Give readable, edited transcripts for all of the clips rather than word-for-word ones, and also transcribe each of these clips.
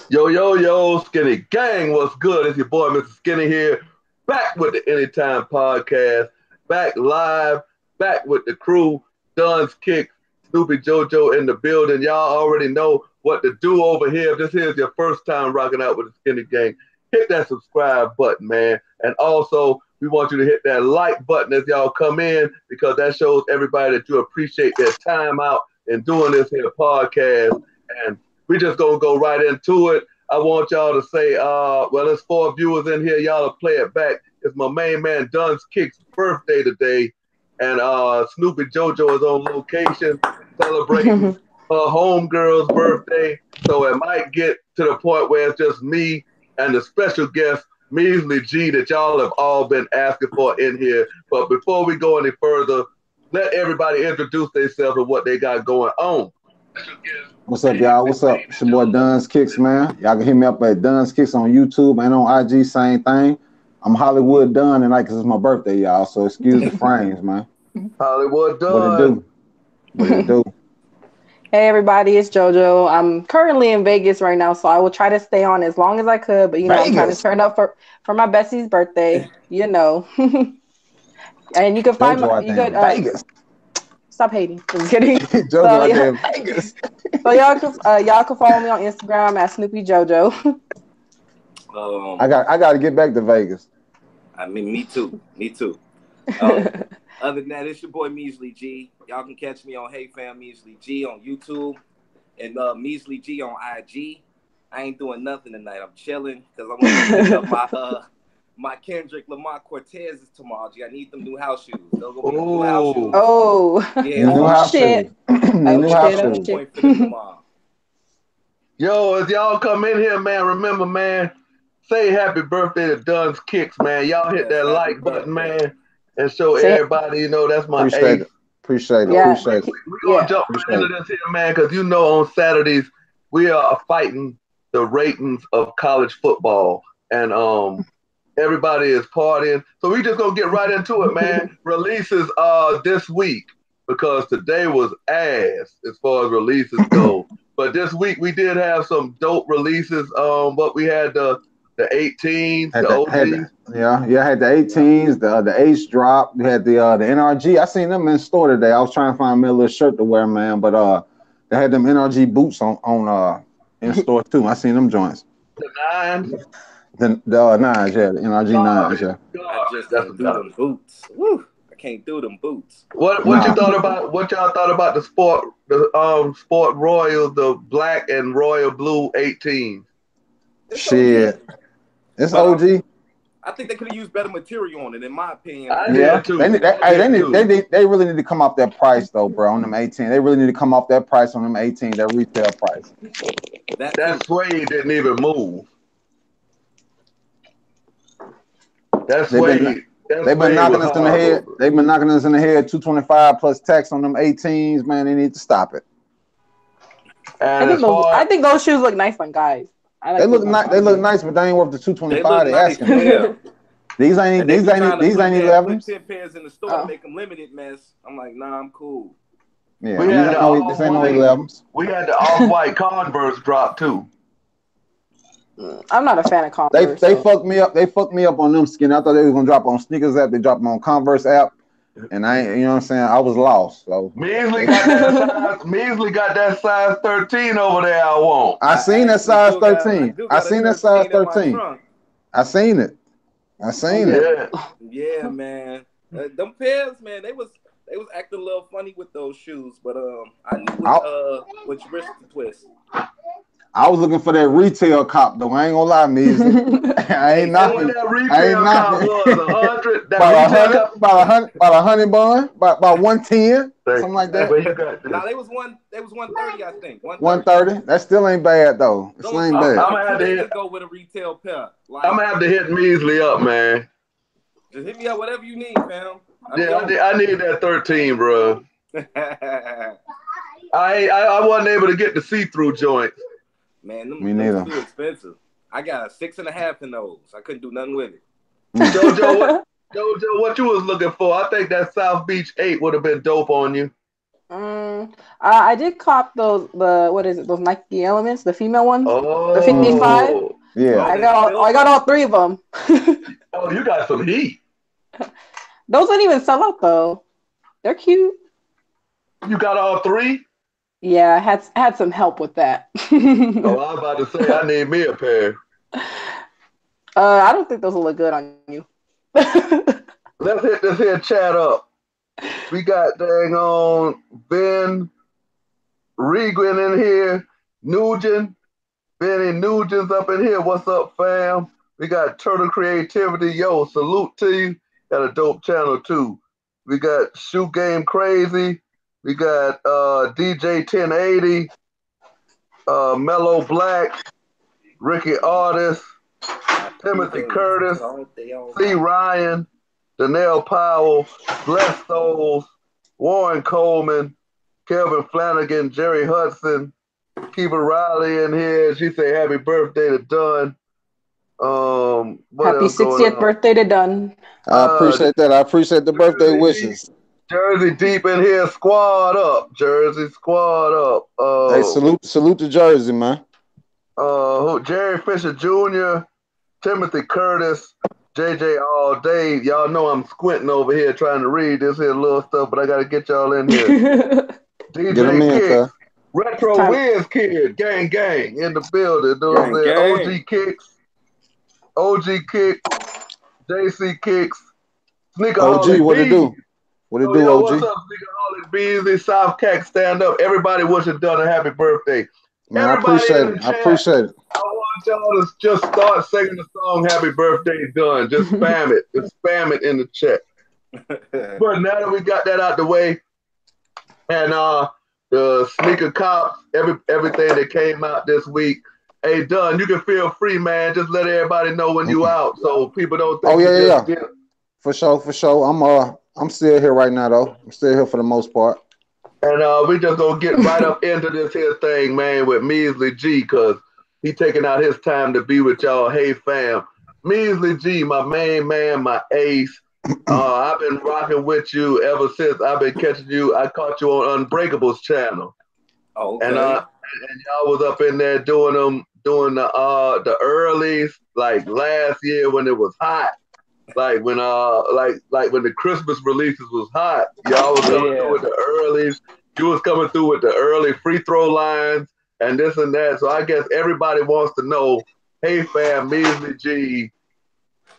Yo, yo, yo, Skinny Gang, what's good? It's your boy, Mr. Skinny here, back with the Anytime Podcast, back live, back with the crew, Duns Kick, Snoopy JoJo in the building. Y'all already know what to do over here. If this is your first time rocking out with the Skinny Gang, hit that subscribe button, man. And also, we want you to hit that like button as y'all come in because that shows everybody that you appreciate their time out in doing this here podcast. And we just gonna go right into it. I want y'all to say, well, there's 4 viewers in here. Y'all will play it back. It's my main man Duns Kick's birthday today, and Snoopy JoJo is on location celebrating her homegirl's birthday. So it might get to the point where it's just me and the special guest Measly G that y'all have all been asking for in here. But before we go any further, let everybody introduce themselves and what they got going on. What's up, y'all? What's up? It's your boy Duns Kicks, man. Y'all can hit me up at Duns Kicks on YouTube and on IG, same thing. I'm Hollywood Dunn tonight because it's my birthday, y'all. So excuse the frames, man. Hollywood Dunn. What it do? What it do? Hey everybody, it's JoJo. I'm currently in Vegas right now, so I will try to stay on as long as I could. But I'm trying to turn up for my bestie's birthday, And you can find Vegas. Stop hating. Just kidding. JoJo out there in Vegas. So y'all can follow me on Instagram at Snoopy JoJo. I got to get back to Vegas. I mean, me too. Other than that, it's your boy Measly G. Y'all can catch me on Hey Fam Measly G on YouTube and Measly G on IG. I ain't doing nothing tonight. I'm chilling because I'm gonna pick up my Kendrick Lamar Cortez's tomorrow. G. I need them new house shoes. They'll go be new house shoes. Oh, yeah. New house shoes. New house shoes. Point for them tomorrow. Yo, as y'all come in here, man, remember, man, say happy birthday to Duns Kicks, man. Y'all hit that like button, man, and show everybody, that's my Appreciate it. Appreciate it. We're going to jump right into this here, man, because on Saturdays, we are fighting the ratings of college football, and everybody is partying. So we just going to get right into it, man. Releases this week, because today was ass as far as releases go. But this week, we did have some dope releases, but we had the 18s, the OGs. I had the 18s, the Ace drop. We had the NRG. I seen them in store today. I was trying to find me a little shirt to wear, man, but they had them NRG boots on in store too. I seen them joints. The 9s? The 9s, yeah, the NRG 9s, yeah. I just can't do them boots. Woo. I can't do them boots. What you thought about? What y'all thought about the Sport Royal, the black and royal blue 18s? Shit. It's OG. I think they could have used better material on it, in my opinion. Yeah, too. They really need to come off that price though, bro. On them 18, they really need to come off that price on them 18, that retail price. That suede didn't even move. That suede. They've been knocking us in the head. They've been knocking us in the head. 225 plus tax on them 18s, man. They need to stop it. I think those shoes look nice on guys. They look nice, but they ain't worth the 225 they asking. Yeah. These ain't 11s. 10 pairs in the store to make them limited, mess. I'm like, nah, I'm cool. Yeah, this ain't no 11s. We had the off-white Converse drop too. I'm not a fan of Converse. They fucked me up. They fucked me up on them skin. I thought they was gonna drop on Sneakers app. They dropped them on Converse app, and I ain't. You know what I'm saying? I was lost. So Measly got that size 13 over there. I want. I seen that size 13. I seen that size 13. I seen it. Yeah, man. Them pairs, man. They was acting a little funny with those shoes, but I knew which wrist to twist. I was looking for that retail cop though. I ain't gonna lie, Measly. I ain't knocking. That retail cop was 100. About 100 bun, about 110, something like that. Nah, they was 130, I think. 130. That still ain't bad though. It still ain't bad. I'm gonna have to go with a retail pair. I'm gonna have to hit Measly up, man. Just hit me up, whatever you need, fam. I need that 13, bro. I wasn't able to get the see-through joints. Man, Me neither. Too expensive. I got a 6.5 in those. I couldn't do nothing with it. JoJo, what you was looking for? I think that South Beach 8 would have been dope on you. I did cop what is it? Those Nike Elements, the female ones, the 55. Oh, Yeah. I got all three of them. oh, you got some heat. Those didn't even sell out though. They're cute. You got all three? Yeah, I had some help with that. Oh, I was about to say I need me a pair. I don't think those will look good on you. Let's hit this here chat up. We got dang on Ben Regan in here, Nugent, Benny Nugent's up in here. What's up, fam? We got Turtle Creativity. Yo, salute to you. Got a dope channel too. We got Shoot Game Crazy. We got DJ 1080, Mellow Black, Ricky Artist, Timothy Curtis, C. Ryan, Danelle Powell, Bless Souls, Warren Coleman, Kelvin Flanagan, Jerry Hudson, Kiva Riley in here. She say happy birthday to Dunn. What Happy else going 60th on? birthday to Dunn. I appreciate that. I appreciate the birthday wishes. Jersey deep in here, squad up. Jersey squad up. Hey, salute to Jersey, man. Jerry Fisher Jr., Timothy Curtis, JJ all day. Y'all know I'm squinting over here trying to read this here little stuff, but I gotta get y'all in here. DJ Kicks, Retro Wiz Kid, gang in the building. OG Kicks, JC Kicks, Sneakerholic OG, what it do? What it do, OG? What's up, Sneakerholic Beasley, South Cack, stand up. Everybody wishing Dunn a happy birthday. Man, Everybody I appreciate it. I want y'all to just start singing the song Happy Birthday Dunn. Just spam it. Just spam it in the chat. But now that we got that out the way, and the sneaker cops, everything that came out this week. Hey, Dunn, you can feel free, man. Just let everybody know when you out, so people don't think. Yeah. For sure. I'm still here right now, though. I'm still here for the most part. And we just gonna get right up into this here thing, man, with Measly G, cause he taking out his time to be with y'all. Hey, fam, Measly G, my main man, my ace. I've been rocking with you ever since I've been catching you. I caught you on Unbreakable's channel. Oh, okay. And y'all was up in there doing the earlies, like last year when it was hot. Like when when the Christmas releases was hot, y'all was coming through with the earlies. You was coming through with the early free throw lines and this and that. So I guess everybody wants to know, hey fam, Measly G,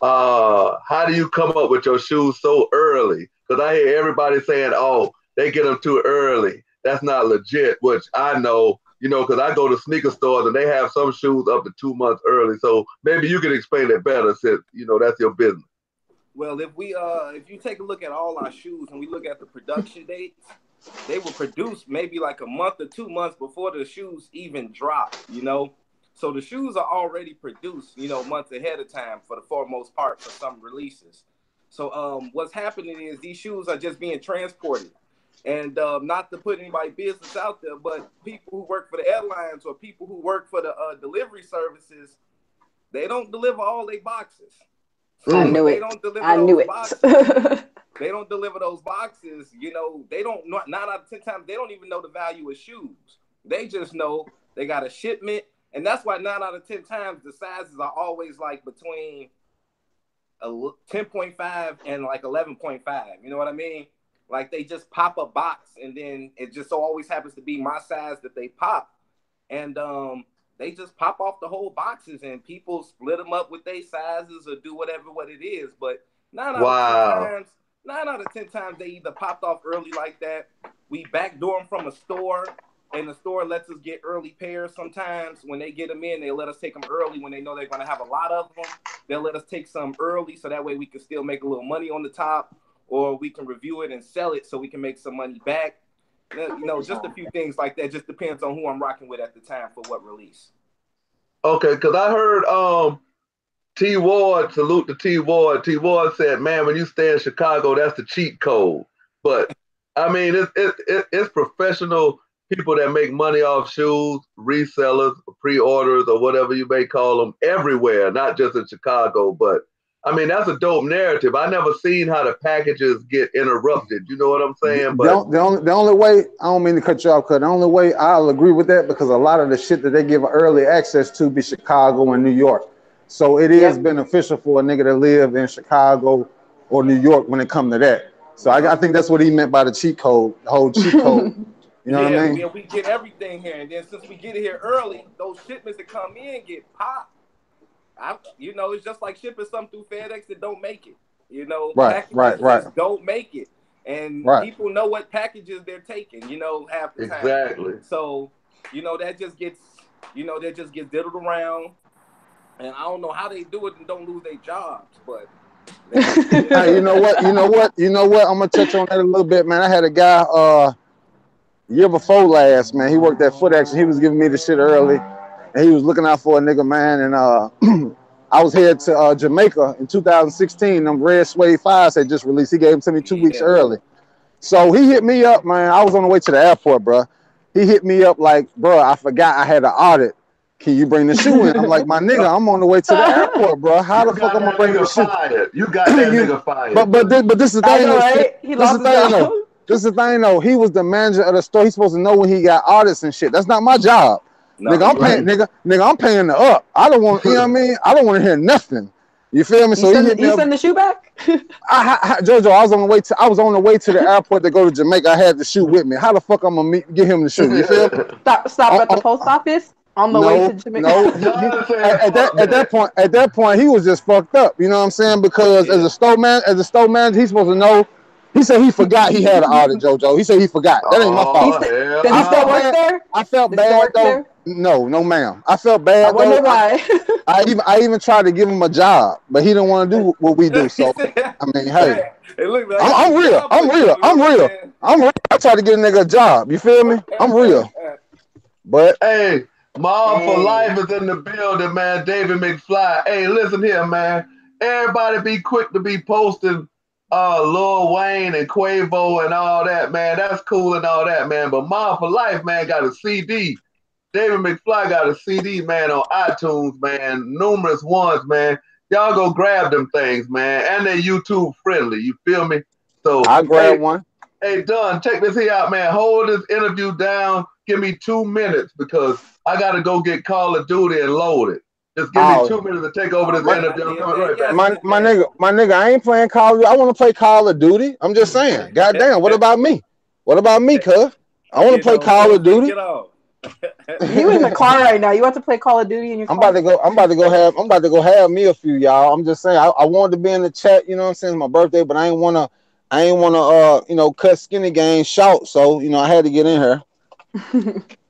how do you come up with your shoes so early? Because I hear everybody saying, oh, they get them too early. That's not legit, which I know, because I go to sneaker stores and they have some shoes up to 2 months early. So maybe you can explain it better since, that's your business. Well, if you take a look at all our shoes and we look at the production dates, they were produced maybe like a month or 2 months before the shoes even drop, So the shoes are already produced, months ahead of time for the foremost part for some releases. So what's happening is these shoes are just being transported. And not to put anybody's business out there, but people who work for the airlines or people who work for the delivery services, they don't deliver all their boxes. So I knew it. They don't deliver those boxes. They don't, 9 out of 10 times, they don't even know the value of shoes. They just know they got a shipment. And that's why 9 out of 10 times the sizes are always like between 10.5 and like 11.5. You know what I mean? Like they just pop a box and then it just so always happens to be my size that they pop. And they just pop off the whole boxes and people split them up with their sizes or do what it is. But 9 out of 10 times they either popped off early like that. We backdoor them from a store and the store lets us get early pairs sometimes. When they get them in, they let us take them early when they know they're going to have a lot of them. They'll let us take some early so that way we can still make a little money on the top, or we can review it and sell it so we can make some money back. Just a few things like that. Just depends on who I'm rocking with at the time for what release. Okay, because I heard T Ward, salute to T Ward. T Ward said, "Man, when you stay in Chicago, that's the cheat code." But I mean, it's professional people that make money off shoes, resellers, pre-orders, or whatever you may call them, everywhere, not just in Chicago. But I mean, that's a dope narrative. I never seen how the packages get interrupted. You know what I'm saying? But The only way, I don't mean to cut you off, because the only way I'll agree with that, because a lot of the shit that they give early access to be Chicago and New York. So it is beneficial for a nigga to live in Chicago or New York when it comes to that. So I think that's what he meant by the cheat code, the whole cheat code. You know what I mean? Yeah, we get everything here, and then since we get it here early, those shipments that come in get popped. You know, it's just like shipping something through FedEx that don't make it. You know, packages just don't make it, and people know what packages they're taking. You know, half the time. Exactly. So, you know, that just gets diddled around, and I don't know how they do it and don't lose their jobs, but. Hey, you know what? I'm gonna touch on that a little bit, man. I had a guy year before last, man. He worked at Foot Action. He was giving me the shit early, and he was looking out for a nigga, man. And I was headed to Jamaica in 2016. Them Red Suede 5s had just released. He gave them to me 2 weeks early. So he hit me up, man. I was on the way to the airport, bro. He hit me up like, bro, I forgot I had an audit. Can you bring the shoe in? I'm like, my nigga, I'm on the way to the airport, bro. How the fuck am I bringing the shoe? You got that nigga fired. But this is the thing, right? This is the thing, though. He was the manager of the store. He's supposed to know when he got audits and shit. That's not my job. No, nigga, I'm paying the up. I don't want, you know what I mean? I don't want to hear nothing. You feel me? So you send the shoe back? Jojo, I was on the way to the airport to go to Jamaica. I had the shoe with me. How the fuck I'm gonna get him the shoe? You feel me? Stop at the post office on the way to Jamaica. No, at that point, he was just fucked up. You know what I'm saying? Because as a store manager, he's supposed to know. He said he forgot he had an audit, Jojo. He said he forgot. That ain't my fault. Did he still work there? I felt bad though. No, ma'am. I felt bad. I wonder why. I even tried to give him a job, but he didn't want to do what we do. So I mean, hey, I'm real. I tried to get a nigga a job. You feel me? I'm real. But hey, Mom for Life is in the building, man. David McFly. Hey, listen here, man. Everybody be quick to be posting Lil Wayne and Quavo and all that, man. That's cool and all that, man. But Mom for Life, man, got a CD. David McFly got a CD, man, on iTunes, man. Numerous ones, man. Y'all go grab them things, man. And they're YouTube friendly. You feel me? So I grab one. Hey, Dunn, check this here out, man. Hold this interview down. Give me 2 minutes because I got to go get Call of Duty and load it. Just give me 2 minutes to take over this interview. I'm coming right back. My nigga, I ain't playing Call of Duty. I want to play Call of Duty. I'm just saying. Goddamn, what about me? What about me, cuz? I want to play Call of Duty. You in the car right now? You want to play Call of Duty in your car? I'm about to go have me a few, y'all. I'm just saying. I wanted to be in the chat. You know what I'm saying? It's my birthday, but I ain't wanna cut Skinny Game short. So I had to get in here.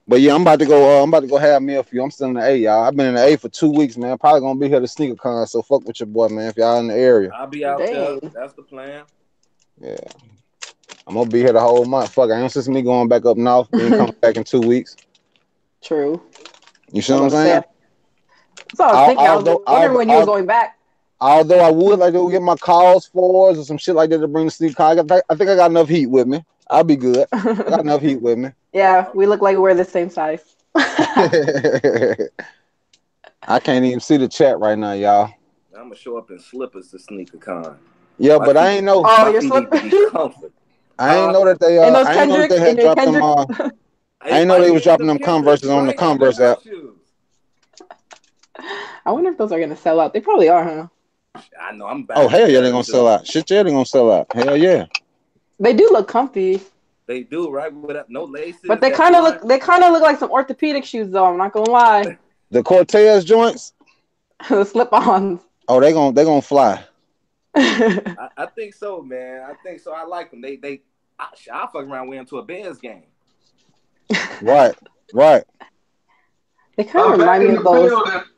But yeah, I'm about to go have me a few. I'm still in the A, y'all. I've been in the A for 2 weeks, man. Probably gonna be here to sneaker con. So fuck with your boy, man. If y'all in the area, I'll be out there. That's the plan. Yeah. I'm gonna be here the whole month. Fuck, I ain't just me going back up north. Then coming back in 2 weeks. True. You see what I'm saying? So I was thinking. I was wondering when you were going back. Although I would like to get my calls for or some shit like that to bring the sneaker car. I think I got enough heat with me. I'll be good. I got enough heat with me. Yeah, we look like we're the same size. I can't even see the chat right now, y'all. I'm gonna show up in slippers to sneaker con. Yeah, but I ain't know. Oh, your slippers. I ain't know that they. I ain't know that they had dropped them. I didn't know they was dropping them Converses on the Converse app. I wonder if those are gonna sell out. They probably are, huh? I know. I'm back. Oh hell yeah, they're gonna sell out. Shit yeah, they're gonna sell out. Hell yeah. They do look comfy. They do, right? With no laces. But they kind of look like some orthopedic shoes, though. I'm not gonna lie. The Cortez joints. The slip-ons. Oh, they gonna fly. I think so, man. I think so. I like them. I fuck around wearing to a Bears game. Right. They kind of remind me of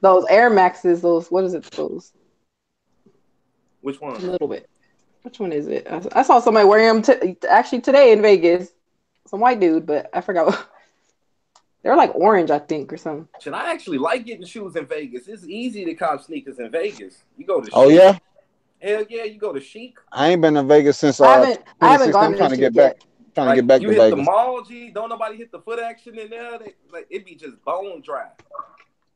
those Air Maxes. What is it? Those. Which one? A little bit. Which one is it? I saw somebody wearing them actually today in Vegas. Some white dude, but I forgot. They're like orange, I think, or something. Should I actually like getting shoes in Vegas? It's easy to cop sneakers in Vegas. You go to. Oh Chic. Yeah. Hell yeah, you go to Chic. I ain't been to Vegas since I haven't gone. I'm trying to get back. Trying to get back to Vegas. You hit the mall, G. Don't nobody hit the Foot Action in there. It be just bone dry.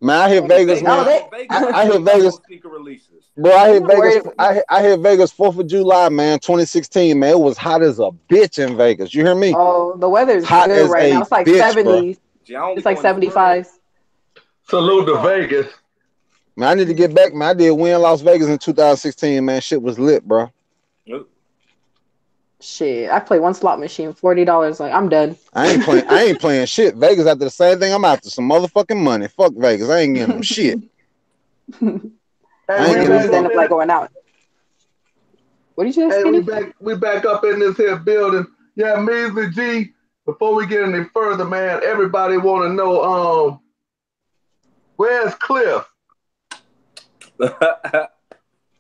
Man, I hit Vegas, Vegas, man. I hit Vegas. Sneaker releases. Bro, I hit Vegas. I hit Vegas 4th of July, man, 2016, man. It was hot as a bitch in Vegas. You hear me? Oh, the weather's hot good as right now. It's like bitch, 70s. Bro. It's like 75s. Salute to Vegas. Man, I need to get back, man. I did win Las Vegas in 2016, man. Shit was lit, bro. Shit, I play one slot machine, $40. Like, I'm done. I ain't playing shit. Vegas after the same thing. I'm after some motherfucking money. Fuck Vegas. I ain't getting them shit. I ain't just end up like going out. What did you say, Skinny? We back up in this here building. Yeah, Measly G. Before we get any further, man, everybody want to know, where's Cliff?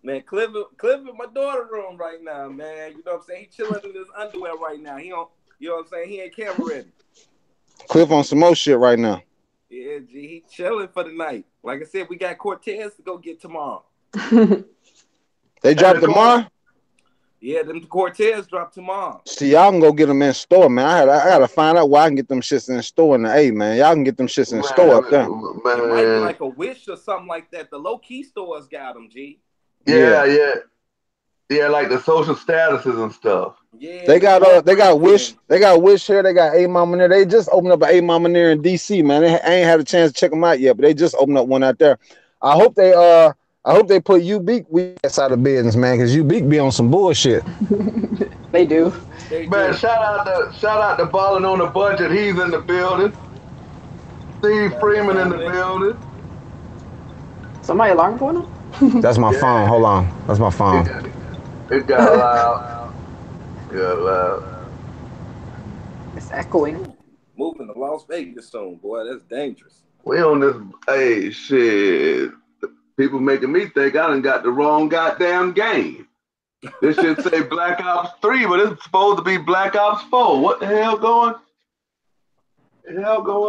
Man, Cliff in my daughter's room right now, man. You know what I'm saying? He chilling in his underwear right now. He don't, you know what I'm saying? He ain't camera ready. Cliff on some more shit right now. Yeah, G, he chilling for the night. Like I said, we got Cortez to go get tomorrow. They drop tomorrow? Yeah, them Cortez drop tomorrow. See, y'all can go get them in store, man. I gotta find out where I can get them shits in store in the A, man. Y'all can get them shits in store up there. It might be like a Wish or something like that. The low-key stores got them, G. Yeah, like the social statuses and stuff. Yeah, they got Wish here. They got A Mama there. They just opened up an A Mama there in DC, man. I ain't had a chance to check them out yet, but they just opened up one out there. I hope they put Ubeak outside of business, man, because Ubeak be on some bullshit. They do. Man, shout out to Ballin' on the Budget. He's in the building. Steve Freeman in the building. Somebody alarm going on? That's my phone. Hold on. That's my phone. It got loud. Got loud. It's echoing. Moving to Las Vegas soon, boy. That's dangerous. We on this, hey, shit. People making me think I done got the wrong goddamn game. This should say Black Ops 3, but it's supposed to be Black Ops 4. What the hell going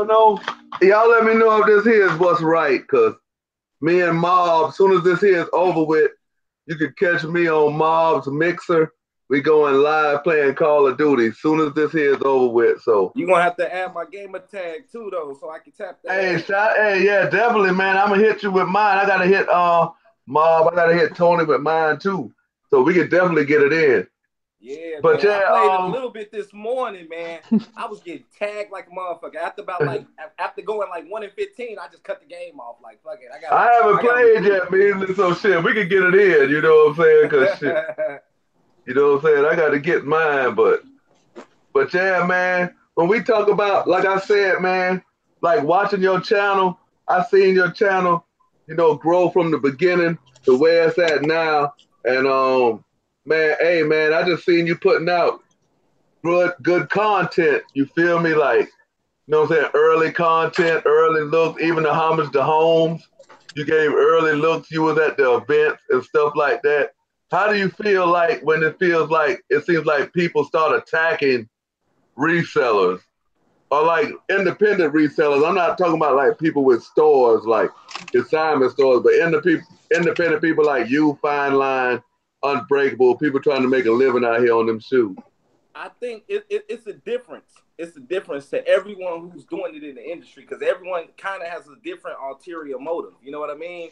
on? Y'all let me know if this here is what's right, because me and Mob, as soon as this here is over with, you can catch me on Mob's Mixer. We going live playing Call of Duty as soon as this here is over with. So you're going to have to add my gamer tag too, though, so I can tap that. Hey, yeah, definitely, man. I'm going to hit you with mine. I got to hit Mob. I got to hit Tony with mine, too. So we can definitely get it in. Yeah, but man, I played a little bit this morning, man. I was getting tagged like a motherfucker. After going like 1 in 15, I just cut the game off. Like, fuck it. I haven't played yet, man. So shit, we can get it in. You know what I'm saying? Cause shit, you know what I'm saying? I got to get mine, but yeah, man. When we talk about, like I said, man, like watching your channel, I seen your channel, grow from the beginning to where it's at now, and man, hey, man, I just seen you putting out good content. You feel me? Like, you know what I'm saying? Early content, early looks, even the homage to Holmes. You gave early looks. You was at the events and stuff like that. How do you feel like when it seems like people start attacking resellers or like independent resellers? I'm not talking about like people with stores, like consignment stores, but independent people like you, Fine Line, Unbreakable, people trying to make a living out here on them shoes. I think it's a difference. It's a difference to everyone who's doing it in the industry, because everyone kind of has a different ulterior motive. You know what I mean?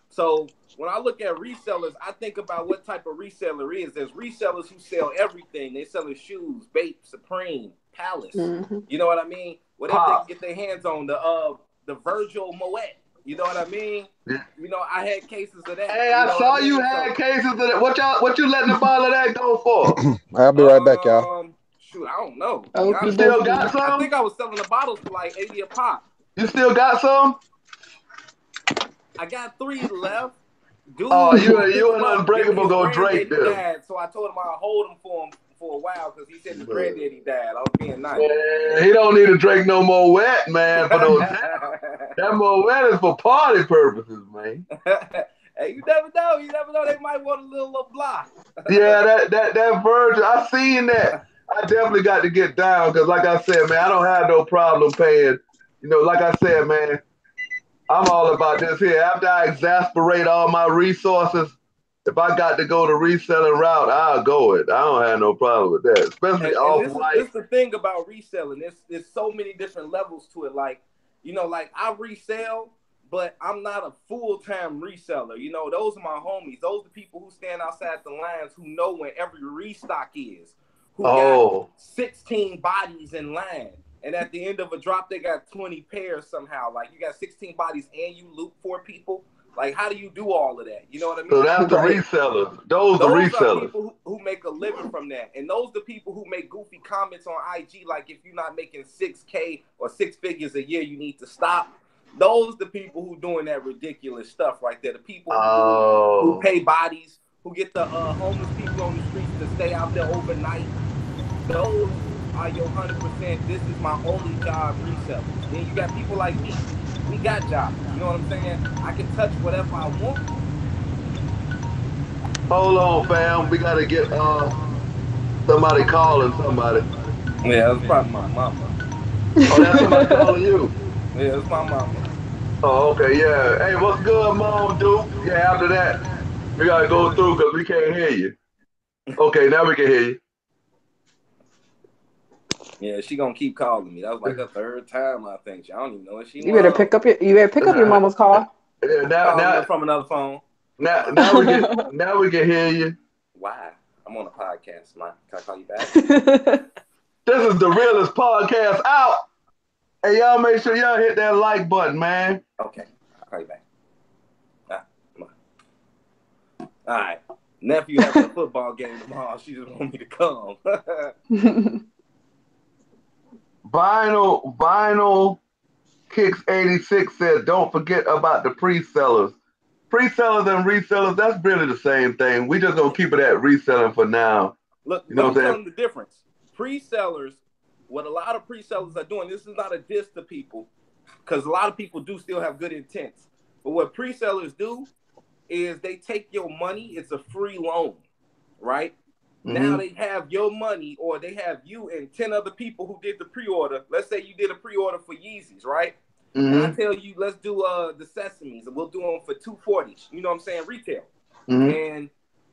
So when I look at resellers, I think about what type of reseller is. There's resellers who sell everything. They selling shoes, Bape, Supreme, Palace. Mm-hmm. You know what I mean? Whatever they can get their hands on, the Virgil Moet. You know what I mean? Yeah. I had cases of that. Hey, I saw you had cases of that. What you letting the bottle of that go for? I'll be right back, y'all. Shoot, I don't know. You still got some? I think I was selling the bottles for like 80 a pop. You still got some? I got 3 left. Dude, you and Unbreakable go Drake them. Died, so I told him I'll hold him for a while because he said his granddaddy died. I was being nice. Man, he don't need to drink no more wet, man. For those that more wet is for party purposes, man. Hey, you never know. You never know. They might want a little blah. Yeah, that Virgil, I seen that. I definitely got to get down because, like I said, man, I don't have no problem paying. Like I said, man, I'm all about this here. After I exasperate all my resources, if I got to go the reselling route, I'll go it. I don't have no problem with that, especially off-white. This is the thing about reselling. There's so many different levels to it. Like, like I resell, but I'm not a full-time reseller. You know, those are my homies. Those are the people who stand outside the lines who know when every restock is, who got 16 bodies in line. And at the end of a drop, they got 20 pairs somehow. Like, you got 16 bodies and you loop 4 people. Like, how do you do all of that? You know what I mean? So that's the resellers. Those the resellers. Are people who make a living from that. And those are the people who make goofy comments on IG, like, if you're not making 6K or 6 figures a year, you need to stop. Those are the people who doing that ridiculous stuff right there. The people who pay bodies, who get the homeless people on the streets to stay out there overnight. Those are your 100%. This is my only job resellers. Then you got people like me. We got jobs. You know what I'm saying? I can touch whatever I want. Hold on, fam. We gotta get somebody calling somebody. Yeah, that's probably my mama. Oh, that's somebody calling you. Yeah, it's my mama. Oh, okay, yeah. Hey, what's good, Mom, dude? Yeah, after that, we gotta go through because we can't hear you. Okay, now we can hear you. Yeah, she gonna keep calling me. That was like her 3rd time, I think. I don't even know if she. You better pick up your mama's call. Yeah, now from another phone. Now we can hear you. Why? I'm on a podcast, man. Can I call you back? This is the realest podcast out. Hey, y'all make sure y'all hit that like button, man. Okay, I'll call you back. Come on. All right. Nephew has a football game tomorrow. She just want me to come. Vinyl Kicks 86 said, don't forget about the pre-sellers. Pre-sellers and resellers, that's really the same thing. We just gonna keep it at reselling for now. Look, you know what I'm telling the difference. Pre-sellers, what a lot of pre-sellers are doing, this is not a diss to people, because a lot of people do still have good intents. But what pre-sellers do is they take your money, it's a free loan, right? Mm-hmm. Now they have your money, or they have you and 10 other people who did the pre-order. Let's say you did a pre-order for Yeezys, right? Mm-hmm. And I tell you, let's do the Sesames, and we'll do them for $240. You know what I'm saying? Retail. Mm-hmm. And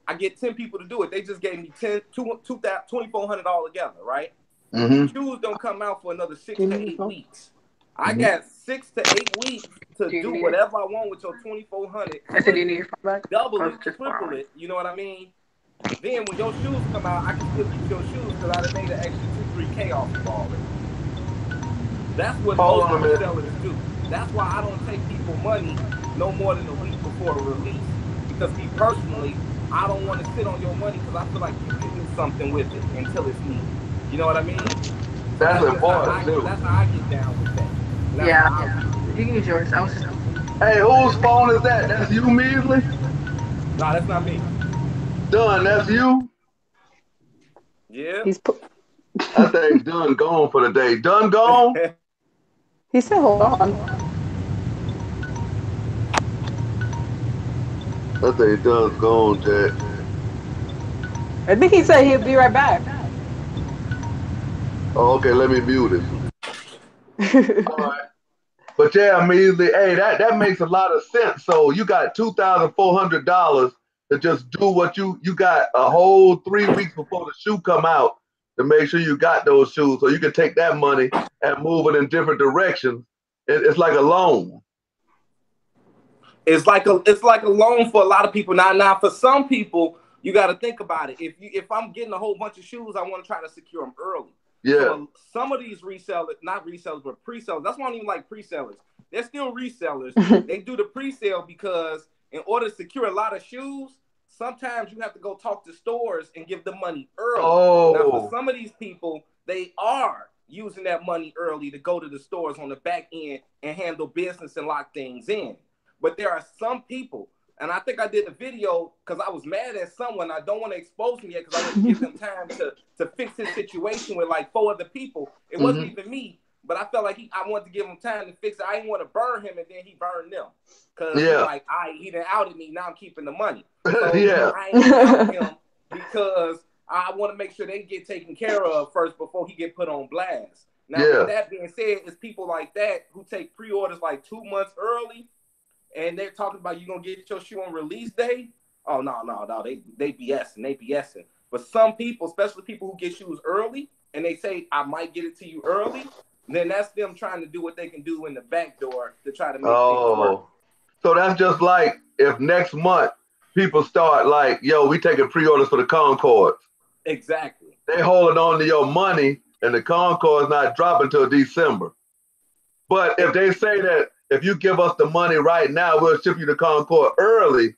I get 10 people to do it. They just gave me $2,400 together, right? Mm-hmm. Shoes don't come out for another 6 to 8 weeks. I got 6 to 8 weeks to do whatever I want with your $2,400. I said, do you need your phone back? Double it, triple it. You know what I mean? Then when your shoes come out, I can still get your shoes because I done made an extra 2-3K off of already. That's what most resellers do. That's why I don't take people money no more than a week before a release. Because me personally, I don't want to sit on your money because I feel like you can do something with it until it's needed. You know what I mean? That's important too. That's how I get down with that. Yeah. You can use yours. I was just. Hey, whose phone is that? That's you, Measly? No, that's not me. Done, that's you? Yeah. I think Done gone for the day. Done gone? He said, hold on. I think Done's gone, Jack. I think he said he'll be right back. Oh, okay, let me mute it. All right. But yeah, Measly, hey, that makes a lot of sense. So you got $2,400 to just do what you got a whole 3 weeks before the shoe come out to make sure you got those shoes, so you can take that money and move it in different directions. It's like a loan. It's like a loan for a lot of people. Now for some people, you got to think about it. If I'm getting a whole bunch of shoes, I want to try to secure them early. Yeah. So some of these resellers, not resellers, but pre-sellers. That's why I don't even like pre-sellers. They're still resellers. They do the pre-sale because in order to secure a lot of shoes, sometimes you have to go talk to stores and give them money early. Oh. Now, for some of these people, they are using that money early to go to the stores on the back end and handle business and lock things in. But there are some people, and I think I did a video because I was mad at someone. I don't want to expose him yet because I want to give him time to fix his situation with like 4 other people. It wasn't even me, but I felt like I wanted to give him time to fix it. I didn't want to burn him, and then he burned them. Because he done outed me, now I'm keeping the money. So yeah. I ain't out him because I want to make sure they get taken care of first before he get put on blast. Now, with that being said, it's people like that who take pre-orders like 2 months early, and they're talking about you gonna get your shoe on release day. Oh no, they BSing. But some people, especially people who get shoes early, and they say I might get it to you early, then that's them trying to do what they can do in the back door to try to make things work. So that's just like if next month people start like, yo, we taking pre-orders for the Concords. Exactly. They holding on to your money, and the Concord's not dropping till December. But if they say that if you give us the money right now, we'll ship you the Concord early,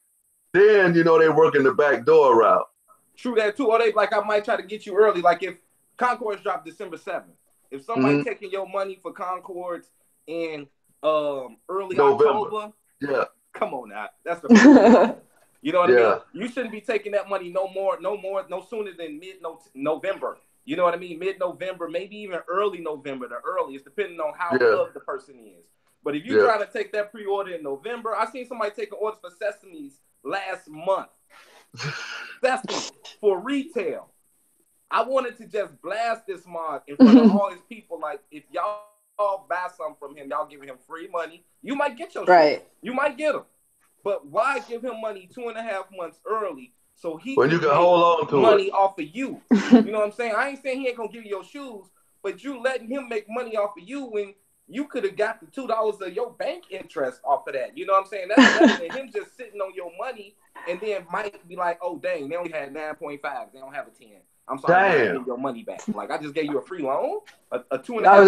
then you know they working the back door route. True that too. Or they like I might try to get you early. Like if Concords drop December 7th, if somebody taking your money for Concords in early November. October, Yeah. Come on now. That's the you know what I Yeah. mean? You shouldn't be taking that money no sooner than mid-November. You know what I mean? Mid-November, maybe even early November, the earliest, depending on how loved the person is. But if you're trying to take that pre-order in November, I seen somebody take an order for Sesames last month. Sesame for retail. I wanted to just blast this mod in front of all his people. Like, if y'all buy something from him, y'all giving him free money. You might get your shit. You might get him. But why give him money 2.5 months early so he when you can hold on to money it off of you? You know what I'm saying? I ain't saying he ain't gonna give you your shoes, but you letting him make money off of you when you could have got the $2 of your bank interest off of that. You know what I'm saying? That's better than him just sitting on your money and then might be like, oh dang, they only had 9.5, they don't have a 10. I'm sorry, I gave your money back. Like I just gave you a free loan, a 2.5. I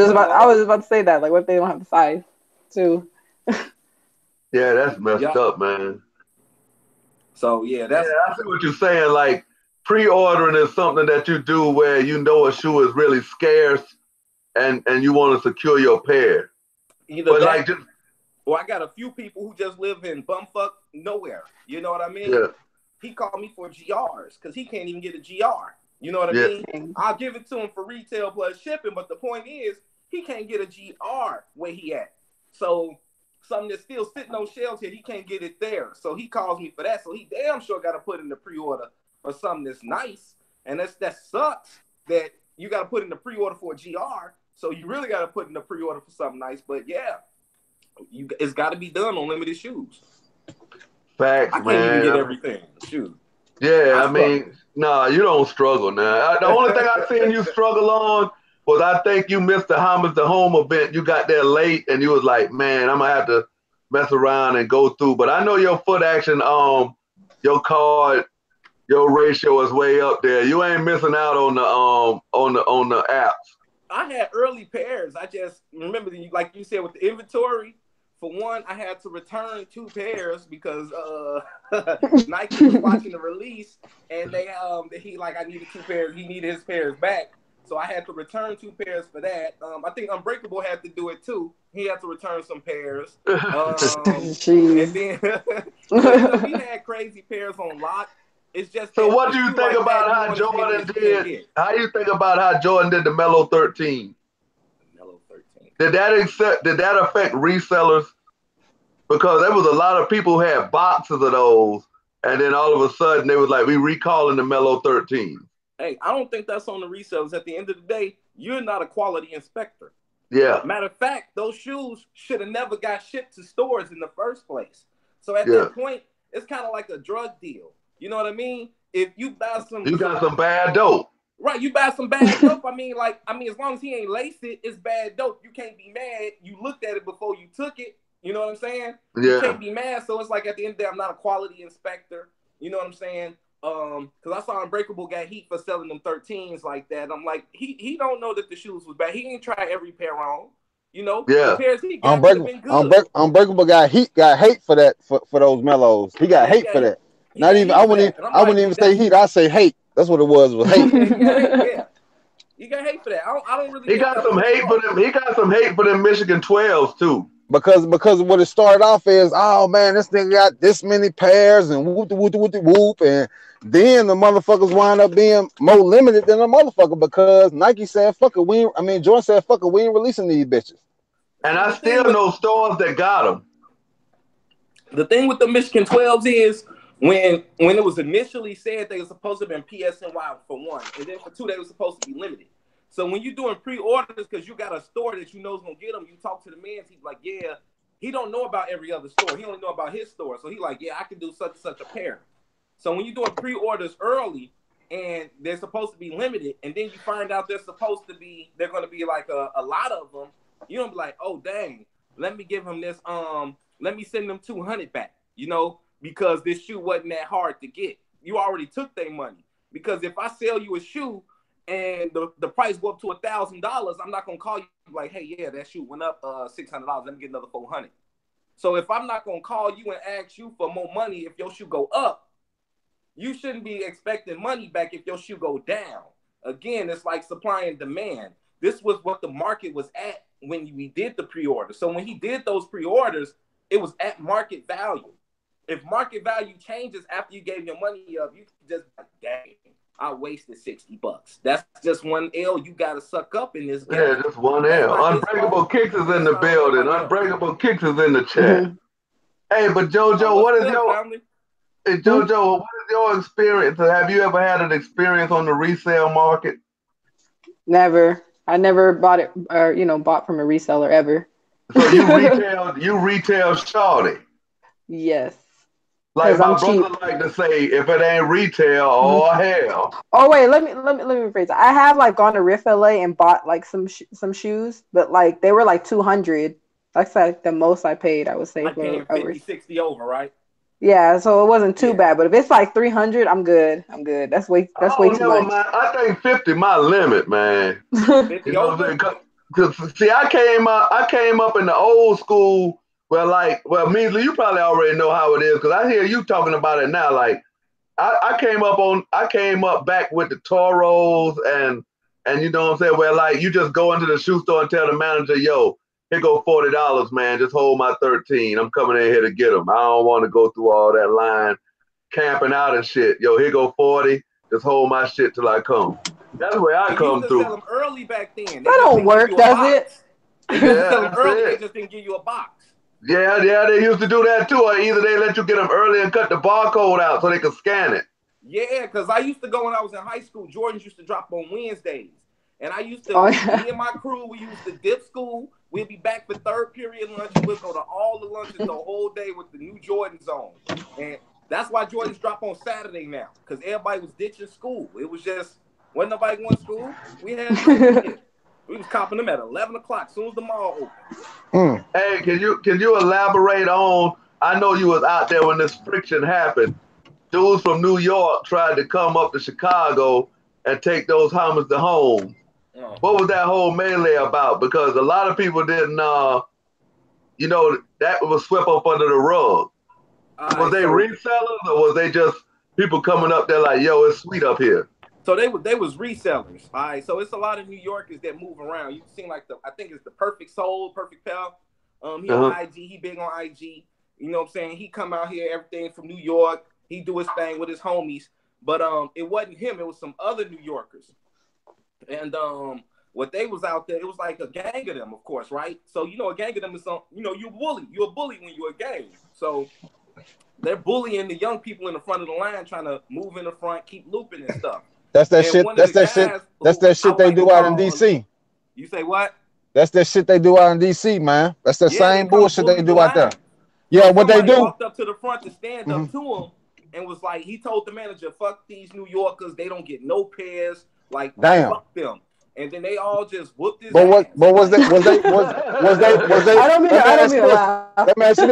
was just about to say that. Like, what if they don't have the size too? Yeah, that's messed up, man. So I see what you're saying. Like pre-ordering is something that you do where you know a shoe is really scarce, and you want to secure your pair. But like, I got a few people who just live in bumfuck nowhere. You know what I mean? Yeah. He called me for GRs because he can't even get a GR. You know what I mean? I'll give it to him for retail plus shipping, but the point is he can't get a GR where he at. So something that's still sitting on shelves here, he can't get it there. So he calls me for that. So he damn sure got to put in the pre-order for something that's nice. And that sucks that you got to put in the pre-order for a GR. So you really got to put in the pre-order for something nice. But yeah, it's got to be done on limited shoes. Facts, I can't even get everything. Shoot. Yeah, I mean, nah, you don't struggle now. The only thing I seen you struggle on was I think you missed the Homage the Home event. You got there late and you was like, man, I'm gonna have to mess around and go through. But I know your foot action, your card, your ratio is way up there. You ain't missing out on the apps. I had early pairs. I just remember, like you said, with the inventory. For one, I had to return 2 pairs because Nike was watching the release, and I needed 2 pairs. He needed his pairs back, so I had to return 2 pairs for that. I think Unbreakable had to do it too. He had to return some pairs. And then we had crazy pairs on lock. It's just so. What do you think about how Jordan did? How do you think about how Jordan did the Mellow 13? Did that affect resellers? Because there was a lot of people who had boxes of those, and then all of a sudden they was like, we recalling the Mellow 13. Hey, I don't think that's on the resellers. At the end of the day, you're not a quality inspector. Yeah. Matter of fact, those shoes should have never got shipped to stores in the first place. So at that point, it's kind of like a drug deal. You know what I mean? If you buy you got some bad dope. Right, you buy some bad dope. I mean, as long as he ain't laced it, it's bad dope. You can't be mad. You looked at it before you took it. You know what I'm saying? Yeah. You can't be mad. So it's like at the end of the day, I'm not a quality inspector. You know what I'm saying? Because I saw Unbreakable got heat for selling them 13s like that. I'm like, he don't know that the shoes was bad. He ain't try every pair on. You know? Yeah. The pairs he got could have been good. Unbreakable got hate for that for those Mellows. He got hate for that. I wouldn't even say heat. I say hate. That's what it was hate. Yeah. You got hate for that. I don't really. He got some hate for them. He got some hate for them Michigan 12s too. Because what it started off is, oh man, this thing got this many pairs and whoop, and then the motherfuckers wind up being more limited than a motherfucker because Nike said, fuck it, Jordan said, fuck it, we ain't releasing these bitches. And I still know stores that got them. The thing with the Michigan 12s is when it was initially said they were supposed to have been PSNY for 1, and then for 2 they were supposed to be limited. So when you're doing pre-orders because you got a store that you know is gonna get them, you talk to the man, he's like, yeah, he don't know about every other store. He only know about his store. So he like, yeah, I can do such and such a pair. So when you're doing pre-orders early and they're supposed to be limited, and then you find out they're going to be like a lot of them, you don't be like, oh dang, let me give him this. Let me send them 200 back. You know, because this shoe wasn't that hard to get. You already took their money. Because if I sell you a shoe and the price go up to $1,000, I'm not gonna call you like, hey, yeah, that shoe went up $600. Let me get another 400. So if I'm not gonna call you and ask you for more money if your shoe go up, you shouldn't be expecting money back if your shoe go down. Again, it's like supply and demand. This was what the market was at when we did the pre-order. So when he did those pre-orders, it was at market value. If market value changes after you gave your money up, you can just like, dang, I wasted $60. That's just one L you gotta suck up in this game. Yeah, just one L. Unbreakable Kicks is in the building. Unbreakable Kicks is in the chat. Hey, but JoJo, what is your Hey, JoJo, what is your experience? Have you ever had an experience on the resale market? Never. I never bought it or bought from a reseller ever. So you retail shorty. Yes. Like my I'm brother cheap. like to say, if it ain't retail, oh hell. Oh wait, let me rephrase. I have like gone to Riff LA and bought like some shoes, but like they were like 200. That's like the most I paid, I would say. Like paying 50, 60 over, right? Yeah, so it wasn't too bad. But if it's like 300, I'm good. That's way too much. Man. I think 50 my limit, man. 50 you know over? Cause see, I came up in the old school. Well, Measly, you probably already know how it is because I hear you talking about it now. Like, I came up back with the Toros and you know what I'm saying. Where like you just go into the shoe store and tell the manager, yo, here go $40, man. Just hold my 13. I'm coming in here to get them. I don't want to go through all that line, camping out and shit. Yo, here go 40. Just hold my shit till I come. That's where I come through. They used to sell them early back then. That don't work, does it? They used to sell them early. They just didn't give you a box. Yeah, they used to do that too. Or either they let you get them early and cut the barcode out so they could scan it. Yeah, because I used to go when I was in high school. Jordans used to drop on Wednesdays. And I used to, me and my crew, we used to dip school. We'd be back for third period lunch. We'd go to all the lunches the whole day with the new Jordans on. And that's why Jordans drop on Saturday now, because everybody was ditching school. It was just, wasn't nobody going to school. We had no We was copping them at 11 o'clock as soon as the mall opened. Hey, can you elaborate on, I know you was out there when this friction happened. Dudes from New York tried to come up to Chicago and take those Hummers to home. What was that whole melee about? Because a lot of people didn't, that was swept up under the rug. Was they resellers or was they just people coming up there like, yo, it's sweet up here? So they was resellers. All right. So it's a lot of New Yorkers that move around. You've seen like I think it's the Perfect Soul, Perfect Pal. He on IG. He big on IG. You know what I'm saying? He come out here, everything from New York. He do his thing with his homies. But it wasn't him. It was some other New Yorkers. And what they was out there, it was like a gang of them, of course, right? So a gang of them is you a bully. You're a bully when you're a gang. So they're bullying the young people in the front of the line, trying to move in the front, keep looping and stuff. That's that shit. That's that shit they do out in DC. You say what? That's that shit they do out in DC, man. That's the same bullshit they do out there. Yeah, what they do? Walked up to the front to stand up to him and was like, he told the manager, "Fuck these New Yorkers. They don't get no pairs. Like, fuck them." And then they all just whooped his ass. But was they? I don't mean to laugh. Let me ask you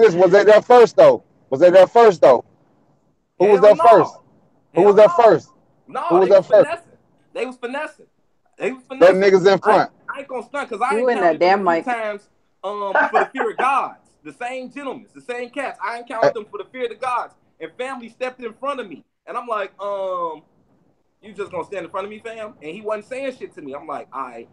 this. Was they there first though? Who was there first? Who was there first? No, who was there first? They was finessing. Them niggas in front. I ain't gonna stunt because I ain't that damn mic times for the fear of gods. The same gentlemen, the same cats. I encountered them for the fear of the gods. And family stepped in front of me. And I'm like, you just gonna stand in front of me, fam? And he wasn't saying shit to me. I'm like, all right.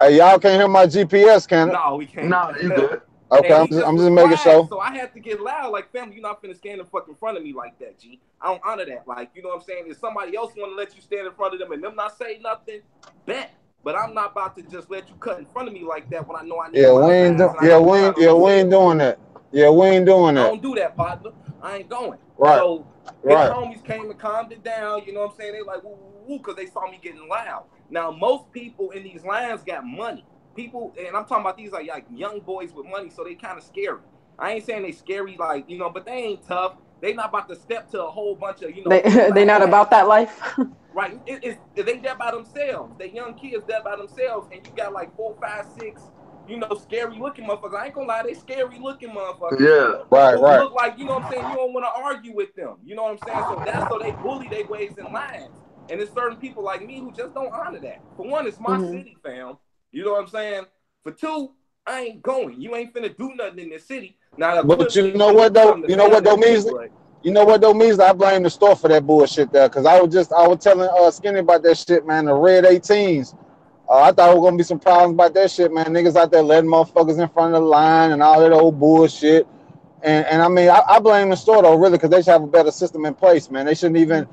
Hey, y'all can't hear my GPS, can it? No, we can't. No, you good. Okay, I'm just making sure. So I had to get loud, like, family, you're not finna stand in fucking front of me like that, G. I don't honor that. Like, you know what I'm saying? If somebody else want to let you stand in front of them and them not say nothing, bet. But I'm not about to just let you cut in front of me like that when I know I need we ain't doing that. Yeah, we ain't doing that. I don't do that, partner. I ain't going. Right. So his homies came and calmed it down, you know what I'm saying? They like, woo, woo, woo, because they saw me getting loud. Now, most people in these lines got money. People, and I'm talking about these like young boys with money, so they kind of scary. I ain't saying they scary like, but they ain't tough. They not about to step to a whole bunch of, They not about that life. Right. They there by themselves. They young kids there by themselves, and you got like 4, 5, 6 scary looking motherfuckers. I ain't gonna lie, they scary looking motherfuckers. Yeah. Right. Look like, you know what I'm saying, you don't want to argue with them. You know what I'm saying? So they bully their ways in lines. And there's certain people like me who just don't honor that. For one, it's my city, fam. You know what I'm saying? For two, I ain't going. You ain't finna do nothing in this city. Now, But you know what though? You know what though, Measly? You know what though, Measly? I blame the store for that bullshit there. Cause I was telling Skinny about that shit, man. The red 18s. I thought there was gonna be some problems about that shit, man. Niggas out there letting motherfuckers in front of the line and all that old bullshit. And I mean, I blame the store though, really, because they should have a better system in place, man. It shouldn't even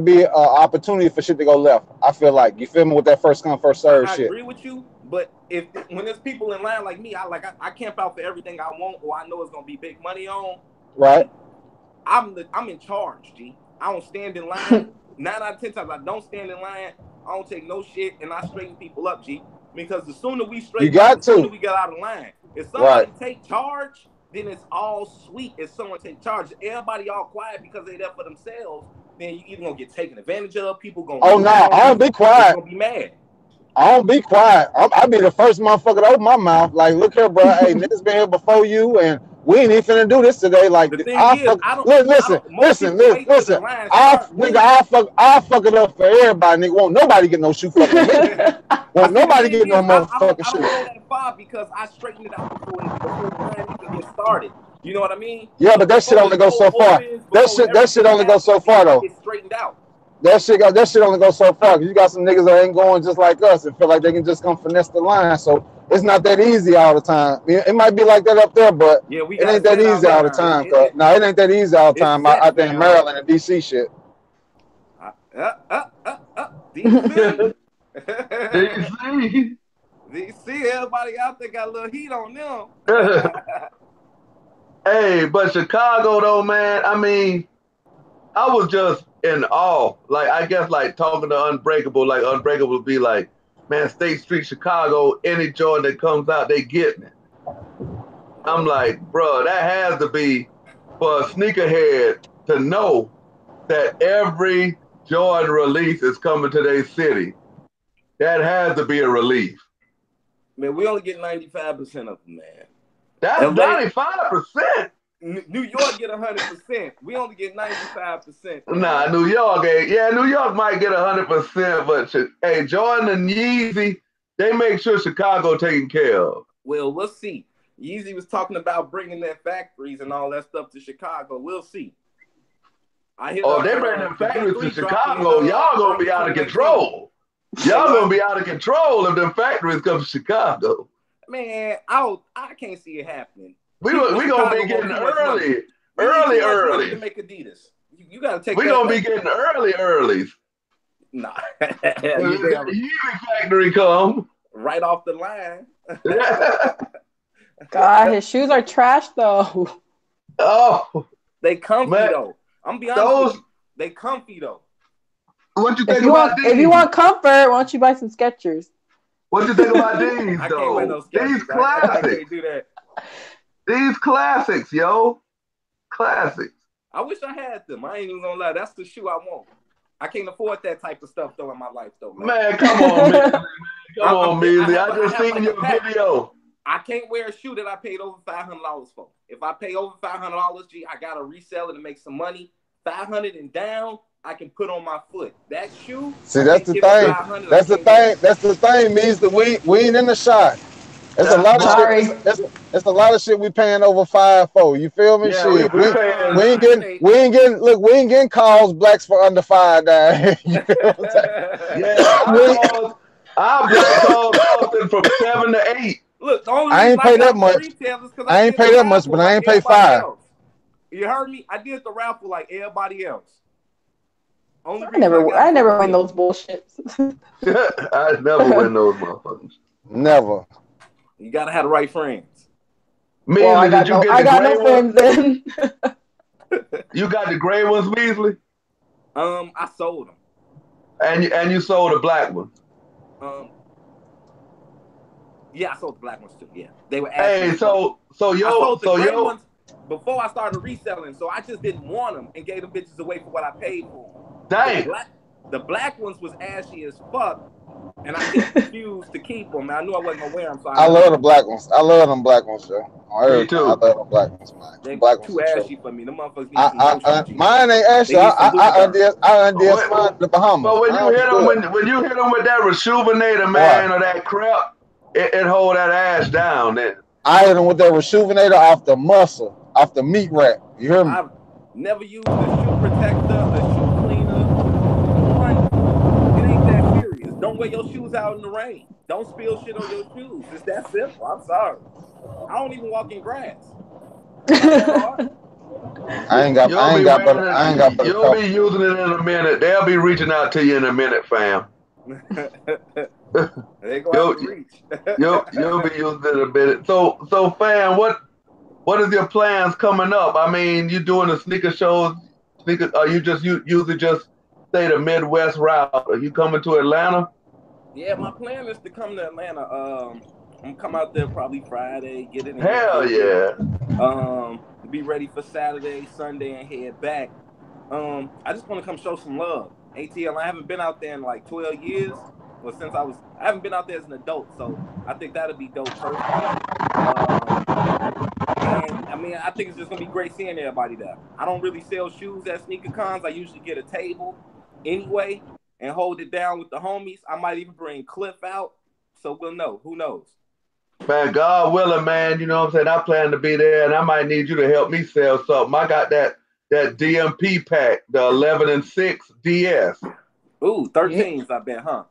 be an opportunity for shit to go left. I feel like, you feel me, with that first come first serve shit. I agree with you, but when there's people in line like me, I camp out for everything I want, or I know it's gonna be big money on. Right. I'm in charge, G. I don't stand in line. 9 out of 10 times I don't stand in line. I don't take no shit, and I straighten people up, G. Because the sooner we straighten up, the sooner we get out of line. If somebody take charge, then it's all sweet. If someone take charge, everybody all quiet because they there for themselves, then you either gonna get taken advantage of. People gonna I don't be quiet. Gonna be mad. I don't be quiet. I'll be the first motherfucker to open my mouth. Like, look here, bro. Hey, niggas been here before you, and we ain't even finna do this today. Like, listen. I'll fuck it up for everybody. Nigga, won't nobody get no shoe fucking with me. Won't nobody get no motherfucking shoe. I don't go that far because I straighten it out before the line even get started. You know what I mean? Yeah, but that shit only goes so far. That shit only goes so far though. It's straightened out. That shit only goes so far. You got some niggas that ain't going just like us and feel like they can just come finesse the line. So it's not that easy all the time. It might be like that up there, but it ain't that easy all the time. No, it ain't that easy all the time. I think Maryland and DC shit. DC. DC, everybody out there got a little heat on them. Hey, but Chicago though, man, I mean, I was just in awe. Like, I guess, like, talking to Unbreakable, like, Unbreakable would be like, man, State Street, Chicago, any Jordan that comes out, they getting it. I'm like, bro, that has to be for a sneakerhead to know that every Jordan release is coming to their city. That has to be a relief. Man, we only get 95% of them, man. That's 95%. New York get 100%. We only get 95%. Nah, New York, New York might get 100%, but hey, Jordan and Yeezy, they make sure Chicago taken care of. Well, we'll see. Yeezy was talking about bringing their factories and all that stuff to Chicago. We'll see. They bring them factories to Chicago. Y'all gonna be out of control. Y'all gonna be out of control if them factories come to Chicago. Man, I can't see it happening. We gonna be getting early. To make Adidas. You gotta take. We gonna be getting early. Nah. The Yeezy factory come right off the line. God, his shoes are trash though. Oh, they comfy though. I'm be honest. They comfy though. What you think about these? If you want comfort, why don't you buy some Skechers? What you think about these I though? Can't wear no Skechers. These classics. I can't do that. These classics, yo. Classics. I wish I had them. I ain't even gonna lie. That's the shoe I want. I can't afford that type of stuff though in my life though, man. Man, come on, Measly. Come on, Measly. I just seen your video. I can't wear a shoe that I paid over $500 for. If I pay over $500, G, I gotta resell it and make some money. $500 and down, I can put on my foot. That shoe. See, that's the thing. That's the thing, Measly. We ain't in the shot. There's a lot of shit. That's a lot of shit we paying over $500 for. You feel me? Yeah, shit. We ain't getting calls blacks for under $5 down. You know what I'm saying? Yeah, I black calls Austin from 7 to 8. Look, the only I ain't pay that much. I ain't pay that much, but I ain't pay $5. You heard me? I did the raffle like everybody else. I never win those bullshits. I never win those motherfuckers. Never. You gotta have the right friends. I got no friends then. You got the gray ones, Measly? I sold them. And you sold the black ones? Yeah, I sold the black ones too. Yeah, they were. Hey, so ones before I started reselling, so I just didn't want them and gave them bitches away for what I paid for them. Dang. The black ones was ashy as fuck, and I just refused to keep them. I knew I wasn't gonna wear them, so I love the black ones. I love them black ones, yo. On Me everything. I too. love them black ones, man. They Black ones too are true. ashy for me. Them motherfuckers need some lotion, G. Mine ain't They ashy. need some Lubriderm. I undid But, mine the Bahamas. but when you Mine was hit them, good. when you hit them with that rejuvenator, Boy, man, or that crap, it hold that ass down. Then I hit them with that rejuvenator off the muscle, off the meat rack. You hear me? I've never used a shoe protector, a shoe cleaner. One, it ain't that serious. Don't wear your shoes out in the rain. Don't spill shit on your shoes. It's that simple. I'm sorry. I don't even walk in grass. It's not that hard. you'll be wearing I ain't got it. but a You'll be couple. using it in a minute. They'll be reaching out to you in a minute, fam. They gonna you'll, have to reach. you'll be using it in a minute. So fam, what is your plans coming up? I mean, you doing the sneaker shows? Are you just usually just stay the Midwest route? Are you coming to Atlanta? Yeah, my plan is to come to Atlanta. I'm gonna come out there probably Friday, get in here, Hell kick it. yeah! Be ready for Saturday, Sunday, and head back. I just want to come show some love. ATL, I haven't been out there in like 12 years. Well, I haven't been out there as an adult, so I think that'll be dope personally. And I mean, I think it's just gonna be great seeing everybody there. I don't really sell shoes at sneaker cons. I usually get a table anyway and hold it down with the homies. I might even bring Cliff out, so we'll know. Who knows? Man, God willing, man. You know what I'm saying? I plan to be there, and I might need you to help me sell something. I got that DMP pack, the 11 and 6 DS. Ooh, 13s, I bet, huh?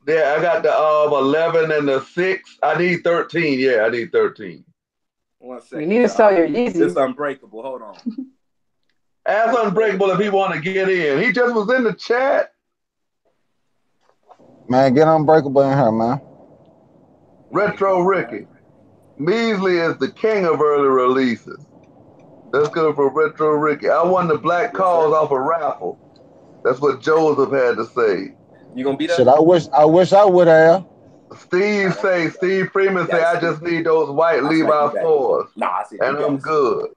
Yeah, I got the 11 and the 6. I need 13. Yeah, I need 13. 1 second. You need to sell your It's Yeezys. Unbreakable. Hold on. Ask Unbreakable if he want to get in. He just was in the chat. Man, get Unbreakable in here, man. Retro Ricky. Measly is the king of early releases. That's good for Retro Ricky. I won the black cause off a raffle. That's what Joseph had to say. You gonna be there? Shit, I wish I would have. Steve Freeman say, I just need those white Levi 4s. Nah, I see. And I'm good.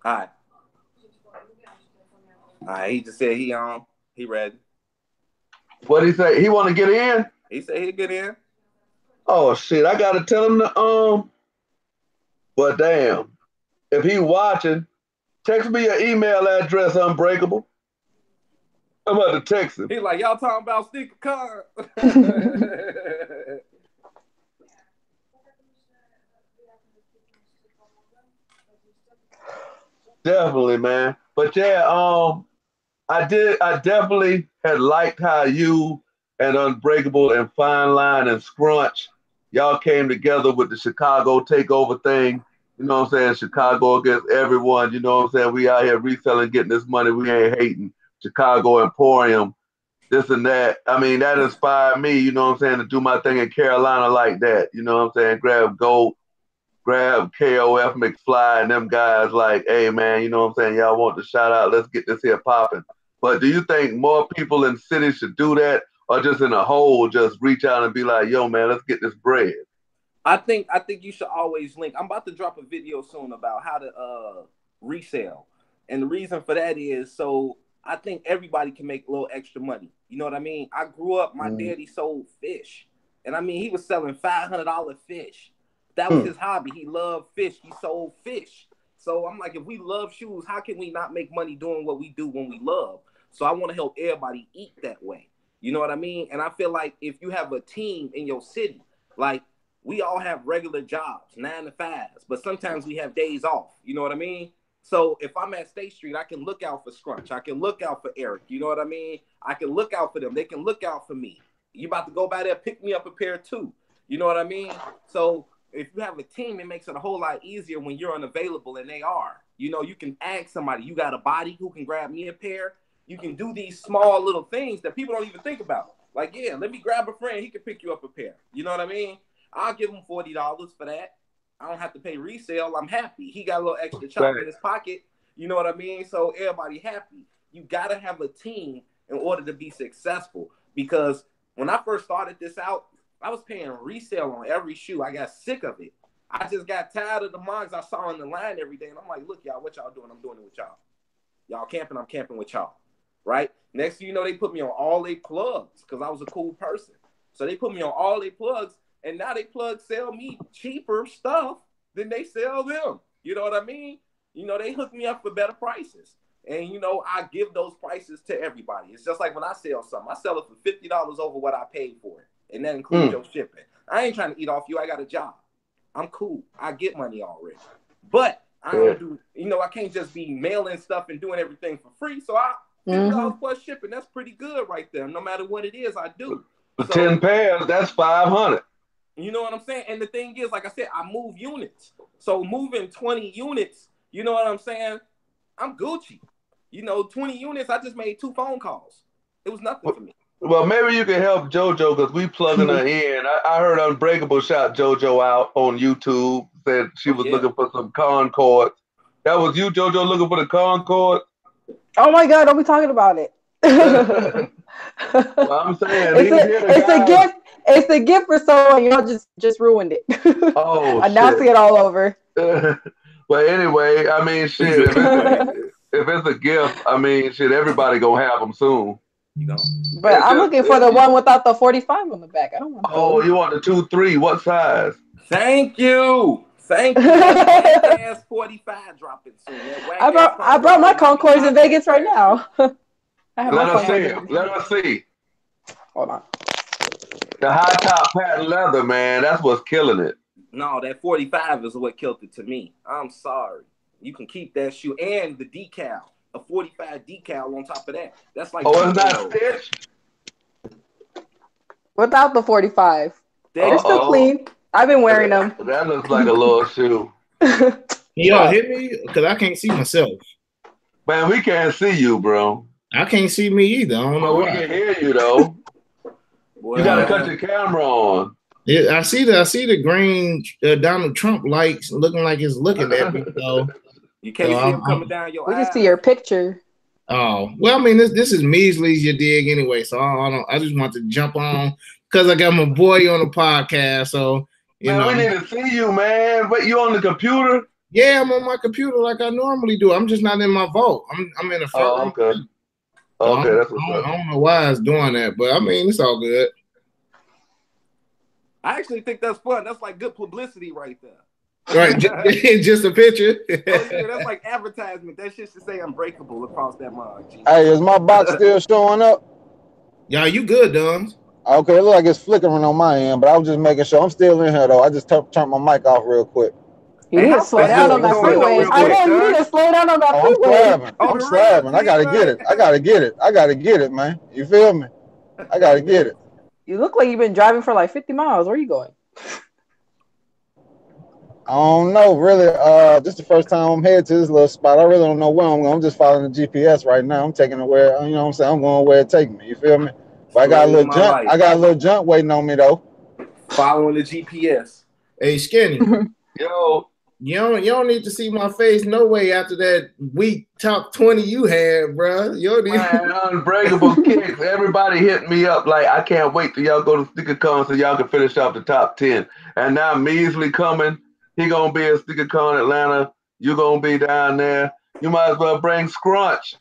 All right. He just said he ready. What'd he say? He want to get in? He said he'd get in. Oh shit! I gotta tell him to But damn, if he watching, text me your email address, Unbreakable. I'm about to text him. He like, y'all talking about sneaker card. Definitely, man. But yeah, I definitely had liked how you and Unbreakable and Fine Line and Scrunch, y'all came together with the Chicago takeover thing. You know what I'm saying? Chicago against everyone. You know what I'm saying? We out here reselling, getting this money. We ain't hating. Chicago Emporium, this and that. I mean, that inspired me, you know what I'm saying, to do my thing in Carolina like that. You know what I'm saying? Grab KOF McFly and them guys like, hey, man, you know what I'm saying? Y'all want the shout out. Let's get this here popping. But do you think more people in cities should do that, or just in a whole just reach out and be like, yo, man, let's get this bread? I think you should always link. I'm about to drop a video soon about how to resell. And the reason for that is so I think everybody can make a little extra money. You know what I mean? I grew up, my daddy sold fish. And I mean, he was selling $500 fish. That was his hobby. He loved fish. He sold fish. So I'm like, if we love shoes, how can we not make money doing what we do when we love? So I want to help everybody eat that way. You know what I mean? And I feel like if you have a team in your city, like we all have regular jobs, 9 to 5s, but sometimes we have days off. You know what I mean? So if I'm at State Street, I can look out for Scrunch. I can look out for Eric. You know what I mean? I can look out for them. They can look out for me. You about to go by there, pick me up a pair too. You know what I mean? So if you have a team, it makes it a whole lot easier when you're unavailable and they are. You know, you can ask somebody, you got a body who can grab me a pair. You can do these small little things that people don't even think about. Like, yeah, let me grab a friend. He can pick you up a pair. You know what I mean? I'll give him $40 for that. I don't have to pay resale. I'm happy. He got a little extra chop in his pocket. You know what I mean? So everybody happy. You got to have a team in order to be successful. Because when I first started this out, I was paying resale on every shoe. I got sick of it. I just got tired of the mugs I saw on the line every day. And I'm like, look, y'all, what y'all doing? I'm doing it with y'all. Y'all camping, I'm camping with y'all, right? Next thing you know, they put me on all their plugs because I was a cool person. So they put me on all their plugs, and now they plugs sell me cheaper stuff than they sell them. You know what I mean? You know, they hook me up for better prices. And, you know, I give those prices to everybody. It's just like when I sell something. I sell it for $50 over what I paid for it. And that includes your shipping. I ain't trying to eat off you. I got a job. I'm cool. I get money already. But I don't do, you know, I can't just be mailing stuff and doing everything for free. So $50 plus shipping, that's pretty good right there. No matter what it is, I do. For 10 pairs, that's 500. You know what I'm saying? And the thing is, like I said, I move units. So moving 20 units, you know what I'm saying? I'm Gucci. You know, 20 units, I just made 2 phone calls. It was nothing for me. Well, maybe you can help JoJo because we plugging her in. I heard Unbreakable shout JoJo out on YouTube, said she was looking for some Concords. That was you, JoJo, looking for the Concord? Oh my God, don't be talking about it. Well, I'm saying it's a gift. It's a gift for someone. Y'all just ruined it. Oh, I now see it all over. Well, anyway, I mean, shit. If it's a gift, I mean, shit. Everybody gonna have them soon. You know. But I'm looking for the one without the 45 on the back. I don't want. Oh, you want the 2-3? What size? Thank you. Ass 45 dropping soon. I brought my Concords in Vegas right now. Let us see. Let us see. Hold on. The high top patent leather, man. That's what's killing it. No, that 45 is what killed it to me. I'm sorry. You can keep that shoe and the decal. A 45 decal on top of that. That's like it's not stitched? Without the 45. They're still clean. I've been wearing them. That looks like a little shoe. Y'all hit me? Because I can't see myself. Man, we can't see you, bro. I can't see me either. I don't know why. We can hear you, though. You got to cut your camera on. Yeah, I see the green Donald Trump lights looking like it's looking at me. So you can't see him coming down your eyes. We can see your picture. Oh, well, I mean, this is Measly's your dig anyway, so I just want to jump on because I got my boy on the podcast, so you know. We need to see you, man. Wait, you on the computer? Yeah, I'm on my computer like I normally do. I'm just not in my vault. I'm in the front. Oh, okay. So okay, that's what's up. I don't know why it's doing that, but I mean, it's all good. I actually think that's fun. That's like good publicity right there. Right, just a picture. That's like advertisement. That shit should say Unbreakable across that mug. Hey, is my box still showing up? Yeah, you good, Don? Okay, it looks like it's flickering on my end, but I was just making sure. I'm still in here, though. I just turned my mic off real quick. You need to slow down on that freeway. I know you need to slow down on that freeway. I'm slabbing. I gotta get it. I gotta get it, man. You feel me? I gotta get it. You look like you've been driving for like 50 miles. Where are you going? I don't know, really. This is the first time I'm headed to this little spot. I really don't know where I'm going. I'm just following the GPS right now. I'm taking it where, you know what I'm saying? I'm going where it takes me. You feel me? But I got a little jump. I got a little jump waiting on me, though. Following the GPS. Hey, Skinny. Yo. You don't need to see my face no way after that week top 20 you had, bro. Man, Unbreakable kicks. Everybody hit me up like, I can't wait till y'all go to SneakerCon so y'all can finish off the top 10. And now Measly coming. He gonna be at SneakerCon Atlanta. You gonna be down there. You might as well bring Scrunch.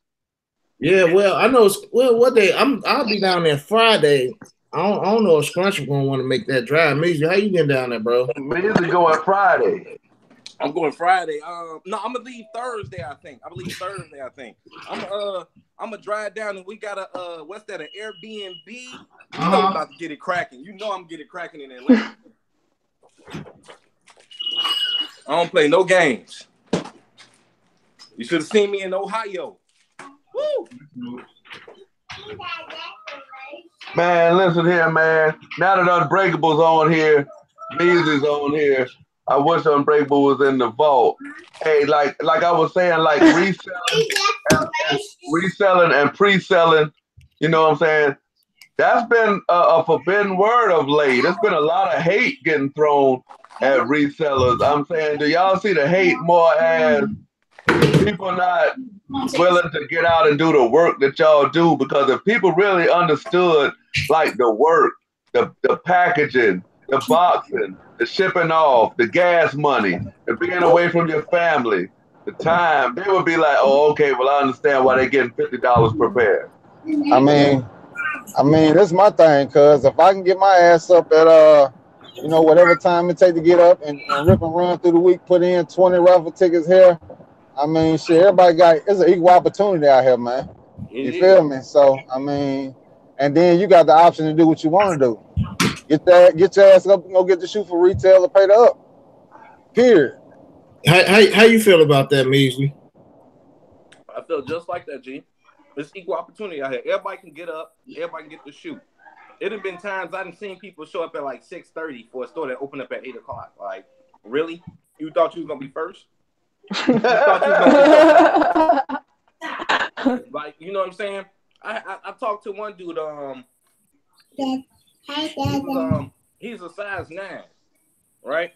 Yeah, well, I know. Well, what day? I'll be down there Friday. I don't know if Scrunch is gonna want to make that drive. Measly, how you getting down there, bro? Measly going Friday. I'm going Friday. No, I'm gonna leave Thursday. I think. I'm gonna drive down and we got a what's that? An Airbnb. You know I'm about to get it cracking. You know I'm getting it cracking in Atlanta. I don't play no games. You should have seen me in Ohio. Woo! Man, listen here, man. Now that Unbreakable's on here, Measly's on here. I wish Unbreakable was in the vault. Hey, like I was saying, like reselling and pre-selling, you know what I'm saying? That's been a forbidden word of late. There's been a lot of hate getting thrown at resellers. I'm saying, do y'all see the hate more as people not willing to get out and do the work that y'all do? Because if people really understood like the work, the packaging, the boxing, the shipping off, the gas money, the being away from your family, the time, they would be like, oh, okay, well, I understand why they're getting $50 per pair. I mean, that's my thing, cause if I can get my ass up at whatever time it take to get up and rip and run through the week, put in 20 raffle tickets here. I mean, shit, everybody it's an equal opportunity out here, man. You feel me? So I mean, and then you got the option to do what you want to do. Get your ass up and go get the shoe for retail or pay the up. Period. How you feel about that, Measly? I feel just like that, G. It's equal opportunity out here. Everybody can get up. Everybody can get the shoe. It have been times I done seen people show up at like 6:30 for a store that opened up at 8 o'clock. Like, really? You thought you was gonna be first? You thought you was gonna be first? Like, you know what I'm saying? I talked to one dude. He's a size 9, right?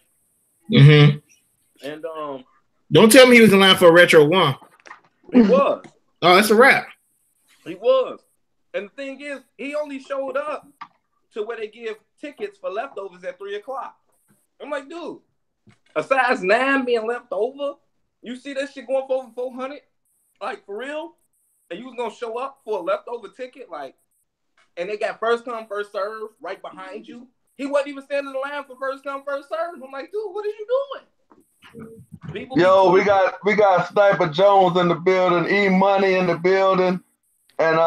Mm-hmm. And don't tell me he was in line for a retro 1. He was. Oh, that's a wrap. He was. And the thing is, he only showed up to where they give tickets for leftovers at 3 o'clock. I'm like, dude, a size 9 being left over? You see that shit going for over 400? Like, for real? And you was gonna show up for a leftover ticket? Like, and they got first come, first serve right behind you. He wasn't even standing in line for first come, first serve. I'm like, dude, what are you doing? Yo, we got Sniper Jones in the building, E Money in the building, and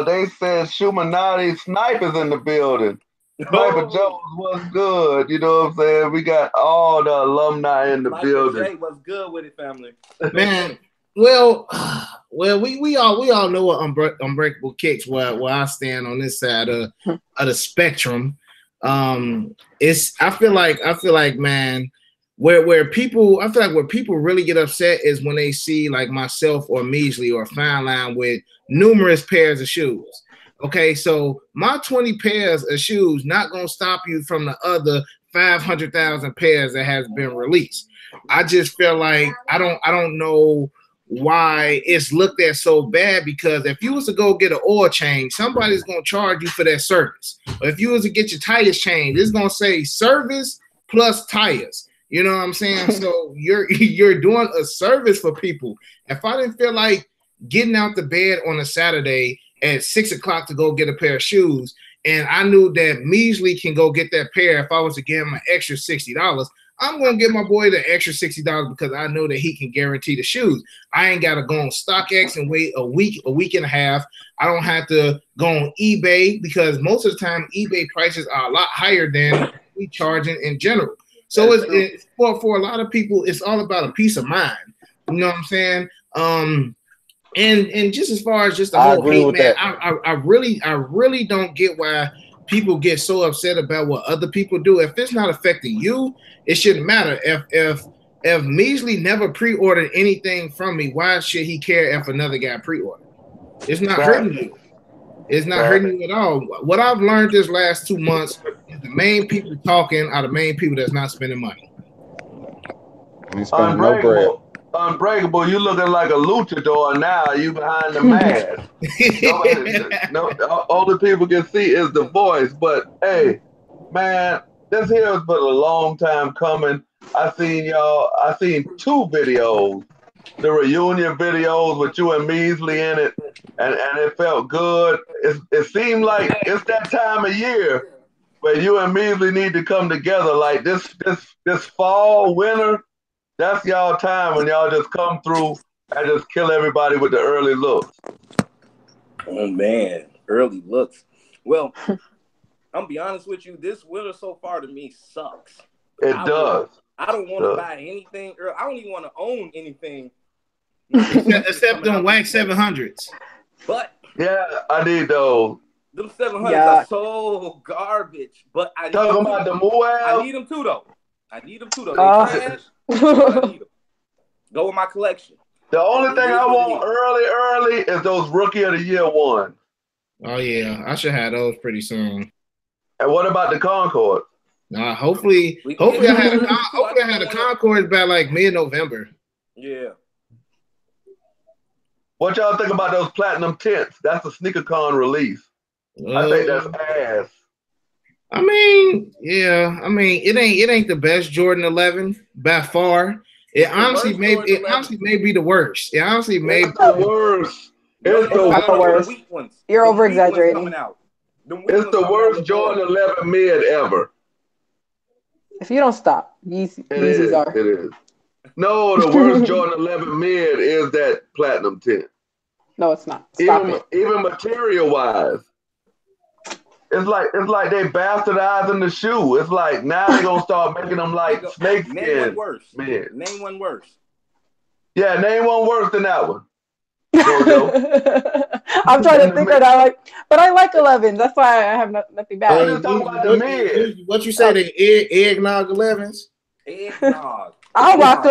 they said Shumanati Snipers in the building. Sniper Jones was good, you know what I'm saying? We got all the alumni in the building. Jay was good with it, family. Man, well, we all know what Unbreakable Kicks where I stand on this side of the spectrum. I feel like man, where people really get upset is when they see like myself or Measly or Fine Line with numerous pairs of shoes. Okay, so my 20 pairs of shoes not gonna stop you from the other 500,000 pairs that has been released. I just feel like I don't know why it's looked at so bad, because if you was to go get an oil change, somebody's gonna charge you for that service. Or if you was to get your tires changed, it's gonna say service plus tires. You know what I'm saying? So you're doing a service for people. If I didn't feel like getting out the bed on a Saturday at 6 o'clock to go get a pair of shoes, and I knew that Measly can go get that pair if I was to give him an extra $60, I'm gonna give my boy the extra $60 because I know that he can guarantee the shoes. I ain't gotta go on StockX and wait a week and a half. I don't have to go on eBay because most of the time eBay prices are a lot higher than we charging in general. So it's for a lot of people, it's all about a peace of mind. You know what I'm saying? And just as far as just the whole hate, man, I really don't get why people get so upset about what other people do. If it's not affecting you, it shouldn't matter. If Measly never pre-ordered anything from me, why should he care if another guy pre-ordered? It's not hurting you. It's not hurting you at all. What I've learned this last 2 months is the main people talking are the main people that's not spending money. Unbreakable, you looking like a luchador now. You behind the mask. All the people can see is the voice. But hey, man, this here has been a long time coming. I seen 2 videos, the reunion videos with you and Measly in it, and it felt good. It seemed like it's that time of year where you and Measly need to come together. Like this fall, winter. That's y'all time when y'all just come through and just kill everybody with the early looks. Oh, man. Early looks. Well, I'm going to be honest with you. This winter so far to me sucks. It does. I don't want to buy anything. I don't even want to own anything. Except them wax 700s. But. Yeah, I need those. Them 700s are so garbage. But I need talking about the Moab? I need them too, though. They trash. Go with my collection. The only thing I want early is those Rookie of the Year ones. Oh yeah, I should have those pretty soon. And what about the Concord? Nah, hopefully I had the Concord by like mid-November. Yeah. What y'all think about those platinum tints? That's a SneakerCon release. I think that's ass. I mean, yeah. I mean, it ain't the best Jordan 11 by far. It honestly may be the worst. It honestly may It's the worst. It's the worst. Weak ones. You're over Coming exaggerating. out. It's the worst Jordan 11 mid ever. If you don't stop, Yeezys are. It is. No, the worst Jordan 11 mid is that platinum 10. No, it's not. Stop even material wise. It's like they bastardizing the shoe. It's like now they're gonna start making them like snakeskin. Name one worse. Man. Name one worse. Yeah, name one worse than that one. I'm trying to think that I like 11s. That's why I have nothing bad. I'm just talking about the mid. What you say? The eggnog 11s? Eggnog. I'll rock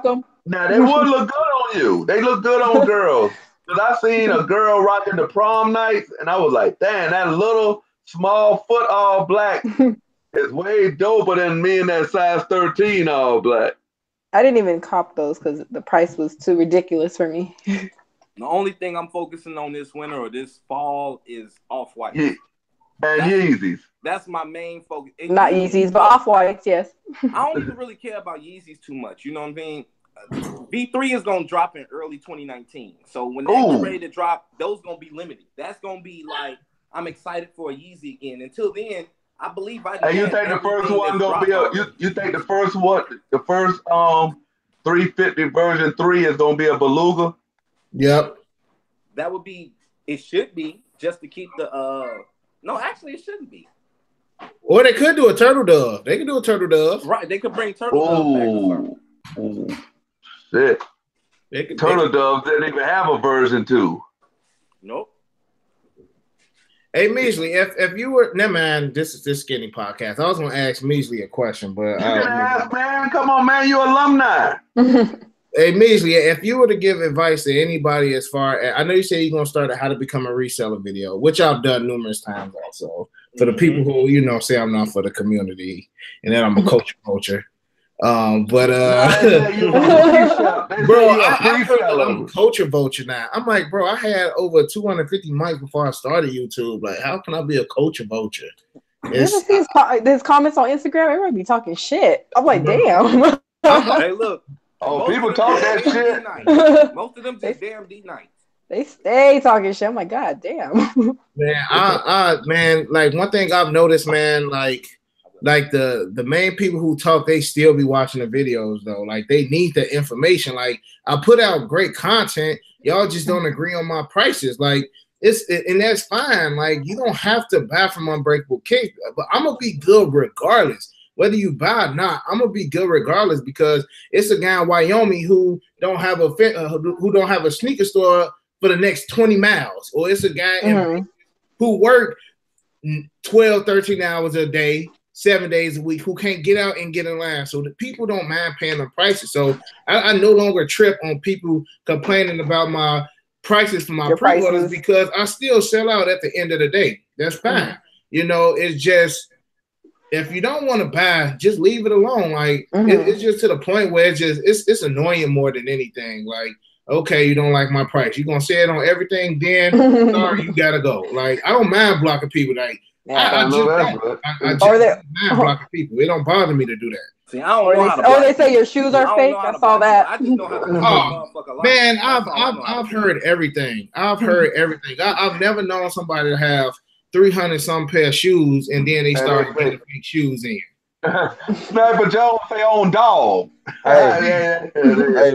them. Now they would look good on you. They look good on girls. Cause I seen a girl rocking the prom nights, and I was like, "Damn, that little small foot all black is way doper than me in that size 13 all black." I didn't even cop those because the price was too ridiculous for me. The only thing I'm focusing on this winter or this fall is Off-White. Yeah. And Yeezys. That's my main focus. Not Yeezys, but Off-Whites, yes. I don't even really care about Yeezys too much. You know what I mean? V3 is going to drop in early 2019. So when they're ready to drop, those going to be limited. That's going to be like, I'm excited for a Yeezy again. Until then, I believe you think the first one going to be you think the first 350 version 3 is going to be a Beluga? Yep. That would be, it should be, just to keep the, no, actually it shouldn't be. Or they could do a turtle dove. They could do a turtle dove. Right, they could bring turtle dove back. Shit. Turtle Dove didn't even have a version 2. Nope. Hey, Measly, if you were, man, this is this skinny podcast. I was going to ask Measly a question, but you can ask, man. Come on, man. You're alumni. Hey, Measly, if you were to give advice to anybody as far as, I know you say you're going to start a how to become a reseller video, which I've done numerous times also. For the people who, say I'm not for the community and then I'm a culture. Bro, I'm a culture vulture now. I'm like, bro, I had over 250 mics before I started YouTube. Like, how can I be a culture vulture? You ever see his comments on Instagram? Everybody be talking shit. I'm like, damn. Hey, look. People talk that shit. Most of them just damn D nights. They stay talking shit. I'm like, God damn. Man, man, like one thing I've noticed, man, like the main people who talk, they still be watching the videos though. Like they need the information. Like I put out great content. Y'all just don't agree on my prices. Like and that's fine. Like you don't have to buy from Unbreakable Kicks, but I'm gonna be good regardless. Whether you buy or not, I'm gonna be good regardless because it's a guy in Wyoming who don't have a sneaker store for the next 20 miles, or it's a guy who worked 12, 13 hours a day, 7 days a week, who can't get out and get in line. So the people don't mind paying the prices. So I no longer trip on people complaining about my prices for my pre-orders because I still sell out at the end of the day. That's fine. It's just, if you don't want to buy, just leave it alone. Like it's just to the point where it's annoying more than anything. Like, okay, you don't like my price. You're gonna say it on everything, then sorry, you gotta go. Like, I don't mind blocking people. Like I just mind blocking people. It don't bother me to do that. See, I don't know how to they say your shoes are fake. I saw that. I just know how to man, I've heard everything. I've heard everything. I've never known somebody to have 300 some pair of shoes and then they start getting fake shoes in. Sniper Jones say on dog. Hey,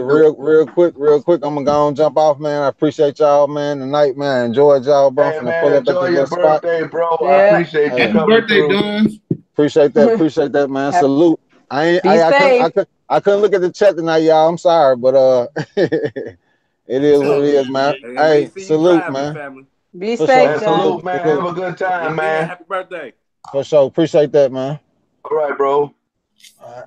real quick, I'm gonna go and jump off, man. I appreciate y'all, man. Tonight, man, enjoyed y'all, bro. Hey, man, enjoy your birthday, bro. Yeah. I appreciate you coming birthday, through. Don. Appreciate that, man. Salute. I couldn't look at the chat tonight, y'all. I'm sorry, but it is what it is, man. Hey, salute, man. Family. Be safe, salute, man. Have a good time, man. Happy birthday. For sure. Appreciate that, man. All right, bro. All right.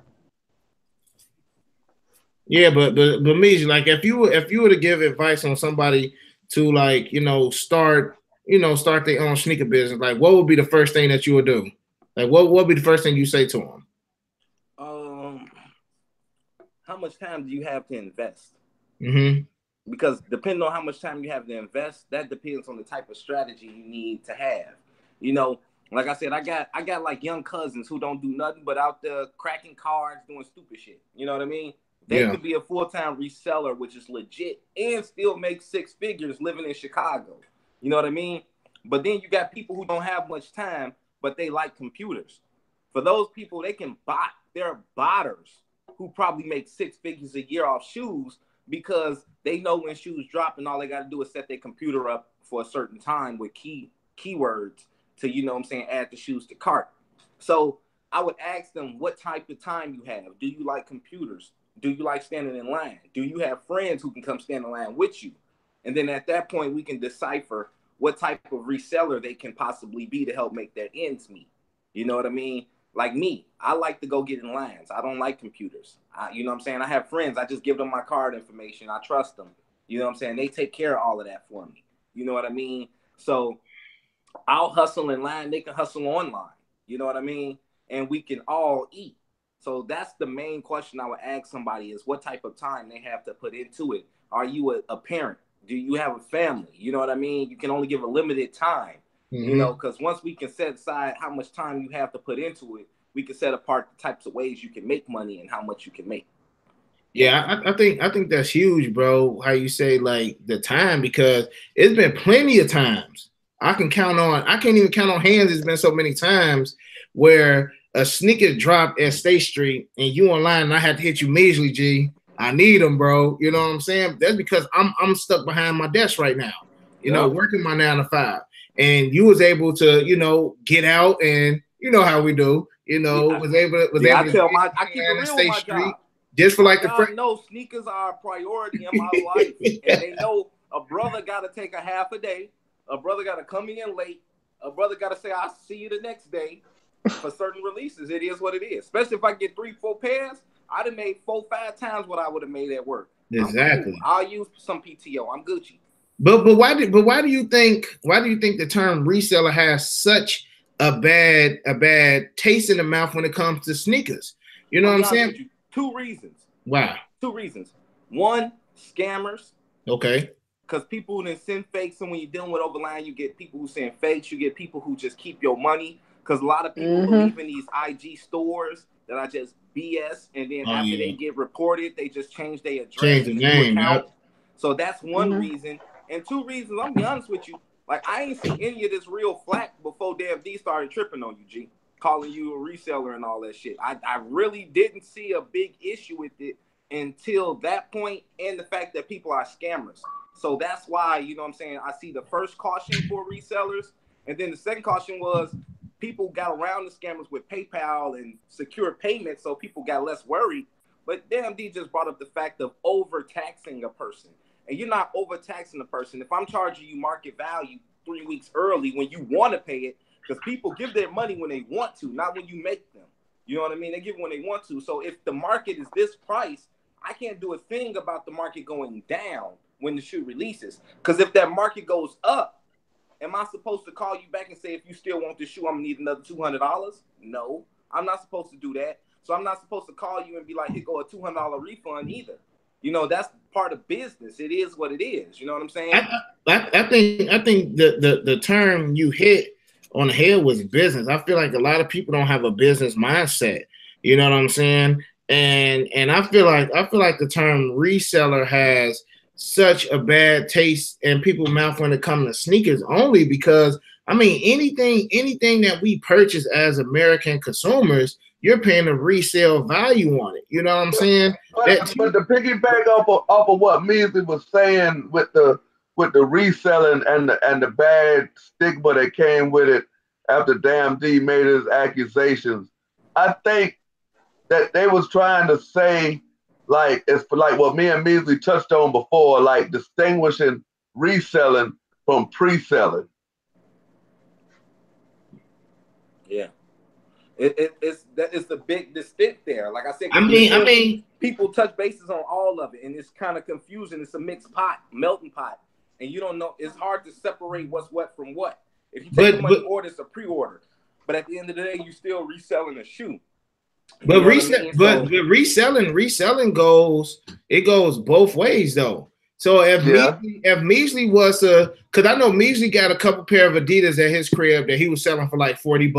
Yeah, but Measly, like if you were to give advice on somebody to like, start their own sneaker business, like what would be the first thing that you would do? Like what would be the first thing you say to them? How much time do you have to invest? Mm-hmm. Because depending on how much time you have to invest, that depends on the type of strategy you need to have. Like I said, I got like young cousins who don't do nothing but out there cracking cards, doing stupid shit. You know what I mean? They could be a full-time reseller, which is legit, and still make 6 figures living in Chicago. You know what I mean? But then you got people who don't have much time, but they like computers. For those people, they can bot. There are botters who probably make 6 figures a year off shoes because they know when shoes drop and all they got to do is set their computer up for a certain time with keywords to, you know what I'm saying, add the shoes to cart. So I would ask them what type of time you have. Do you like computers? Do you like standing in line? Do you have friends who can come stand in line with you? And then at that point, we can decipher what type of reseller they can possibly be to help make their ends meet. You know what I mean? Like me, I like to go get in lines. I don't like computers. You know what I'm saying? I have friends. I just give them my card information. I trust them. You know what I'm saying? They take care of all of that for me. You know what I mean? So I'll hustle in line. They can hustle online. You know what I mean? And we can all eat. So that's the main question I would ask somebody is what type of time they have to put into it. Are you a parent? Do you have a family? You know what I mean? You can only give a limited time, you know, because once we can set aside how much time you have to put into it, we can set apart the types of ways you can make money and how much you can make. Yeah, I think that's huge, bro. How you say like the time, because it's been plenty of times I can't even count on hands. It's been so many times where a sneaker drop at State Street and you online and I had to hit you Measly, G. I need them, bro. You know what I'm saying? That's because I'm stuck behind my desk right now, you know, working my 9 to 5. And you was able to, you know, get out and you know how we do, you know, I keep it real with my job. Just for like y'all know sneakers are a priority in my life. And they know a brother got to take a half a day. A brother got to come in late. A brother got to say, I'll see you the next day for certain releases. It is what it is. Especially if I get 3-4 pairs, I'd have made 4-5 times what I would have made at work. Exactly. Cool. I'll use some PTO. I'm Gucci. But why do you think the term reseller has such a bad taste in the mouth when it comes to sneakers? You know what I'm saying? 2 reasons. Wow. 2 reasons. 1, scammers. Okay. Because people who send fakes, and when you're dealing with overline, you get people who send fakes. You get people who just keep your money. Because a lot of people believe in these IG stores that are just BS, and then after they get reported, they just change their address, change the name. Yep. So that's 1 reason. And 2 reasons, I'm gonna be honest with you. Like, I ain't seen any of this real flack before Damn D started tripping on you, G, calling you a reseller and all that shit. I really didn't see a big issue with it until that point, and the fact that people are scammers. So that's why, you know what I'm saying, I see the first caution for resellers, and then the second caution was people got around the scammers with PayPal and secure payments, so people got less worried. But Damn D just brought up the fact of overtaxing a person. And you're not overtaxing a person. If I'm charging you market value 3 weeks early when you want to pay it, because people give their money when they want to, not when you make them. You know what I mean? They give when they want to. So if the market is this price, I can't do a thing about the market going down when the shoe releases. Because if that market goes up, am I supposed to call you back and say, if you still want this shoe, I'm going to need another $200? No, I'm not supposed to do that. So I'm not supposed to call you and be like, here go a $200 refund either. You know, that's part of business. It is what it is. You know what I'm saying? I think the term you hit on the head was business. I feel like a lot of people don't have a business mindset. You know what I'm saying? And I feel like the term reseller has such a bad taste in people's mouth when it comes to sneakers, only because I mean anything that we purchase as American consumers, you're paying a resale value on it. You know what I'm saying? But the piggyback off of what Measly was saying with the reselling and the bad stigma that came with it after Damn D made his accusations, I think that they was trying to say, like, it's like what me and Measly touched on before, like distinguishing reselling from pre-selling. Yeah. It's the big distinct there. Like I said, I mean, people touch bases on all of it, and it's kind of confusing. It's a mixed pot, melting pot, and you don't know. It's hard to separate what's what from what. If you take the money order, it's a pre-order, but at the end of the day, you still reselling a shoe. But reselling goes both ways though. So if Measly was because I know Measly got a couple pair of Adidas at his crib that he was selling for like $40.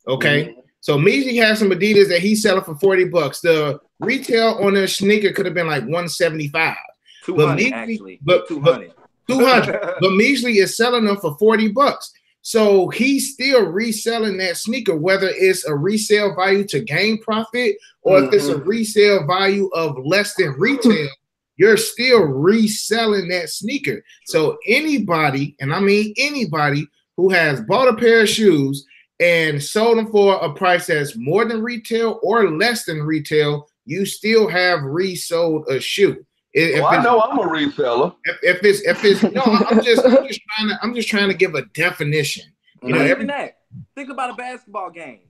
Okay. So Measly has some Adidas that he's selling for $40. The retail on their sneaker could have been like $175. 200 actually. But 200. 200. But Measly is selling them for $40. So he's still reselling that sneaker, whether it's a resale value to gain profit or if it's a resale value of less than retail, you're still reselling that sneaker. So anybody, and I mean anybody, who has bought a pair of shoes and sold them for a price that's more than retail or less than retail, you still have resold a shoe. I know I'm a reseller. If it's no, I'm just trying to give a definition. You know, even that. Think about a basketball game.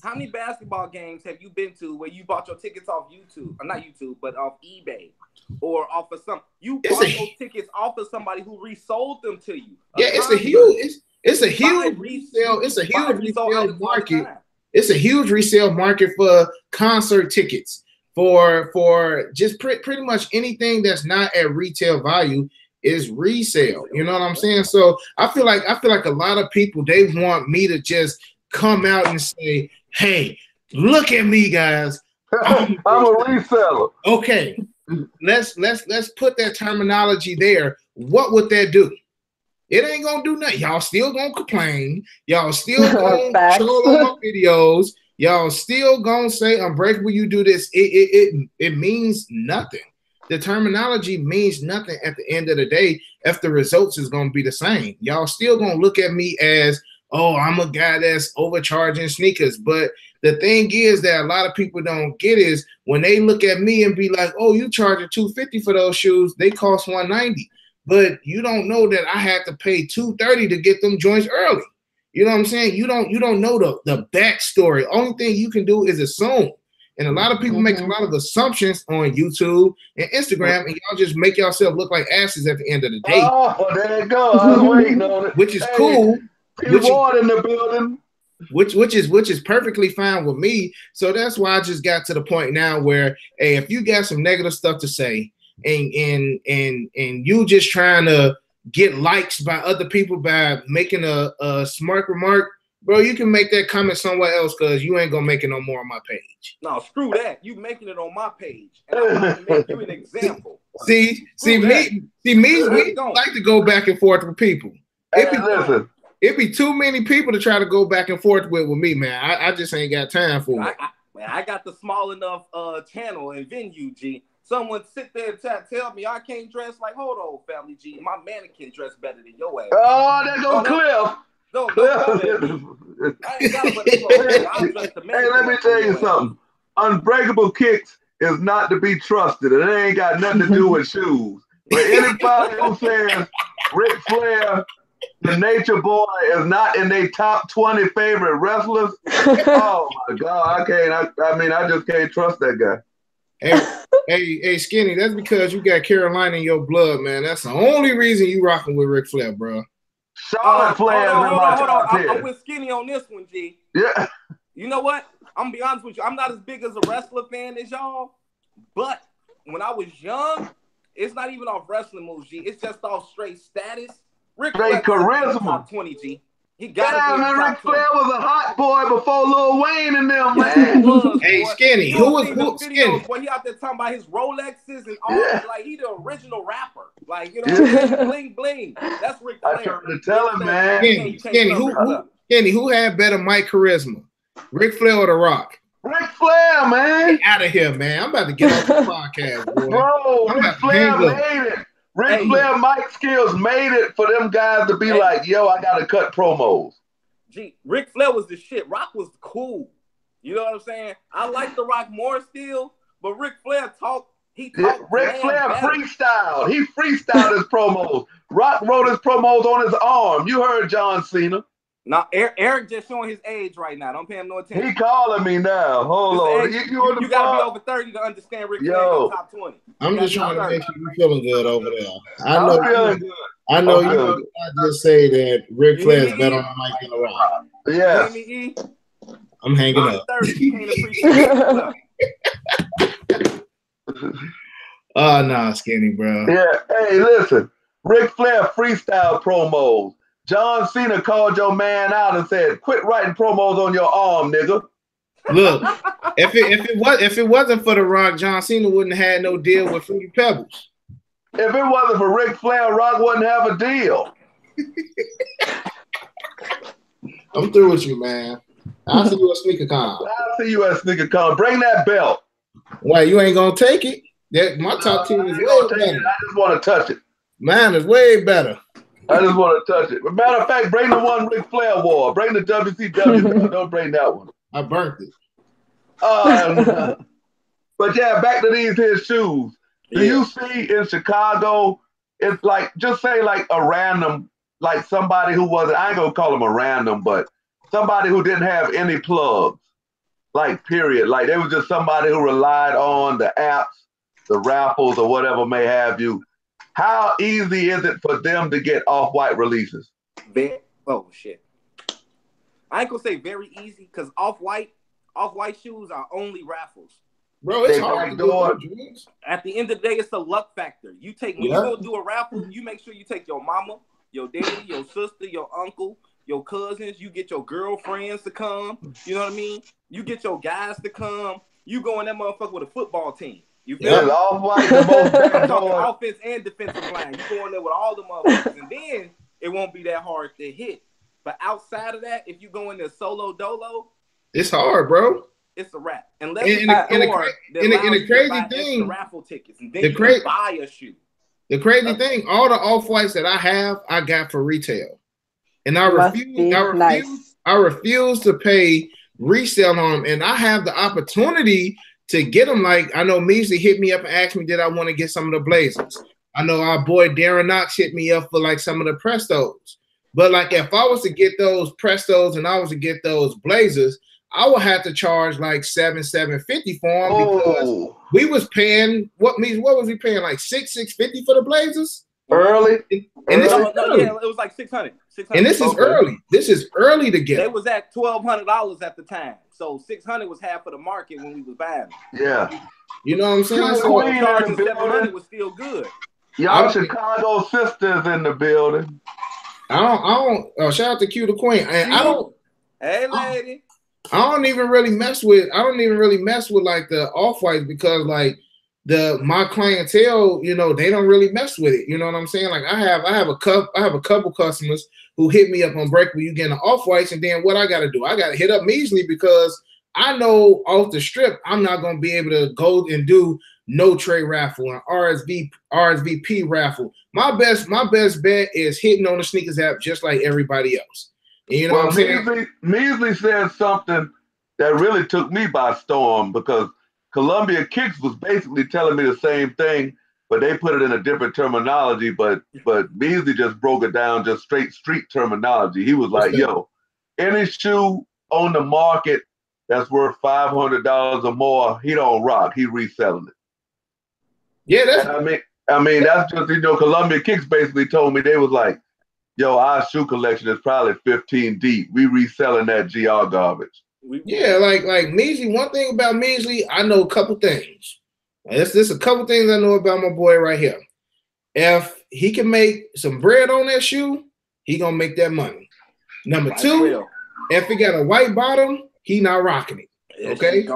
How many basketball games have you been to where you bought your tickets off YouTube, or not YouTube, but off eBay, or off of some? You bought those tickets off of somebody who resold them to you. It's a huge resale. It's a huge resale market. It's a huge resale market for concert tickets. For just pretty much anything that's not at retail value is resale. You know what I'm saying? So I feel like a lot of people, they want me to just come out and say, hey, look at me, guys. I'm a reseller. Okay. Let's put that terminology there. What would that do? It ain't gonna do nothing. Y'all still gonna complain. Y'all still gonna troll on my videos. Y'all still gonna say Unbreakable, you do this. It means nothing. The terminology means nothing at the end of the day if the results is gonna be the same. Y'all still gonna look at me as, oh, I'm a guy that's overcharging sneakers. But the thing is that a lot of people don't get is when they look at me and be like, oh, you charging $250 for those shoes, they cost $190. But you don't know that I had to pay $230 to get them joints early. You know what I'm saying? You don't know the backstory. Only thing you can do is assume. And a lot of people make a lot of assumptions on YouTube and Instagram, and y'all just make yourself look like asses at the end of the day. Oh, there you go. I was waiting on it. Which is cool. Reward in the building. Which is perfectly fine with me. So that's why I just got to the point now where, hey, if you got some negative stuff to say and you just trying to get likes by other people by making a smart remark, bro, you can make that comment somewhere else because you ain't gonna make it no more on my page. No, screw that. You making it on my page, and I'm about to make you an example. Me, we like to go back and forth with people. It'd be too many people to try to go back and forth with me, man. I just ain't got time for it. I got the small enough channel and venue, G. Someone sit there and tell me I can't dress like, hold on, family, G. My mannequin dress better than your ass. Oh, there go Cliff. Hey, let me tell you something. Unbreakable Kicks is not to be trusted. It ain't got nothing to do with shoes. But anybody who says Ric Flair, the Nature Boy, is not in their top 20 favorite wrestlers, oh my God, I just can't trust that guy. Hey, Skinny, that's because you got Carolina in your blood, man. That's the only reason you rocking with Ric Flair, bro. Charlotte Flair is in my top 10. I'm with Skinny on this one, G. Yeah. You know what? I'm gonna be honest with you. I'm not as big as a wrestler fan as y'all, but when I was young, it's not even off wrestling moves, G. It's just off straight status. Ric Flair charisma. Top 20, G. He got man. Ric Flair was a hot boy before Lil Wayne and them, man. Hey, Skinny, who was Skinny? Boy, he out there talking about his Rolexes and all that. Like, he the original rapper. Like, you know, bling, bling. That's Ric Flair. I tried to tell him, man. Skinny, who had better mic charisma? Ric Flair or The Rock? Ric Flair, man. Get out of here, man. I'm about to get off the podcast, boy. Bro, Ric Flair made it. Ric Flair mic skills made it for them guys to be like, yo, I got to cut promos. Gee, Ric Flair was the shit. Rock was cool. You know what I'm saying? I like The Rock more still, but Ric Flair talked. Ric Flair freestyled. He freestyled his promos. Rock wrote his promos on his arm. You heard John Cena. Now, Eric just showing his age right now. Don't pay him no attention. He calling me now. Hold on. You got to be over 30 to understand Ric Flair top 20. I'm just trying to make sure you're feeling good over there. I know you not just say that Ric Flair is better on the mic than The Rock. Yeah. I'm hanging up. 30, Oh, nah, Skinny, bro. Yeah. Hey, listen. Ric Flair freestyle promos. John Cena called your man out and said, "Quit writing promos on your arm, nigga." Look, if it wasn't for The Rock, John Cena wouldn't have had no deal with Fruity Pebbles. If it wasn't for Ric Flair, Rock wouldn't have a deal. I'm through with you, man. I'll see you at SneakerCon. I'll see you at SneakerCon. Bring that belt. Why you ain't gonna take it? My top team is way better. I just want to touch it. Mine is way better. I just want to touch it. Matter of fact, bring the one Ric Flair wore. Bring the WCW. Don't bring that one. I burnt it. But yeah, back to these here shoes. Do you see in Chicago, it's like, just say like a random, like somebody who wasn't, I ain't gonna call them a random, but somebody who didn't have any plugs, like period. Like they was just somebody who relied on the apps, the raffles or whatever may have you. How easy is it for them to get off-white releases? Oh shit. I ain't gonna say very easy because off-white shoes are only raffles. Bro, it's hard to do. At the end of the day, it's a luck factor. You take when you go do a raffle, you make sure you take your mama, your daddy, your sister, your uncle, your cousins. You get your girlfriends to come. You know what I mean? You get your guys to come. You go in that motherfucker with a football team. You feel me? Off-white, the most I'm talking offense and defensive line. You go in there with all the motherfuckers, and then it won't be that hard to hit. But outside of that, if you go in there solo dolo, it's hard, bro. It's a wrap. Unless the crazy thing, raffle tickets, and then you can buy a shoe. The crazy thing, all the off-whites that I have, I got for retail, and I refuse to pay resale on them, and I have the opportunity to get them. Like I know Measly hit me up and asked me, did I want to get some of the Blazers? I know our boy Darren Knox hit me up for like some of the Prestos. But like if I was to get those Prestos and I was to get those Blazers, I would have to charge like $750 for them because we was paying what was we paying like $650 for the Blazers early. And this it was like $600. And this is early. This is early to get. They was at $1,200 at the time, so $600 was half of the market when we was buying them. Yeah, you know what I'm saying. So charging $700 was still good. Y'all Chicago sisters in the building. I don't. Shout out to Q the Queen. And I don't. Hey, lady. I don't even really mess with like the off-whites because like my clientele, you know, they don't really mess with it. You know what I'm saying? Like I have a couple customers who hit me up on Unbreakable. You getting the off-whites, and then what I got to do? I got to hit up Measly because I know off the strip I'm not gonna be able to go and do no trade raffle and RSVP raffle. My best bet is hitting on the sneakers app just like everybody else. You know what I'm saying? Measly said something that really took me by storm because Columbia Kicks was basically telling me the same thing, but they put it in a different terminology. But Measly just broke it down, just straight street terminology. He was like, "Yo, any shoe on the market that's worth $500 or more, he don't rock. He reselling it." Yeah, that's. I mean that's just, you know, Columbia Kicks basically told me, they was like, "Yo, our shoe collection is probably 15 deep. We reselling that GR garbage." Yeah, like Measly. One thing about Measly, I know a couple things. There's a couple things I know about my boy right here. If he can make some bread on that shoe, he gonna make that money. Number two, if he got a white bottom, he not rocking it. Okay.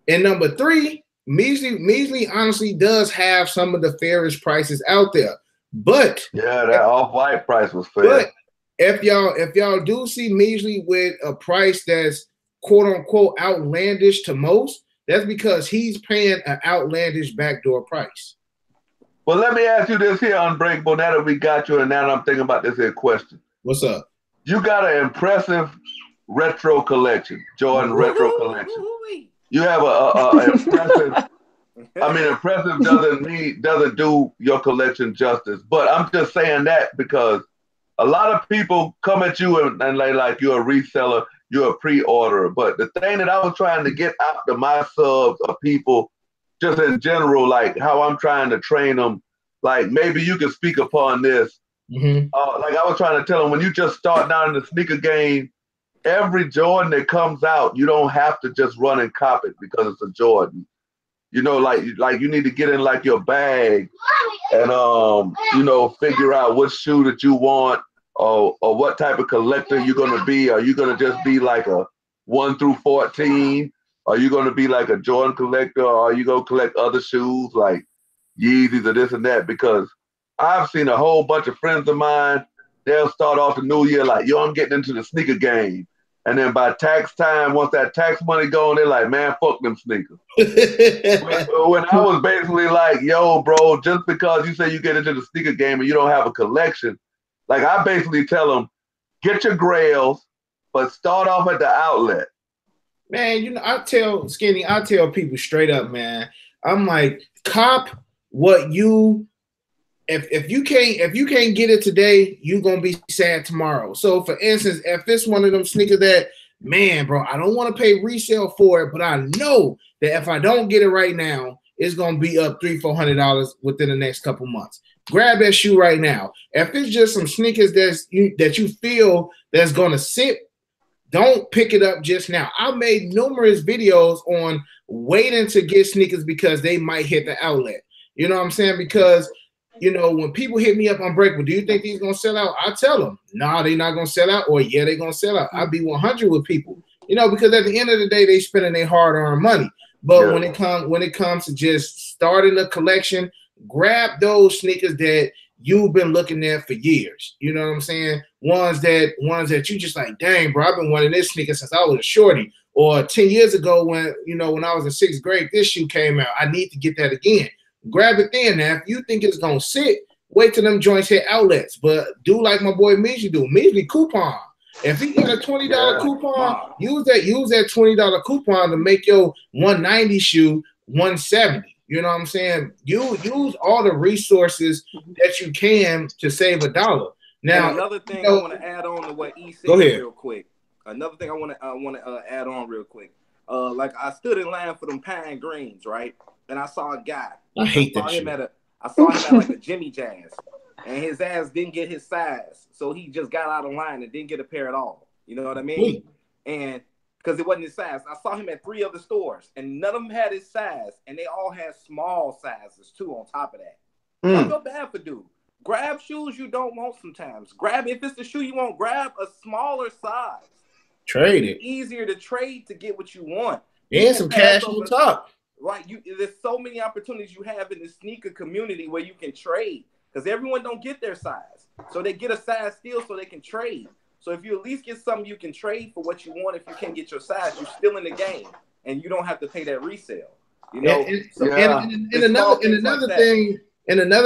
And number three, Measly honestly does have some of the fairest prices out there. But yeah, that off-white price was fair. But if y'all do see Measly with a price that's quote unquote outlandish to most, that's because he's paying an outlandish backdoor price. Well, let me ask you this here, Unbreakable. Now that we got you, and now I'm thinking about this here question. What's up? You got an impressive retro collection, Jordan retro collection. You have a impressive. I mean, impressive doesn't do your collection justice. But I'm just saying that because a lot of people come at you and they like you're a reseller, you're a pre-orderer. But the thing that I was trying to get out to my subs or people, just in general, like how I'm trying to train them, like maybe you can speak upon this. Mm-hmm. Like I was trying to tell them, when you just start down in the sneaker game, every Jordan that comes out, you don't have to just run and cop it because it's a Jordan. You know, like you need to get in like your bag and you know, figure out what shoe that you want or what type of collector you're gonna be? Are you gonna just be like a 1 through 14? Are you gonna be like a Jordan collector, or are you gonna collect other shoes like Yeezys or this and that? Because I've seen a whole bunch of friends of mine, they'll start off the new year like, yo, I'm getting into the sneaker game. And then by tax time, once that tax money gone, they're like, man, fuck them sneakers. When I was basically like, yo, bro, just because you say you get into the sneaker game and you don't have a collection, like I basically tell them, get your grails, but start off at the outlet. Man, you know, I tell people straight up, man. I'm like, cop what you if you can't get it today, you're gonna be sad tomorrow. So for instance, if it's one of them sneakers that, man, bro, I don't want to pay resale for it, but I know that if I don't get it right now, it's gonna be up $300-400 within the next couple months. Grab that shoe right now. If it's just some sneakers that you feel that's gonna sit, don't pick it up just now. I made numerous videos on waiting to get sneakers because they might hit the outlet. You know what I'm saying? Because, you know, when people hit me up on Unbreakable, do you think these going to sell out? I tell them, nah, they're not going to sell out, or yeah, they're going to sell out. I'll be 100 with people, you know, because at the end of the day, they spending their hard-earned money. But when it comes to just starting a collection, grab those sneakers that you've been looking at for years. You know what I'm saying? Ones that you just like, dang, bro, I've been wanting this sneaker since I was a shorty. Or 10 years ago when I was in 6th grade, this shoe came out. I need to get that again. Grab it then. Now, if you think it's going to sit, wait till them joints hit outlets. But do like my boy Measly do. Measly coupon. If he got a $20 coupon, use that $20 coupon to make your 190 shoe 170. You know what I'm saying? You use all the resources that you can to save $1. Now, and another thing I want to add on to what E said real quick. Another thing I want to add on real quick. Like I stood in line for them pine greens, right? And I saw a guy. I saw him at like a Jimmy Jazz, and his ass didn't get his size, so he just got out of line and didn't get a pair at all. You know what I mean? And because it wasn't his size, I saw him at 3 other stores, and none of them had his size, and they all had small sizes too. On top of that, I feel bad for dude. Grab shoes you don't want sometimes. Grab if it's the shoe you want. Grab a smaller size. Trade it. It's easier to trade to get what you want. And some cash on top. Right, there's so many opportunities you have in the sneaker community where you can trade, because everyone don't get their size, so they get a size still so they can trade. So if you at least get something you can trade for what you want, if you can't get your size, you're still in the game, and you don't have to pay that resale. You know, another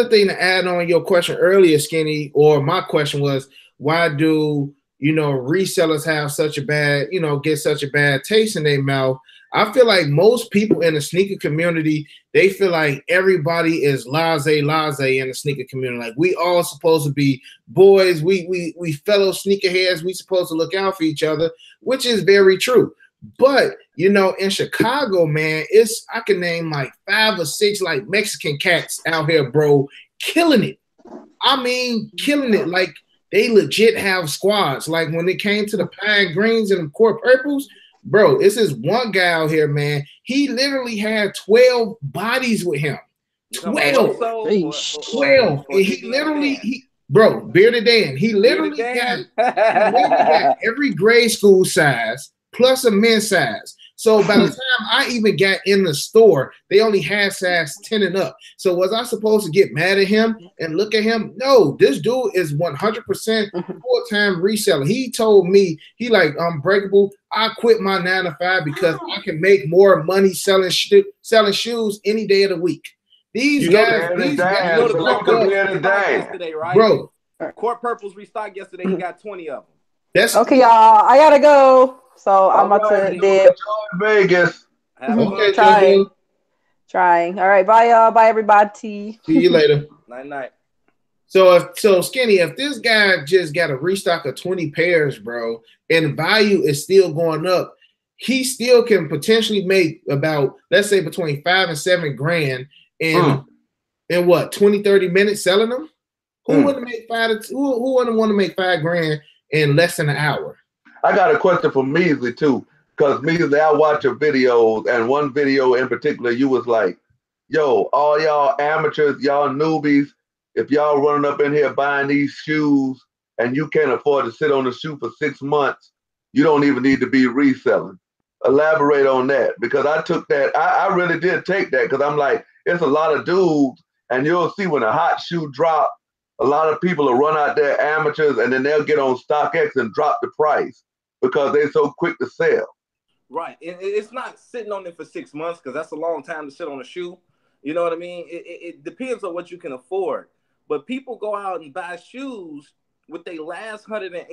thing to add on your question earlier, Skinny, or my question was, why do resellers have such a bad, get such a bad taste in their mouth? I feel like most people in the sneaker community, they feel like everybody is laissez in the sneaker community. Like we all supposed to be boys. We fellow sneakerheads. We supposed to look out for each other, which is very true. But in Chicago, man, I can name like 5 or 6 like Mexican cats out here, bro, killing it. I mean, killing it. Like they legit have squads. Like when it came to the pine greens and the core purples. Bro, this is one guy out here, man. He literally had 12 bodies with him. 12. 12. And he literally, Bearded Dan. He literally got every grade school size plus a men's size. So by the time I even got in the store, they only had size 10 and up. So was I supposed to get mad at him and look at him? No, this dude is 100% full-time reseller. He told me, he like, Unbreakable, I quit my 9 to 5 because I can make more money selling shoes any day of the week. These guys, yesterday, right? Bro. Court Purples restocked yesterday. He got 20 of them. That's okay, y'all. I gotta go. So I'm about to dip. Vegas. Okay, trying. All right, bye, y'all. Bye, everybody. See you later. Night. So Skinny, if this guy just got a restock of 20 pairs, bro, and value is still going up, he still can potentially make about, let's say, between $5 and $7 grand in what, 20-30 minutes selling them? Who wouldn't make who wouldn't want to make $5 grand in less than an hour? I got a question for Measly too, because Measly, I watch your videos, and one video in particular, you was like, yo, all y'all amateurs, y'all newbies, if y'all running up in here buying these shoes and you can't afford to sit on the shoe for 6 months, you don't even need to be reselling. Elaborate on that, because I took that. I really did take that, because I'm like, it's a lot of dudes, and you'll see when a hot shoe drop, a lot of people will run out there, amateurs, and then they'll get on StockX and drop the price because they're so quick to sell. Right. It's not sitting on it for 6 months, because that's a long time to sit on a shoe. You know what I mean? It depends on what you can afford. But people go out and buy shoes with their last $180.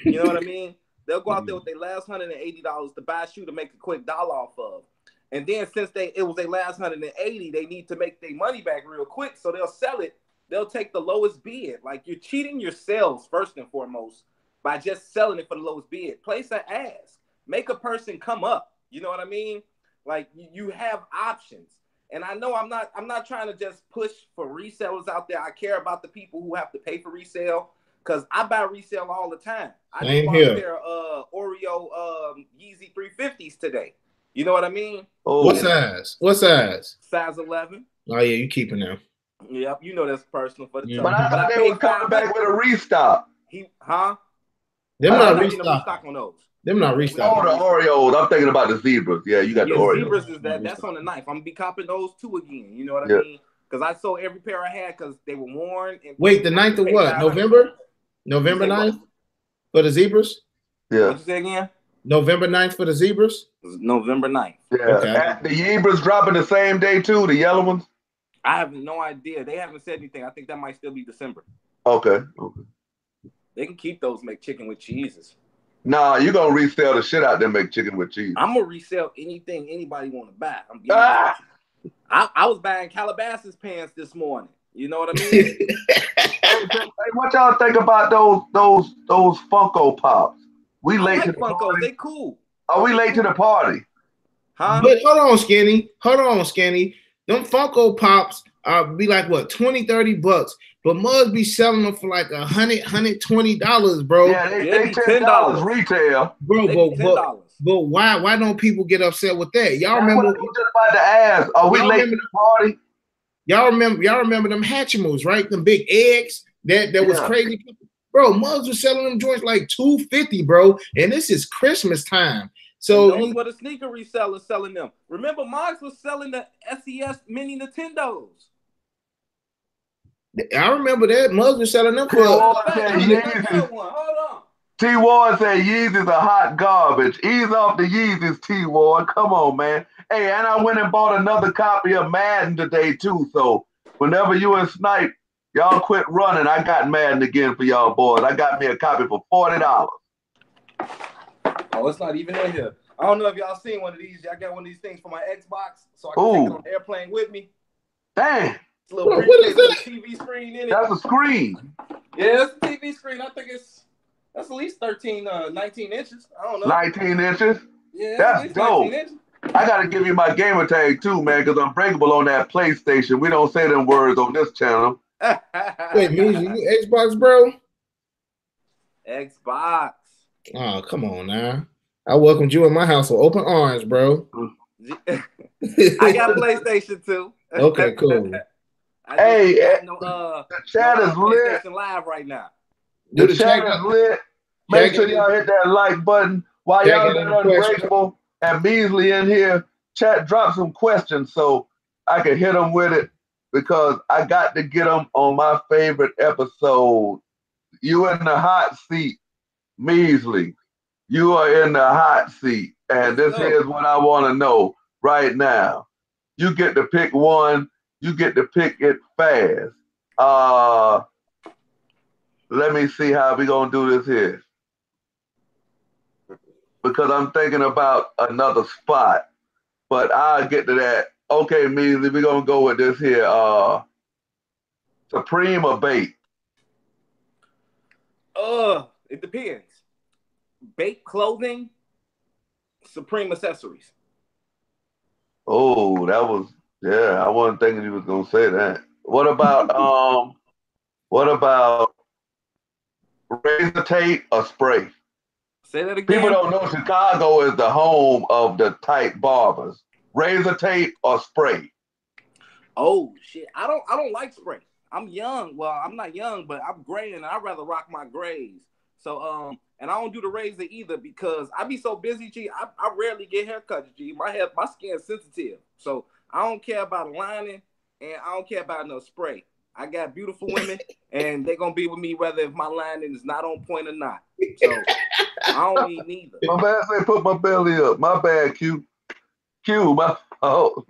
You know what I mean? They'll go out there with their last $180 to buy a shoe to make a quick dollar off of. And then since it was their last $180, they need to make their money back real quick. So they'll sell it. They'll take the lowest bid. Like, you're cheating yourselves first and foremost by just selling it for the lowest bid. Place an ask. Make a person come up. You know what I mean? Like, you have options. And I know I'm not trying to just push for resellers out there. I care about the people who have to pay for resale, because I buy resale all the time. I just bought a pair of Oreo Yeezy 350s today. You know what I mean? Oh. What size? What size? Size 11. Oh, yeah, you keeping them. Yep, you know that's personal for the But I thought they was coming back with a restock. Them not restock on those. Them not restock. Oh, the Oreos. I'm thinking about the zebras. Yeah, you got the Oreos. Zebras is that's on the knife. I'm gonna be copping those too again. You know what I mean? Because I sold every pair I had because they were worn. And wait, the 9th of what? November 9th for the zebras? Yeah. What you say again? November 9th for the zebras? November 9th. Yeah. Okay. The zebras dropping the same day too, the yellow ones? I have no idea. They haven't said anything. I think that might still be December. Okay. They can keep those McChicken with cheeses. Nah, you're going to resell the shit out there, McChicken with cheese. I'm going to resell anything anybody want to buy. I was buying Calabasas pants this morning. You know what I mean? Hey, what y'all think about those Funko Pops? We late to the Funkos. party. They cool. Are we late to the party? Huh? But hold on, Skinny. Them Funko Pops be like what, $20-$30, but Muggs be selling them for like $120, bro. Yeah, they $10 retail, bro. But why don't people get upset with that? Y'all remember? What I was just about to ask. Are we late to the party? Y'all remember them Hatchimals, right? Them big eggs that was crazy, bro. Muggs was selling them joints like $250, bro, and this is Christmas time. So those were the sneaker resellers selling them. Remember, Muggs was selling the SES Mini Nintendos. I remember that. Muggs was selling them for. Hold on. T-Ward said Yeezys are hot garbage. Ease off the Yeezys, T-Ward. Come on, man. Hey, and I went and bought another copy of Madden today, too. So whenever you and Snipe, y'all quit running, I got Madden again for y'all boys. I got me a copy for $40. Oh, it's not even in here. I don't know if y'all seen one of these. I got one of these things for my Xbox, so I can take it on the airplane with me. Dang. It's a little TV screen in it. That's a screen. Yeah, it's a TV screen. I think that's at least 19 inches. I don't know. 19 inches? Yeah, that's dope. 19 inches. I got to give you my gamer tag too, man, because Unbreakable on that PlayStation. We don't say them words on this channel. Wait, you Xbox, bro? Xbox. Oh, come on now. I welcomed you in my house with open arms, bro. I got PlayStation too. Okay, cool. Hey, the chat is lit. Live right now. The chat is lit. Make sure y'all hit that like button. While y'all got Unbreakable and Measly in here, chat drop some questions so I can hit them with it, because I got to get them on my favorite episode. You in the hot seat, Measly. You are in the hot seat, and this is what I want to know right now. You get to pick one. You get to pick it fast. Let me see how we gonna do this here, because I'm thinking about another spot, but I'll get to that. Okay, Measly, we're gonna go with this here. Supreme or bait? It depends. Bait clothing, Supreme accessories. Oh, that was, I wasn't thinking you was gonna say that. What about razor tape or spray? Say that again. People don't know Chicago is the home of the tight barbers. Razor tape or spray? Oh shit! I don't like spray. I'm young. Well, I'm not young, but I'm gray, and I'd rather rock my grays. So, and I don't do the razor either because I be so busy, G. I rarely get haircuts, G. My skin's sensitive, so I don't care about a lining, and I don't care about no spray. I got beautiful women, and they're gonna be with me whether if my lining is not on point or not. So I don't need neither. My bad, say put my belly up. My bad, Q. My fault.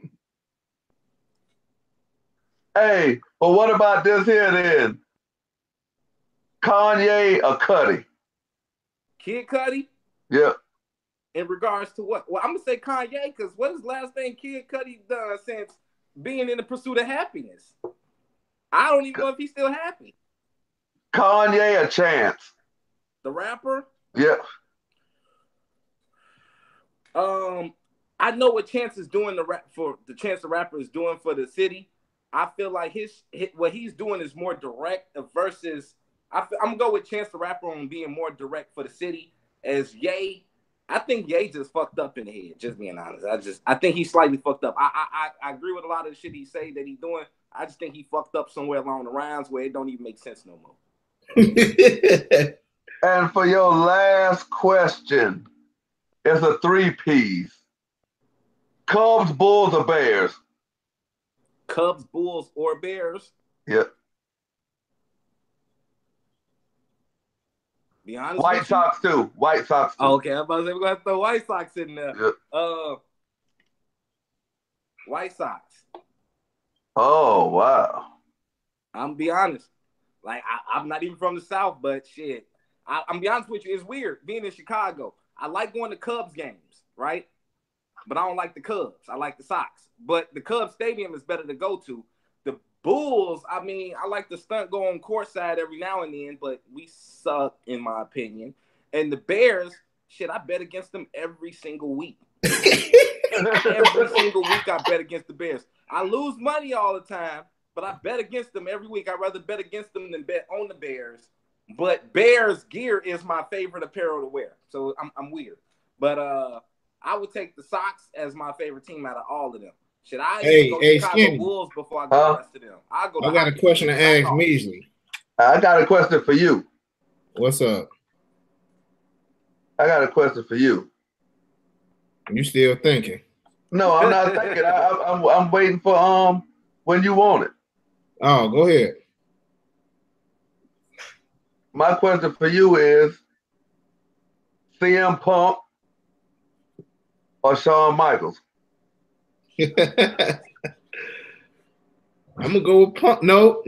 Hey, but what about this here then? Kanye or Cudi? Kid Cudi? Yeah. In regards to what? Well, I'm gonna say Kanye because what is the last thing Kid Cudi done since being in the pursuit of happiness? I don't even know if he's still happy. Kanye or Chance? The rapper? Yeah. I know what Chance is doing Chance the Rapper is doing for the city. I feel like what he's doing is more direct versus I'm gonna go with Chance the Rapper on being more direct for the city. As Ye, I think Ye just fucked up in the head. Just being honest, I think he's slightly fucked up. I agree with a lot of the shit he say that he's doing. I just think he fucked up somewhere along the lines where it don't even make sense no more. And for your last question, it's a 3-piece. Cubs, Bulls, or Bears? Cubs, Bulls, or Bears? Yeah. Be honest. White Sox too. White Sox too. Okay, I'm about to say we're gonna throw White Sox in there. Yeah. White Sox. Oh wow. I'm gonna be honest. Like I'm not even from the South, but shit. I'm gonna be honest with you. It's weird being in Chicago. I like going to Cubs games, right? But I don't like the Cubs. I like the Sox. But the Cubs stadium is better to go to. The Bulls, I mean, I like the stunt go on courtside every now and then, but we suck in my opinion. And the Bears, shit, I bet against them every single week. Every single week I bet against the Bears. I lose money all the time, but I bet against them every week. I'd rather bet against them than bet on the Bears. But Bears gear is my favorite apparel to wear. So I'm weird. But I would take the Sox as my favorite team out of all of them. Should I go to Chicago Skinny. Bulls before I go to the rest of them? I got a question to ask Measly. I got a question for you. What's up? I got a question for you. You still thinking? No, I'm not thinking. I'm waiting for when you want it. Oh, go ahead. My question for you is CM Punk or Shawn Michaels? I'm gonna go with Punk. No.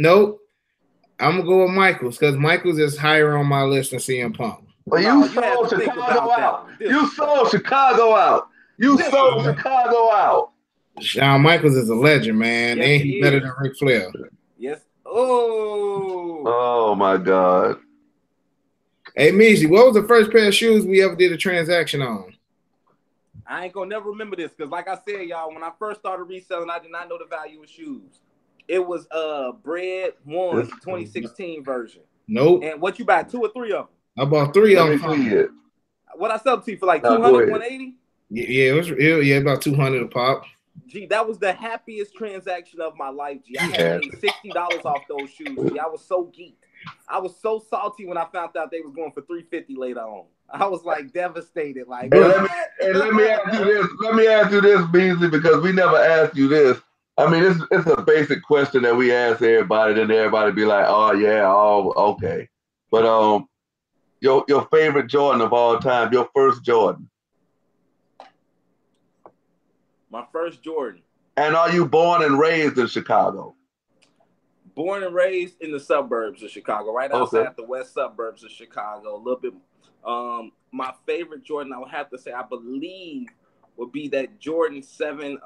I'm gonna go with Michaels because Michaels is higher on my list than CM Punk. Well, you sold Chicago out. You sold Chicago out. You sold Chicago out. Shawn Michaels is a legend, man. Yes, Ain't he better than Ric Flair? Yes. Oh. Oh my God. Hey, Measly, what was the first pair of shoes we ever did a transaction on? I ain't gonna never remember this because, like I said, y'all, when I first started reselling, I did not know the value of shoes. It was Bread One 2016 version. Nope. And what you buy, 2 or 3 of them? I bought 3 of them. What I sell to you for like 200, 180? Yeah, it was about 200 a pop. Gee, that was the happiest transaction of my life, G. I had made $60 off those shoes, G. I was so geeked. I was so salty when I found out they was going for $350 later on. I was like devastated. Like, let me ask you this. Let me ask you this, Measly, because we never asked you this. I mean, it's a basic question that we ask everybody, then everybody be like, "Oh yeah, oh okay." But your favorite Jordan of all time, your first Jordan. My first Jordan. And are you born and raised in Chicago? Born and raised in the suburbs of Chicago, right outside the west suburbs of Chicago. A little bit. My favorite Jordan, I would have to say, I believe, would be that Jordan 7.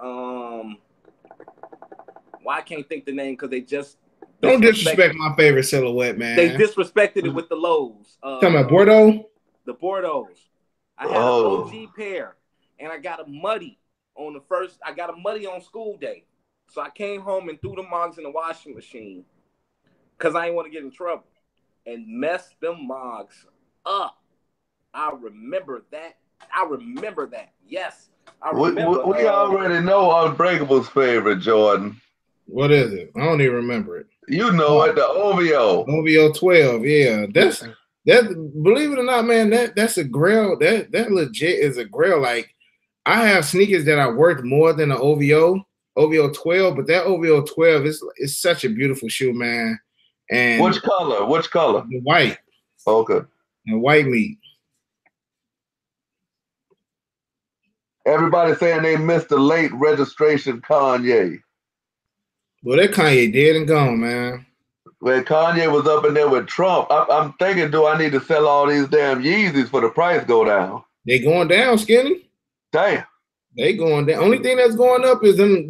I can't think the name because they just don't disrespect my favorite silhouette, man. They disrespected it with the lows. Talking about Bordeaux? The Bordeaux. I had an OG pair, and I got a muddy on the first. I got a muddy on school day, so I came home and threw the mogs in the washing machine because I didn't want to get in trouble and messed them mogs up. I remember that. Yes, I remember. We already know Unbreakable's favorite Jordan. What is it? I don't even remember it. You know it, the OVO. OVO 12, yeah. That's believe it or not, man, that's a grail. That legit is a grail. Like I have sneakers that are worth more than the OVO 12, but that OVO 12 is such a beautiful shoe, man. And Which color? The white. Okay. And white meat. Everybody saying they missed the late registration Kanye. Well, that Kanye dead and gone, man. When Kanye was up in there with Trump, I'm thinking, do I need to sell all these damn Yeezys for the price go down? They going down, Skinny. Damn. They going down. Only thing that's going up is them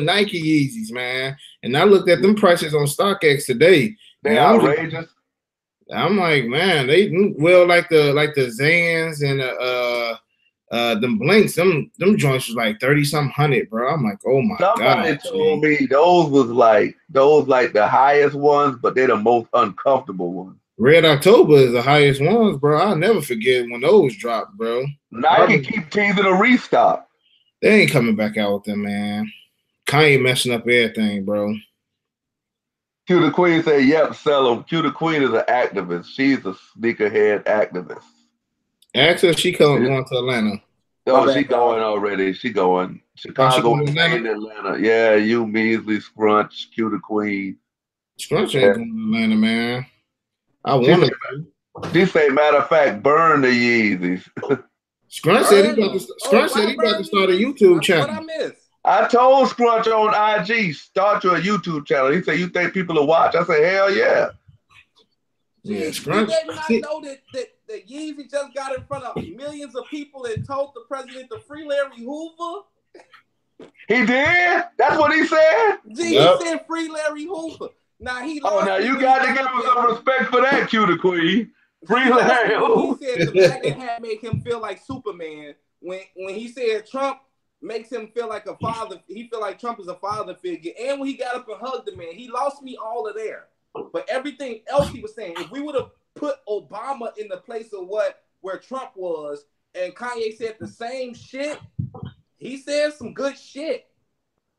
Nike Yeezys, man. And I looked at them prices on StockX today. They outrageous. I'm like, man, they like the Zans and them Blinks, them joints was like 30-something hundred, bro. I'm like, oh my god. Somebody told me those like the highest ones, but they're the most uncomfortable ones. Red October is the highest ones, bro. I'll never forget when those dropped, bro. Nike keep teasing a restock. They ain't coming back out with them, man. Kanye messing up everything, bro. Q the Queen say, yep, sell them. Q the Queen is an activist. She's a sneakerhead activist. Actually, she going to Atlanta. Oh, she going already. She going. Chicago and Atlanta. Yeah, you, Measly, Scrunch, Q the Queen. Scrunch ain't going to Atlanta, man. I want to. She say, matter of fact, burn the Yeezys. Scrunch said he about to start a YouTube channel. What I missed? I told Scrunch on IG, start your YouTube channel. He said, you think people will watch? I said, hell yeah. Yeah, Scrunch. Did they not know that Yeezy just got in front of millions of people and told the president to free Larry Hoover? He did? That's what he said? He said free Larry Hoover. Now he now you got to give him some respect for that, Q the Queen. Free Larry Hoover. He said the black hat made him feel like Superman. When he said Trump makes him feel like a father, he feel like Trump is a father figure. And when he got up and hugged the man, he lost me all of there. But everything else he was saying, if we would have put Obama in the place of where Trump was, and Kanye said the same shit, he said some good shit.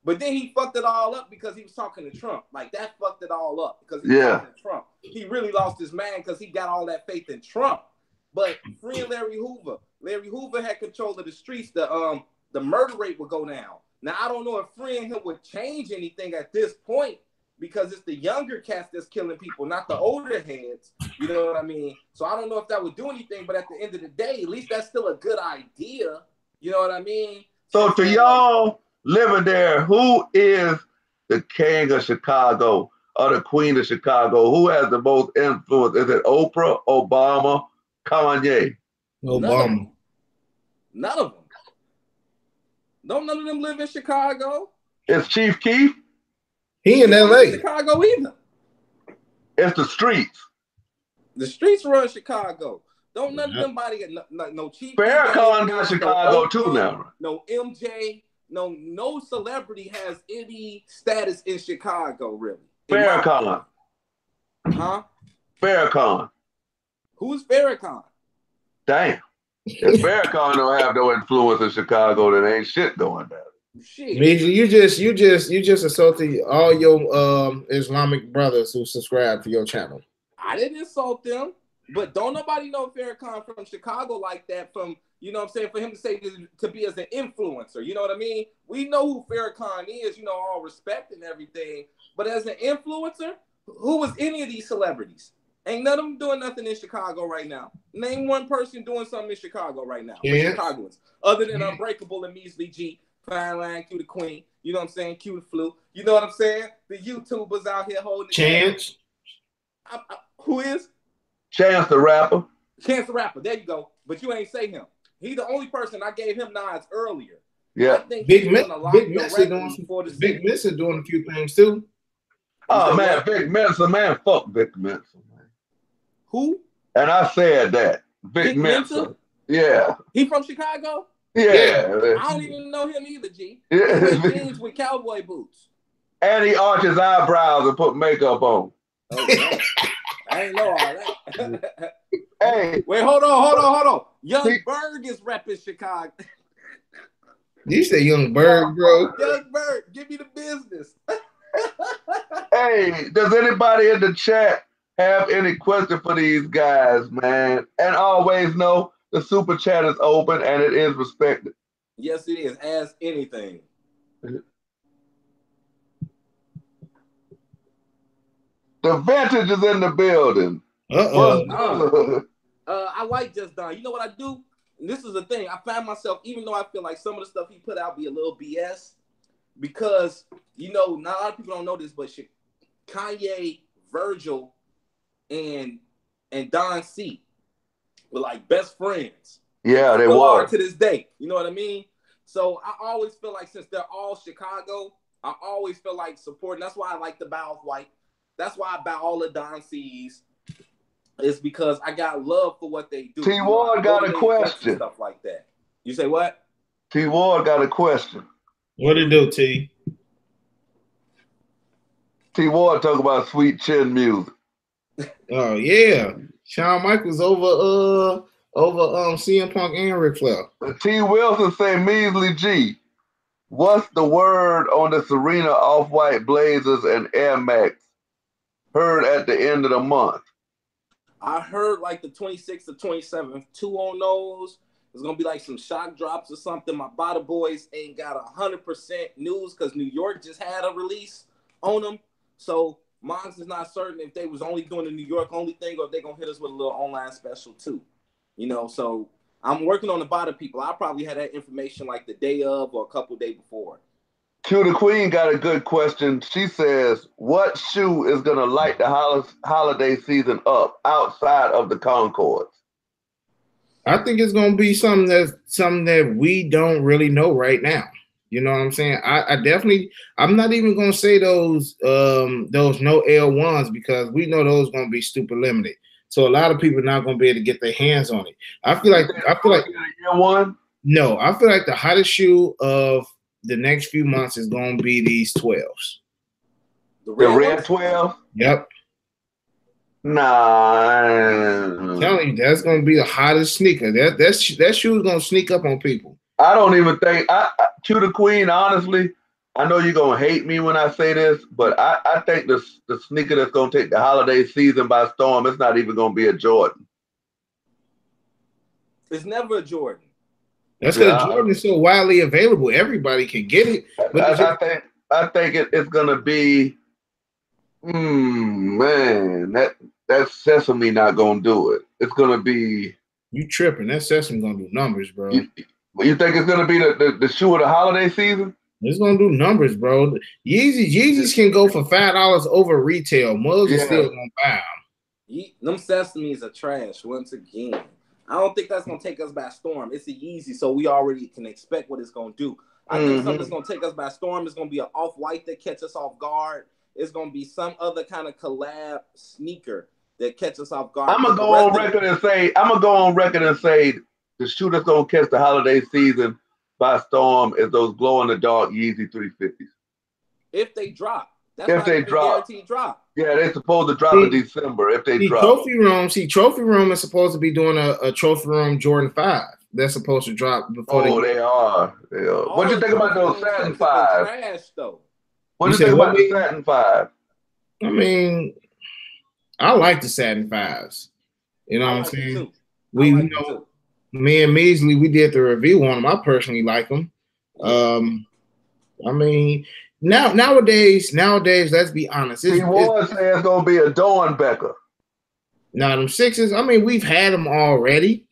But then he fucked it all up because he was talking to Trump. Like, that fucked it all up because he was talking to Trump. He really lost his mind because he got all that faith in Trump. But freeing Larry Hoover. Larry Hoover had control of the streets. The murder rate would go down. Now, I don't know if freeing him would change anything at this point because it's the younger cats that's killing people, not the older heads. You know what I mean? So I don't know if that would do anything, but at the end of the day, at least that's still a good idea. You know what I mean? So to y'all living there, who is the king of Chicago or the queen of Chicago? Who has the most influence? Is it Oprah, Obama, Kanye? Obama. None of them. Don't none of them live in Chicago? It's Chief Keef? He in LA. Chicago either. It's the streets. The streets run Chicago. Don't none of them body get no Chief. Farrakhan got Chicago too now. No MJ. No celebrity has any status in Chicago, really. Farrakhan. Huh? Farrakhan. Who's Farrakhan? Damn. If Farrakhan don't have no influence in Chicago, then ain't shit going down. Shit. You just assaulted all your Islamic brothers who subscribe to your channel. I didn't insult them, but don't nobody know Farrakhan from Chicago like that. From, you know what I'm saying, for him to say to be as an influencer, you know what I mean? We know who Farrakhan is, you know, all respect and everything. But as an influencer, who was any of these celebrities? Ain't none of them doing nothing in Chicago right now. Name one person doing something in Chicago right now. Yeah. Chicagoans, other than Unbreakable and Measly G, Fine Line, Q the Queen. You know what I'm saying? Q the Flu. You know what I'm saying? The YouTubers out here holding Chance. Who is? Chance the Rapper. Chance the Rapper. There you go. But you ain't say him. He's the only person I gave him nods earlier. Yeah. I think Big Miss is doing a few things too. Oh man, Big Mensa, man, fuck Big Mensa, man. Who? And I said that. Big Mensa. Yeah. He from Chicago? Yeah. I don't even know him either, G. He wears jeans with cowboy boots. And he arches eyebrows and put makeup on. Oh, yeah. I ain't know all that. Hey. Wait, hold on. Young Berg is repping Chicago. You say Young Berg, bro? Young Berg, give me the business. Hey, Hey, does anybody in the chat have any question for these guys, man? And always know the super chat is open and it is respected. Yes, it is. Ask anything. The vintage is in the building. I like Just Don. You know what I do? And this is the thing. I find myself, even though I feel like some of the stuff he put out be a little BS, because, not a lot of people don't know this, but Kanye, Virgil, and Don C were like best friends. Yeah, they were. To this day. You know what I mean? So I always feel like since they're all Chicago, I always feel like supporting. That's why I like to buy Off-White. That's why I buy all the Don C's. It's because I got love for what they do. T. Ward got a question. Stuff like that. You say what? T. Ward got a question. What did it do, T? T. Ward talk about Sweet Chin music. Oh yeah, Shawn Michaels over CM Punk and Ric Flair. T. Wilson say Measly G. What's the word on the Serena Off-White Blazers and Air Max? Heard at the end of the month. I heard like the 26th or 27th, 2 on those. There's going to be like some shock drops or something. My Bada Boys ain't got 100% news because New York just had a release on them. So Monks is not certain if they was only doing the New York only thing or if they're going to hit us with a little online special too. So I'm working on the Bada people. I'll probably have that information like the day of or a couple days before. Q the Queen got a good question. She says, what shoe is going to light the holiday season up outside of the Concords? I think it's going to be something that we don't really know right now. You know what I'm saying? I'm not even going to say those no L1s because we know those going to be super limited. So a lot of people are not going to be able to get their hands on it. I feel like L1? No, I feel like the hottest shoe of the next few months is going to be these 12s. The red 12? Yep. Nah. I'm telling you, that's going to be the hottest sneaker. That shoe is going to sneak up on people. I don't even think Q the Queen, honestly, I know you're going to hate me when I say this, but I think the sneaker that's going to take the holiday season by storm, it's not even going to be a Jordan. It's never a Jordan. That's because Jordan is so widely available. Everybody can get it. But I think it's gonna be, man, that Sesame not gonna do it. It's gonna be. You tripping? That Sesame gonna do numbers, bro. You think it's gonna be the shoe of the holiday season? It's gonna do numbers, bro. Yeezys can go for $5 over retail. Mugs are still gonna buy them. Them Sesames are trash once again. I don't think that's going to take us by storm. It's a Yeezy, so we already can expect what it's going to do. I think something that's going to take us by storm is going to be an Off-White that catches us off guard. It's going to be some other kind of collab sneaker that catches us off guard. I'm going to go on record and say the shoe that's going to catch the holiday season by storm is those glow-in-the-dark Yeezy 350s. If they drop. That's if they drop. Drop. Yeah, they're supposed to drop in December if they drop. Trophy Room is supposed to be doing a Trophy Room Jordan 5. They're supposed to drop before they are. What do you think about those Satin 5? Trash, though. What do you think about the Satin 5? I mean, I like the Satin 5s. You know what I'm saying? Me and Measly, we did the review on them. I personally like them. I mean, nowadays, let's be honest. He was saying it's gonna be a Dornbecker. Now them 6s, I mean, we've had them already.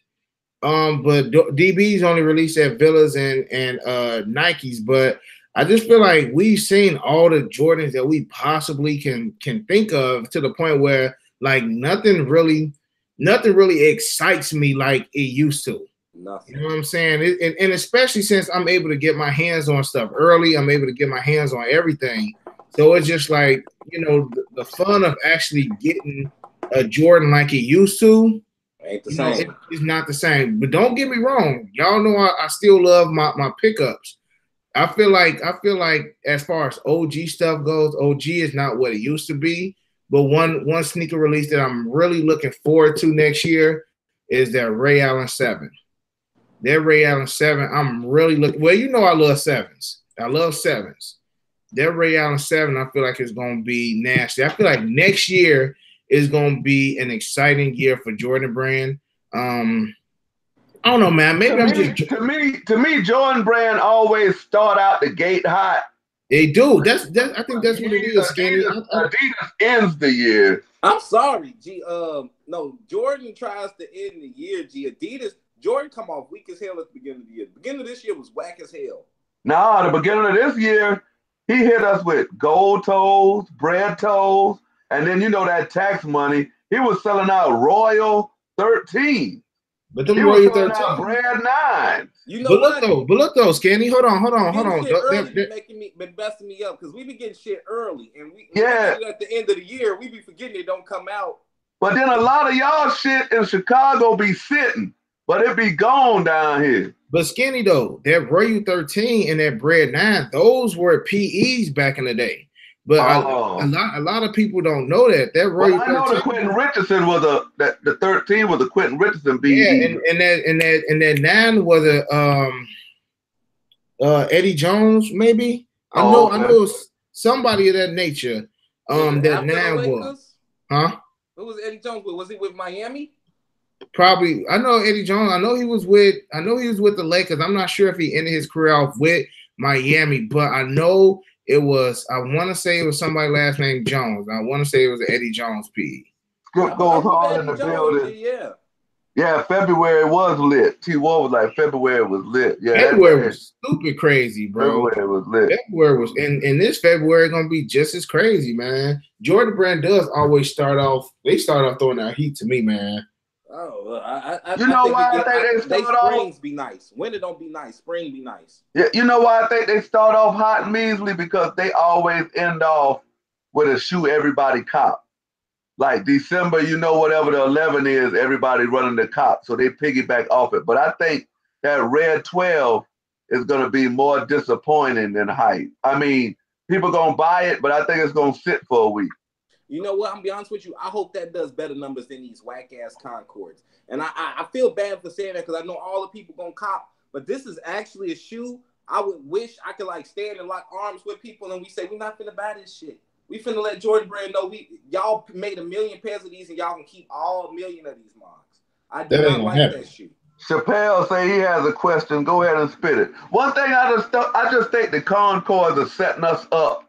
But DB's only released at Villas and Nikes. But I just feel like we've seen all the Jordans that we possibly can think of to the point where like nothing really excites me like it used to. Nothing. You know what I'm saying? And especially since I'm able to get my hands on stuff early, I'm able to get my hands on everything. So it's just like, the fun of actually getting a Jordan like it used to. Ain't the same. It's not the same. But don't get me wrong. Y'all know I still love my pickups. I feel like as far as OG stuff goes, OG is not what it used to be. But one sneaker release that I'm really looking forward to next year is that Ray Allen 7. That Ray Allen 7, I'm really looking. Well, I love 7s. I love 7s. that Ray Allen 7, I feel like it's gonna be nasty. I feel like next year is gonna be an exciting year for Jordan Brand. I don't know, man. Maybe to me, Jordan Brand always start out the gate hot. They do. That's I think that's what it is, Skinny. Adidas ends the year. I'm sorry, G. No, Jordan tries to end the year, G. Adidas, Jordan come off weak as hell at the beginning of the year. The beginning of this year was whack as hell. Nah, the beginning of this year, he hit us with gold toes, bread toes, and then you know that tax money. He was selling out Royal 13. But them Royal 13, bread 9. You know but look though, Skinny. Hold on. Been busting me up because we be getting shit early, and we at the end of the year we be forgetting it don't come out. But then a lot of y'all shit in Chicago be sitting, but it be gone down here. But Skinny though, that Royal 13 and that bread 9, those were PEs back in the day. But a lot of people don't know that. That Royal 13, I know the Quentin Richardson was the 13 was a Quentin Richardson BE. Yeah, and that 9 was a Eddie Jones, maybe. I know it was somebody of that nature. That 9 was. Huh? Who was Eddie Jones with? Was he with Miami? Probably. I know Eddie Jones. I know he was with the Lakers. I'm not sure if he ended his career off with Miami, but I know it was, I want to say it was somebody last name Jones. I want to say it was Eddie Jones PE. Skip goes hard in the building. Yeah, February was lit. T-War was like, February was lit. Yeah, February was stupid crazy, bro. February was lit. February was, and this February going to be just as crazy, man. Jordan Brand does always start off throwing out heat to me, man. Oh, I you know why I think they start off? Springs be nice. Winter don't be nice. Spring be nice. Yeah, you know why I think they start off hot and measly? Because they always end off with a shoe everybody cop. Like December, you know, whatever the 11 is, everybody running the cop, so they piggyback off it. But I think that red 12 is going to be more disappointing than hype. I mean, people going to buy it, but I think it's going to sit for a week. You know what? I'm gonna be honest with you. I hope that does better numbers than these whack ass Concords. And I feel bad for saying that because I know all the people gonna cop. But this is actually a shoe I would wish I could like stand and lock arms with people and we say we're not finna buy this shit. We finna let Jordan Brand know y'all made 1 million pairs of these and y'all can keep all 1 million of these mugs. I do not like that shoe. Chappelle say he has a question. Go ahead and spit it. One thing I just think the Concords are setting us up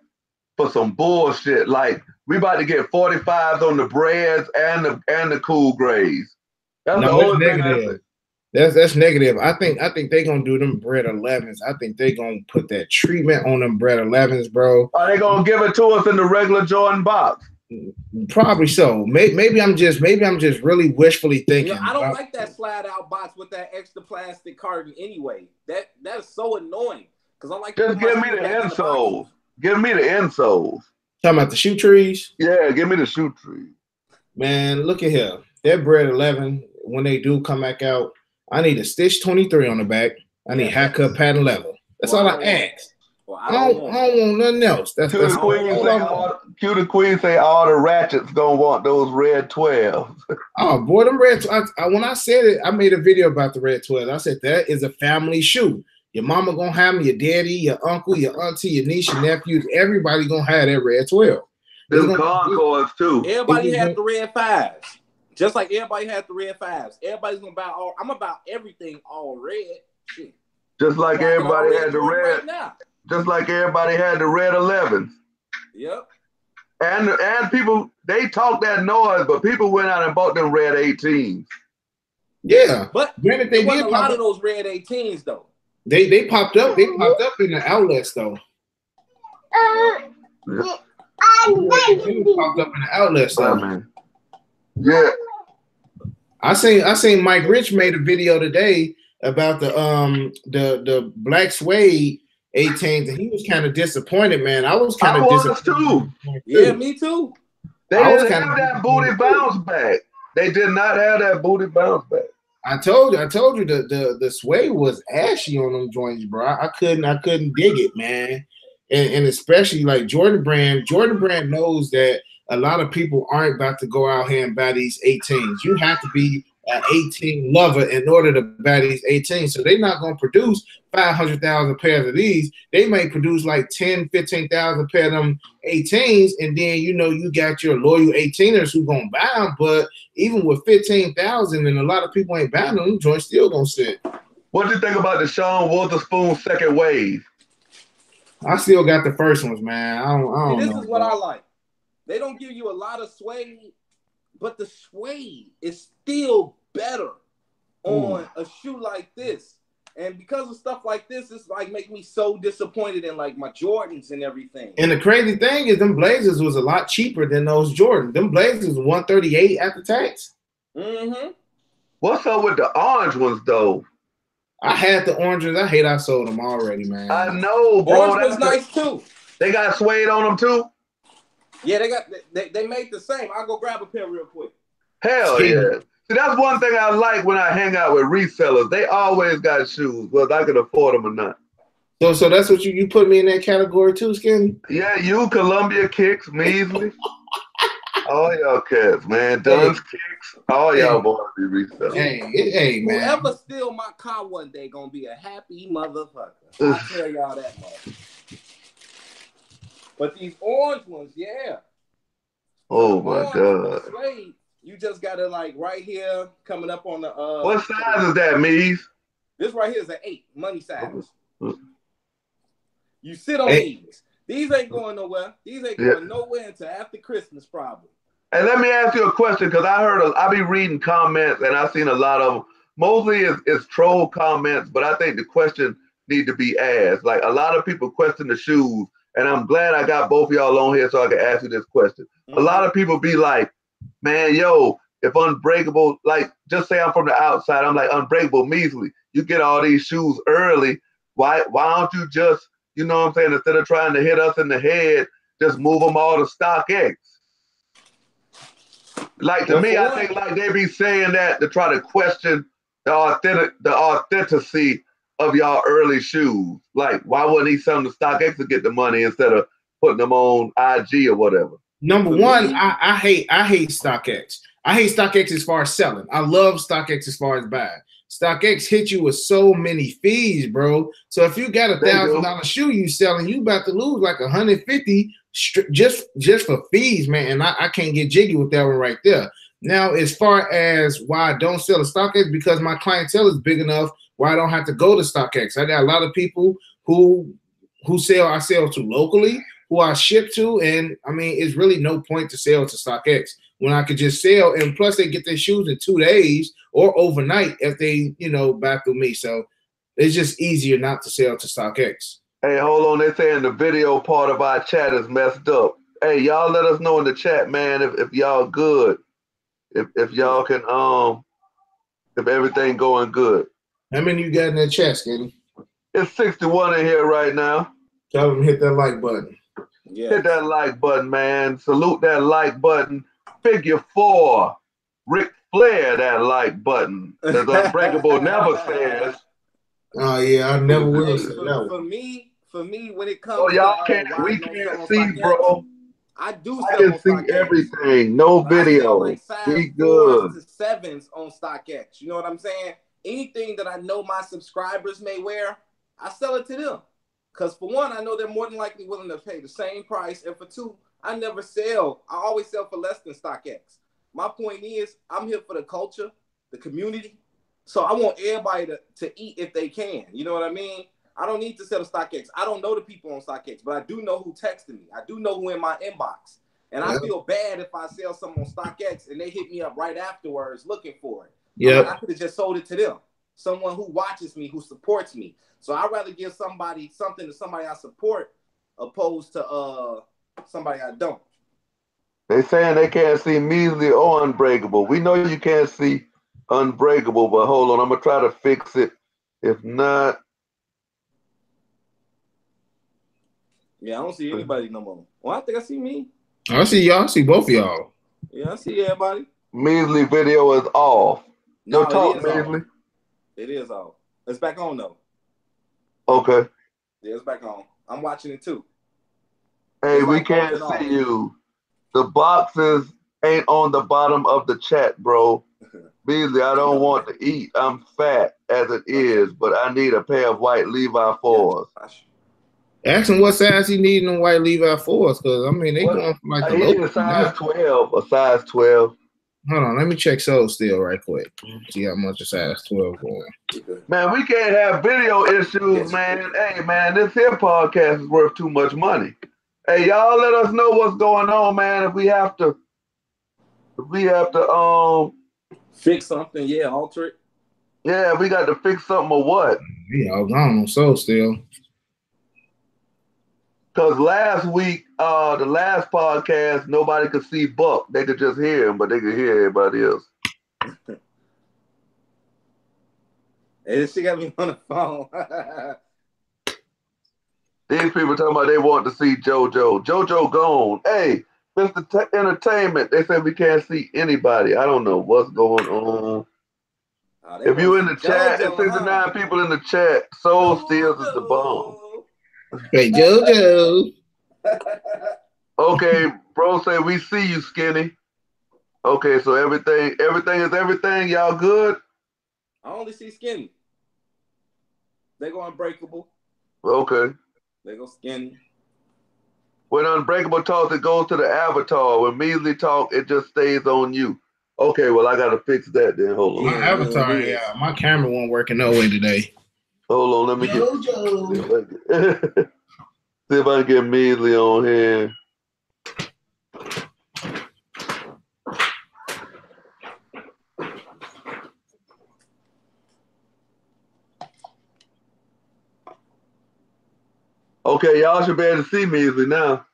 for some bullshit. Like we about to get 45s on the breads and the cool grays. That's the only thing. That's negative. I think they're gonna do them bread 11s. I think they're gonna put that treatment on them bread 11s, bro. Are they gonna give it to us in the regular Jordan box? Probably so. Maybe I'm just really wishfully thinking. I don't like that slide out box with that extra plastic carton anyway. That's so annoying. Because I like just give me the insoles. Give me the insoles. Talking about the shoe trees? Yeah, give me the shoe trees. Man, look at here. That bread 11, when they do come back out, I need a stitch 23 on the back. I need haircut pattern level. That's all I ask. Well, I don't want nothing else. That's Q the Queen say all the ratchets gonna want those red 12s. Oh boy, them red. When I said it, I made a video about the red 12. I said that is a family shoe. Your mama gonna have them, your daddy, your uncle, your auntie, your niece, your nephews. Everybody gonna have that red 12. Them Concords too. Everybody had the red 5s. Just like everybody had the red 5s. Everybody's gonna buy all. I'm about everything all red. Shit. Just like everybody had the red. Right, just like everybody had the red 11s. Yep. And people, they talk that noise, but people went out and bought them red 18s. Yeah, but granted, they did a lot of those red 18s though. They popped up. They popped up in the outlets though. They popped up in the outlets though. Man. Yeah. I seen Mike Rich made a video today about the black suede 18s, and he was kind of disappointed, man. I was kind of disappointed too. Yeah, me too. They didn't have that booty bounce back. They did not have that booty bounce back. I told you the suede was ashy on them joints, bro. I couldn't dig it, man. And especially like Jordan Brand knows that a lot of people aren't about to go out here and buy these 18s. You have to be an 18 lover in order to buy these 18. So they're not going to produce 500,000 pairs of these. They may produce like 10, 15,000 pair of them 18s, and then you got your loyal 18ers who gonna buy them. But even with 15,000, and a lot of people ain't buying them joints still gonna sit. What do you think about the Sean Wotherspoon second wave? I still got the first ones, man. I don't know. This is what I like. They don't give you a lot of suede, but the suede is still better on a shoe like this. And because of stuff like this, it's like make me so disappointed in like my Jordans and everything. And the crazy thing is, them Blazers was a lot cheaper than those Jordans. Them Blazers $138 after tax. Mm-hmm. What's up with the orange ones though? I had the oranges. I hate I sold them already, man. I know, bro. Orange was nice too. They got suede on them too. Yeah, they made the same. I'll go grab a pair real quick. Hell yeah. See, that's one thing I like when I hang out with resellers. They always got shoes, whether I can afford them or not. So that's what you put me in that category too, Skinny? Yeah, you, Columbia Kicks, Measly. All y'all cats, man. Dunn's Kicks. All y'all boys be resellers. Hey, man. Whoever steal my car one day gonna be a happy motherfucker. I tell y'all that much. But these orange ones, yeah. Oh my God. Suede, you just got it like right here coming up on the what size is that, Mies? This right here is an 8, money size. You sit on these. These ain't going nowhere. These ain't going nowhere until after Christmas, probably. And let me ask you a question, because I be reading comments and I've seen a lot of them. Mostly it's troll comments, but I think the question need to be asked. Like a lot of people question the shoes, and I'm glad I got both of y'all on here so I can ask you this question. Mm-hmm. A lot of people be like, man, yo, if Unbreakable, like, just say I'm from the outside, I'm like, Unbreakable, Measly, you get all these shoes early. Why don't you just, you know what I'm saying, instead of trying to hit us in the head, just move them all to StockX? Like, to me, I think like they be saying that to try to question the authenticity of y'all early shoes. Like, why wouldn't he sell them to StockX to get the money instead of putting them on IG or whatever? Number one, I hate StockX. I hate StockX as far as selling. I love StockX as far as buying. StockX hit you with so many fees, bro. So if you got $1,000 shoe you selling, you about to lose like $150 just for fees, man. And I can't get jiggy with that one right there. Now, as far as why I don't sell to StockX, because my clientele is big enough where I don't have to go to StockX. I got a lot of people who I sell to locally, who I ship to, and I mean, it's really no point to sell to StockX when I could just sell, and plus they get their shoes in 2 days or overnight if they, buy through me. So it's just easier not to sell to StockX. Hey, hold on. They're saying the video part of our chat is messed up. Hey, y'all let us know in the chat, man, if y'all good. If y'all can, if everything going good. How many you got in that chat, Skinny? It's 61 in here right now. Tell them to hit that like button. Yeah. Hit that like button, man. Salute that like button. Figure 4. Ric Flair that like button. As Unbreakable never says. Oh yeah, I never will say that. For me, when it comes to we can't see, bro. I can see everything. No video. Like we good. 4s to 7s on StockX. You know what I'm saying? Anything that I know my subscribers may wear, I sell it to them. Because for one, I know they're more than likely willing to pay the same price. And for two, I never sell. I always sell for less than StockX. My point is, I'm here for the culture, the community. So I want everybody to eat if they can. You know what I mean? I don't need to sell to StockX. I don't know the people on StockX, but I do know who texted me. I do know who in my inbox. And I feel bad if I sell something on StockX and they hit me up right afterwards looking for it. Yeah, I could have just sold it to them. Someone who watches me, who supports me. So I'd rather give something to somebody I support opposed to somebody I don't. They saying they can't see Measly or Unbreakable. We know you can't see Unbreakable, but hold on, I'm gonna try to fix it. If not, yeah, I don't see anybody no more. Well, I think I see me. I see y'all. I see both of y'all. Yeah, I see everybody. Measly video is off. No, talk, Measly. It is off. It's back on though. Okay. Yeah, it's back on. I'm watching it too. Hey, it's we like can't see you. The boxes ain't on the bottom of the chat, bro. Measly, I don't want to eat. I'm fat as it is, but I need a pair of white Levi 4s. Ask him what size he need in them white Levi 4s, because I mean they going from like the He low. need a size 12, a size 12. Hold on, let me check Soul Steel right quick. See how much a size 12 going. Man, we can't have video issues, man. Hey, man, this here podcast is worth too much money. Hey, y'all, let us know what's going on, man. If we have to fix something, yeah, alter it. Yeah, we got to fix something or what? Yeah, I was on Soul Steel. Because last week, the last podcast, nobody could see Buck. They could just hear him, but they could hear everybody else. Hey, she got me on the phone. These people talking about they want to see JoJo. JoJo gone. Hey, Mr. Entertainment, they said we can't see anybody. I don't know what's going on. If you in the chat, it's 69 people in the chat. Soul Steals is the bomb. Hey, JoJo. Okay, bro, say we see you, Skinny. Okay, so everything is everything. Y'all good? I only see Skinny. They go Unbreakable. Okay. They go Skinny. When Unbreakable talks, it goes to the avatar. When Measly talk, it just stays on you. Okay, well, I got to fix that then. Hold on. My avatar, yeah. My camera won't work in no way today. Hold on, let me JoJo. See if I can get Measly on here. Okay, y'all should be able to see Measly now.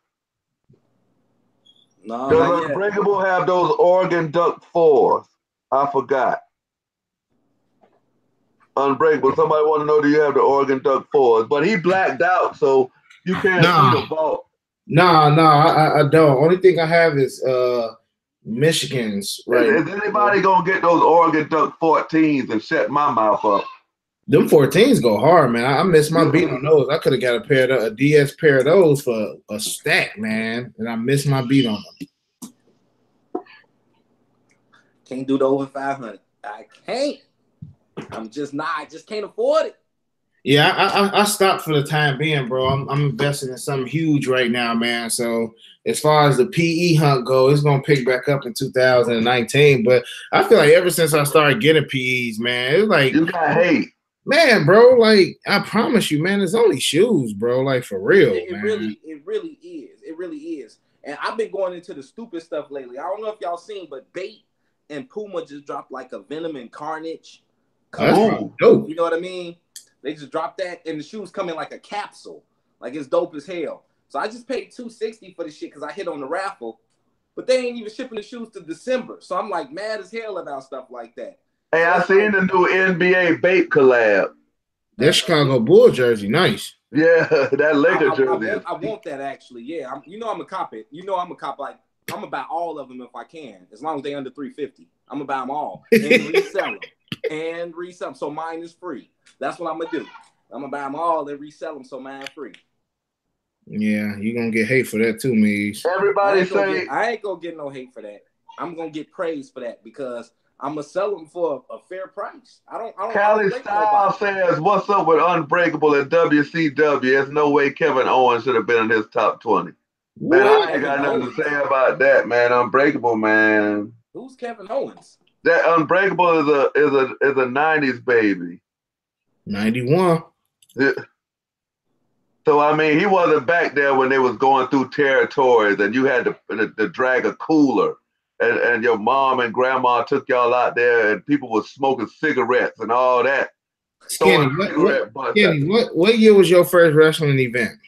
No, does Unbreakable have those organ duct 4s? I forgot. Unbreakable. Somebody want to know, do you have the organ duct 4s? But he blacked out, so you can't see the vault. I don't. Only thing I have is Michigan's. Right. Is anybody gonna get those organ duct 14s and shut my mouth up? Them 14s go hard, man. I missed my beat on those. I could have got a DS pair of those for a stack, man. And I missed my beat on them. Can't do the over 500. I can't. I'm just not. I just can't afford it. Yeah, I stopped for the time being, bro. I'm investing in something huge right now, man. So as far as the PE hunt goes, it's gonna pick back up in 2019. But I feel like ever since I started getting PEs, man, it's like you got hate. Man, bro, like I promise you, man, it's only shoes, bro. Like for real, it man. really is. It really is. And I've been going into the stupid stuff lately. I don't know if y'all seen, but Bait and Puma just dropped like a Venom and Carnage. Oh, dope. You know what I mean? They just dropped that, and the shoes come in like a capsule. Like it's dope as hell. So I just paid $260 for the shit because I hit on the raffle. But they ain't even shipping the shoes to December. So I'm like mad as hell about stuff like that. Hey, I seen the new NBA Bait collab. That Chicago Bull jersey, nice. Yeah, that Laker jersey. I want that actually. Yeah, I'm gonna cop it. I'm gonna cop like I'm gonna buy all of them if I can, as long as they under $350. I'm gonna buy them all and resell them. So mine is free. That's what I'm gonna do. I'm gonna buy them all and resell them, so mine free. Yeah, you gonna get hate for that too, Mees. Everybody I ain't gonna get no hate for that. I'm gonna get praise for that because I'm gonna sell them for a fair price. I don't. Cali Style says, "What's up with Unbreakable at WCW? There's no way Kevin Owens should have been in his top 20." Man, I ain't got nothing to say about that, man. Unbreakable, man. Who's Kevin Owens? That Unbreakable is a 90s baby. 91. Yeah. So I mean, he wasn't back there when they was going through territories, and you had to drag a cooler. And your mom and grandma took y'all out there, and people were smoking cigarettes and all that. Skinny, what year was your first wrestling event?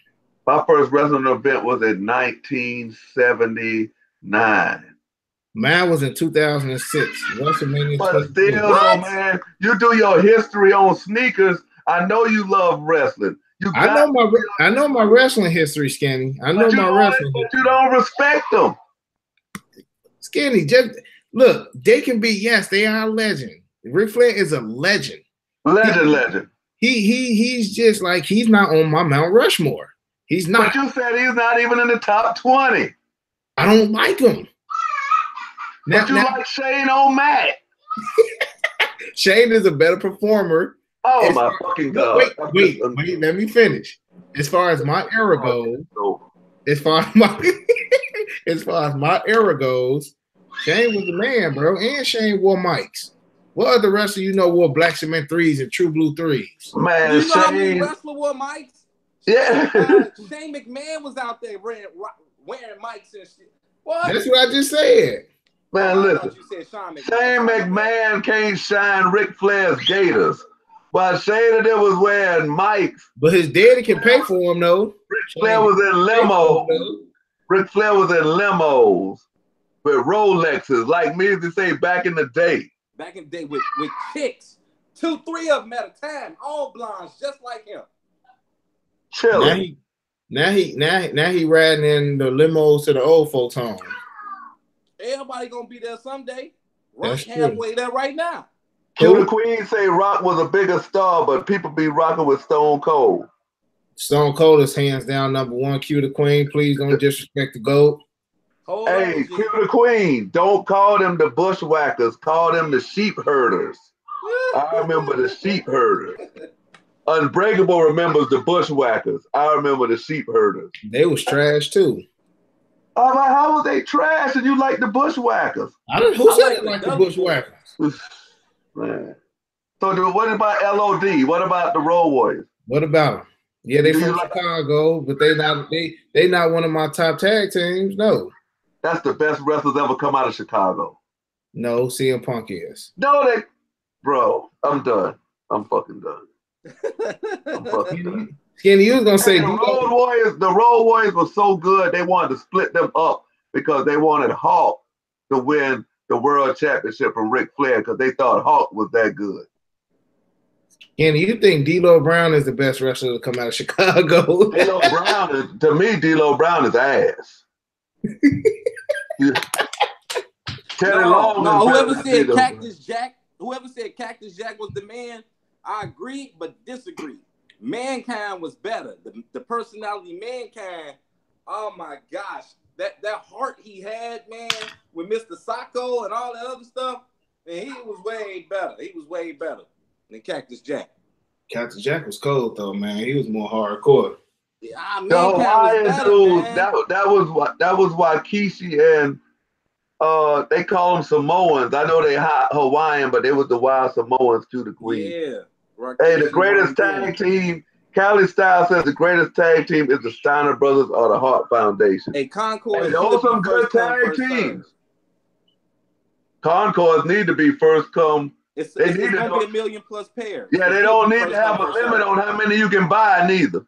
My first wrestling event was in 1979. Mine was in 2006. WrestleMania. But still, though, man, you do your history on sneakers. I know you love wrestling. I know my wrestling history, Skinny. I know my wrestling history. But you don't respect them. Skinny, just look, they can be, yes, they are a legend. Ric Flair is a legend. Legend. He's just like, he's not on my Mount Rushmore. He's not. But you said he's not even in the top 20. I don't like him. But you like Shane O'Mac. Shane is a better performer. Oh my fucking God! Wait. Let me finish. As far as my era goes, as far as my era goes, Shane was the man, bro. And Shane wore mics. What other wrestler you know wore black cement threes and true blue threes? Man, you know how many wrestler wore mics? Yeah. Shane McMahon was out there wearing mics and shit. What? That's what I just said. Man, listen. You said Shane McMahon can't shine Ric Flair's gators. But Shane that was wearing mics. But his daddy can pay for him, though. Ric Flair was in limos. Ric Flair was in limos with Rolexes, like Measly say back in the day. Back in the day with chicks. 2, 3 of them at a time. All blondes, just like him. Chilling. Now he riding in the limos to the old folks' home. Everybody gonna be there someday. Rock halfway there right now. Q the Queen say Rock was a bigger star, but people be rocking with Stone Cold. Stone Cold is hands down number one. Q the Queen, please don't disrespect the GOAT. Hey, Q the Queen, don't call them the bushwhackers. Call them the sheep herders. I remember the sheep herders. Unbreakable remembers the bushwhackers. I remember the sheep herders. They was trash too. I'm like, how was they trash and you like the bushwhackers? Who said it like the bushwhackers? Man. So what about LOD? What about the Road Warriors? What about them? Yeah, they from Chicago, but they not one of my top tag teams. No. That's the best wrestlers ever come out of Chicago. No, CM Punk is. No, bro, I'm done. I'm fucking done. I'm fucking done. Skinny, you was gonna say the Road Warriors were so good they wanted to split them up because they wanted Hulk to win the world championship from Ric Flair because they thought Hulk was that good. Skinny, you think D'Lo Brown is the best wrestler to come out of Chicago? To me, D'Lo Brown is ass. Whoever said Cactus Jack was the man, I agree but disagree. Mankind was better. The personality Mankind, oh my gosh, that heart he had, man, with Mr. Sacco and all that other stuff, man, he was way better. He was way better than Cactus Jack. Cactus Jack was cold though, man. He was more hardcore. Yeah, Mankind was better, man. That was why Kishi and they call them Samoans. I know they Hawaiian, but they was the wild Samoans too, the Queen. Yeah. Hey, the greatest tag team, Cali Style says the greatest tag team is the Steiner Brothers or the Hart Foundation. Hey, Concord. Hey, those some good tag teams. Concords need to be first come. It's going to be a million plus pairs. Yeah, they don't need to have a limit on how many you can buy neither.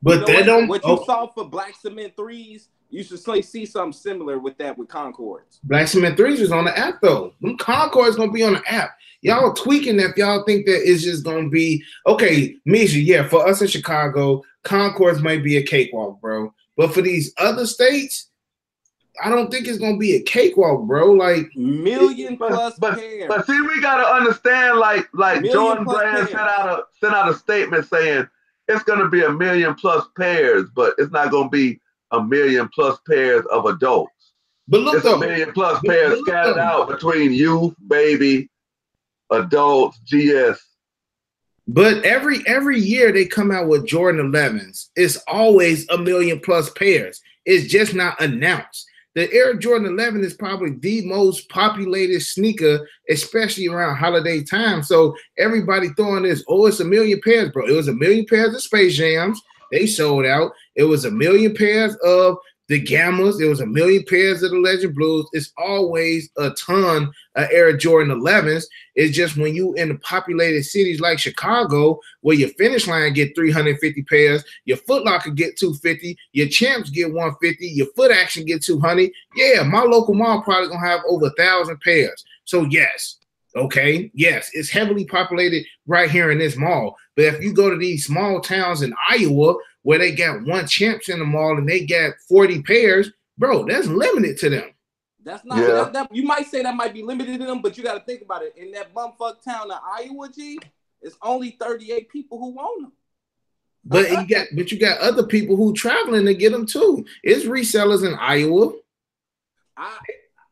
But they don't. What you saw for Black Cement Threes, you should see something similar with that with Concords. Black Cement Threes is on the app though. Them Concords gonna be on the app. Y'all tweaking if y'all think that it's just gonna be okay. Misha, yeah, for us in Chicago, Concords might be a cakewalk, bro. But for these other states, I don't think it's gonna be a cakewalk, bro. Like million plus pairs. But see, we gotta understand, like Jordan Brand sent out a statement saying it's gonna be a million plus pairs, but it's not gonna be a million plus pairs of adults. But look, it's a million plus pairs scattered out between youth, baby, adults, GS. But every year they come out with Jordan 11s. It's always a million plus pairs. It's just not announced. The Air Jordan 11 is probably the most populated sneaker, especially around holiday time. So everybody throwing this, oh, it's a million pairs, bro. It was a million pairs of Space Jams. They sold out. It was a million pairs of the Gammas. It was a million pairs of the Legend Blues. It's always a ton of Air Jordan 11s. It's just when you in the populated cities like Chicago, where your Finish Line get 350 pairs, your Foot Locker get 250, your Champs get 150, your Foot Action get 200. Yeah, my local mall probably gonna have over 1,000 pairs. So yes, okay, yes, it's heavily populated right here in this mall. But if you go to these small towns in Iowa where they got one Champs in the mall and they got 40 pairs, bro, that's limited to them. That's not that you might say that might be limited to them, but you got to think about it. In that bumfuck town of Iowa, G, it's only 38 people who own them. But you got other people who traveling to get them too. It's resellers in Iowa.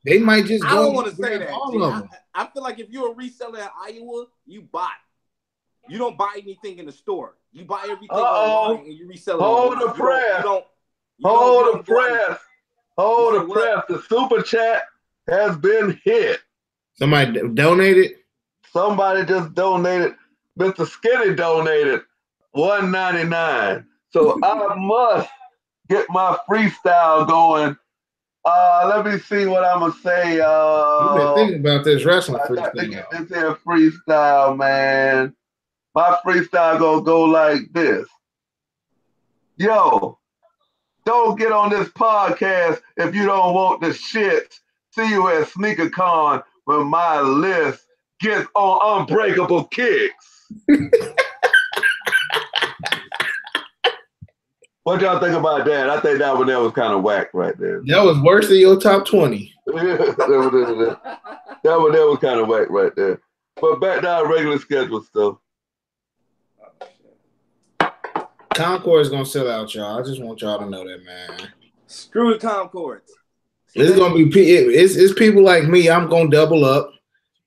They might just I go don't want to say that. all of them. I feel like if you're a reseller in Iowa, you buy. You don't buy anything in the store. You buy everything online and you resell it. Hold the press. Hold the press. The super chat has been hit. Somebody donated. Somebody just donated. Mr. Skinny donated $1.99. So I must get my freestyle going. Let me see what I'm gonna say. You've been thinking about this wrestling freestyle. I got to get this here freestyle, man. My freestyle gonna go like this. Yo, don't get on this podcast if you don't want the shit. See you at SneakerCon when my list gets on Unbreakable kicks. What y'all think about that? I think that one there was kind of whack right there. That was worse than your top 20. That one there was kind of whack right there. But back to our regular schedule stuff. Concord is gonna sell out, y'all. I just want y'all to know that, man. Screw the Concords. It's gonna be it's people like me. I'm gonna double up.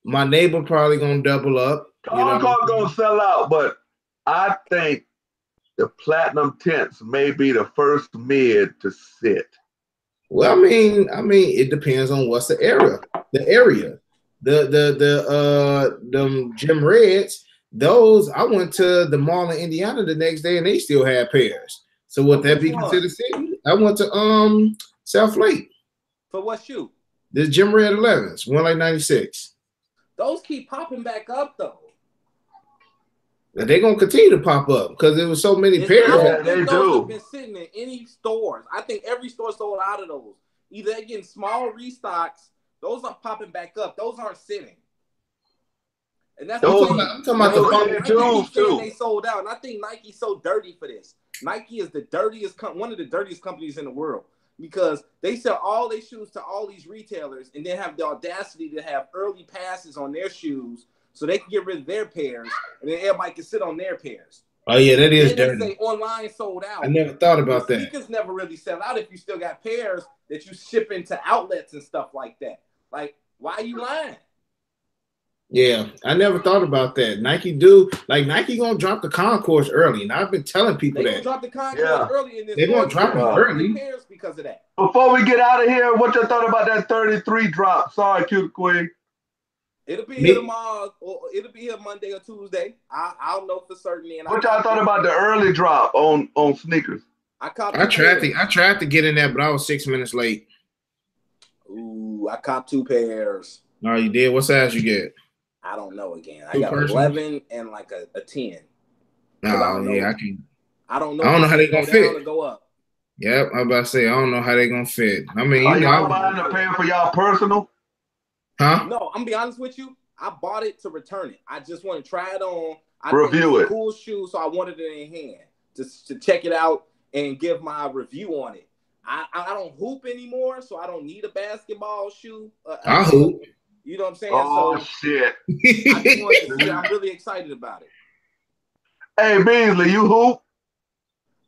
My neighbor probably gonna double up. Concord gonna sell out, but I think the platinum tents may be the first mid to sit. Well, I mean, it depends on what's the area. The Gym Reds. Those I went to the mall in Indiana the next day and they still had pairs. So would that be considered city? I went to South Lake. For what shoe? This Gym Red 11s, one like 96. Those keep popping back up though. And they're gonna continue to pop up because there was so many pairs. They those do. have been sitting in any stores. I think every store sold out of those. Either they're getting small restocks. Those are popping back up. Those aren't sitting. And that's I'm talking about the Nike too. They sold out, and I think Nike's so dirty for this. Nike is the dirtiest, one of the dirtiest companies in the world because they sell all their shoes to all these retailers, and then have the audacity to have early passes on their shoes so they can get rid of their pairs, and then everybody can sit on their pairs. Oh yeah, that is dirty. dirty. They say online sold out. I never thought about that. Sneakers never really sell out if you still got pairs that you ship into outlets and stuff like that. Like, why are you lying? Yeah, I never thought about that. Nike gonna drop the Concourse early, and I've been telling people they that. Gonna drop the Concourse early in this. They're gonna drop it early because of that. Before we get out of here, what you thought about that 33 drop? Sorry, Cute Queen. It'll be here tomorrow, or it'll be here Monday or Tuesday. I'll know for certain. What y'all thought about the early drop on sneakers? I tried to get in there, but I was 6 minutes late. Ooh, I copped 2 pairs. No, you did. What size you get? I don't know again. I got 11 and like a 10. Oh, yeah, I can. I don't know. I don't know how they gonna fit. Or go up. Yep, I'm about to say I don't know how they gonna fit. I mean, are y'all buying a pair for y'all personal? Huh? No, I'm gonna be honest with you. I bought it to return it. I just want to try it on. Review it. Cool shoe, so I wanted it in hand to check it out and give my review on it. I don't hoop anymore, so I don't need a basketball shoe. I hoop. You know what I'm saying? Oh, so shit. I just wanted to see. I'm really excited about it. Hey, Measly, you hoop?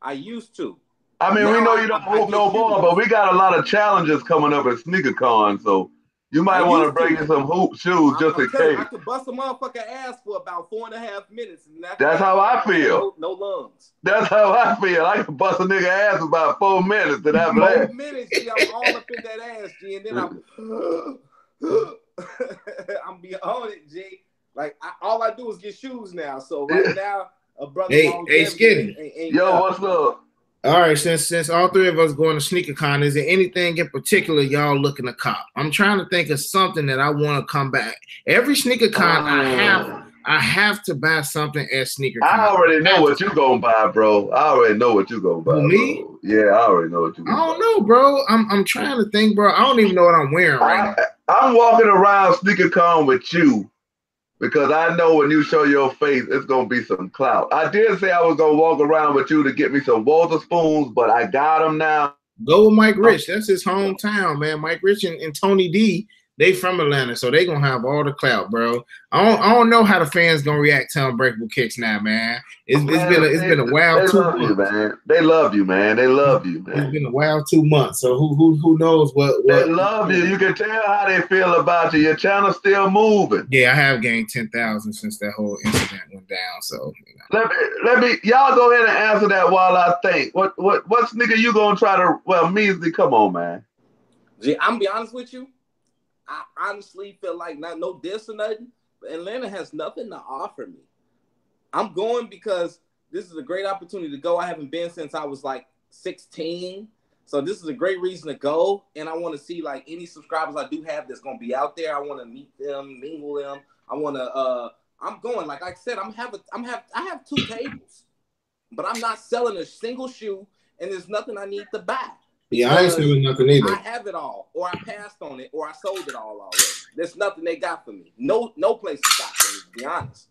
I used to. I mean, we know you don't hoop no more, but we got a lot of challenges coming up at SneakerCon, so you might want to bring in some hoop shoes just in case. I could bust a motherfucker ass for about 4.5 minutes. And that's how I feel. No lungs. That's how I feel. I can bust a nigga ass for about 4 minutes. And after 4 minutes, G, I'm all up in that ass, G, and then I'm be on it, G. Like all I do is get shoes now. So right now, a brother. Hey, Skinny. Yo, what's up? All right, since all 3 of us going to SneakerCon, is there anything in particular y'all looking to cop? I'm trying to think of something that I want to come back. Every SneakerCon I have to buy something at SneakerCon. I already know what you gonna buy, bro. I already know what you gonna buy. Me? Bro. Yeah, I already know what you gonna buy. I don't know, bro. I'm trying to think, bro. I don't even know what I'm wearing right now. I'm walking around SneakerCon with you because I know when you show your face, it's gonna be some clout. I did say I was gonna walk around with you to get me some Walter spoons, but I got them now. Go with Mike Rich. That's his hometown, man. Mike Rich and Tony D. They from Atlanta, so they gonna have all the clout, bro. I don't know how the fans gonna react to Unbreakable Kicks now, man. It's been a wild they 2 love months. you, man. They love you, man. They love you, man. It's been a wild 2 months. So who knows what They love you. You can tell how they feel about you. Your channel's still moving. Yeah, I have gained 10,000 since that whole incident went down. So let me y'all go ahead and answer that while I think. What's nigga you gonna try to Measly, come on, man. Gee, I'm gonna be honest with you. I honestly feel like no diss or nothing, but Atlanta has nothing to offer me. I'm going because this is a great opportunity to go. I haven't been since I was like 16. So this is a great reason to go. And I want to see like any subscribers I do have that's going to be out there. I want to meet them, mingle them. I want to, I'm going, like I said, I have 2 tables, but I'm not selling a single shoe and there's nothing I need to buy. Yeah, I ain't selling nothing either. I have it all, or I passed on it, or I sold it all already. There's nothing they got for me. No place has got for me, to be honest.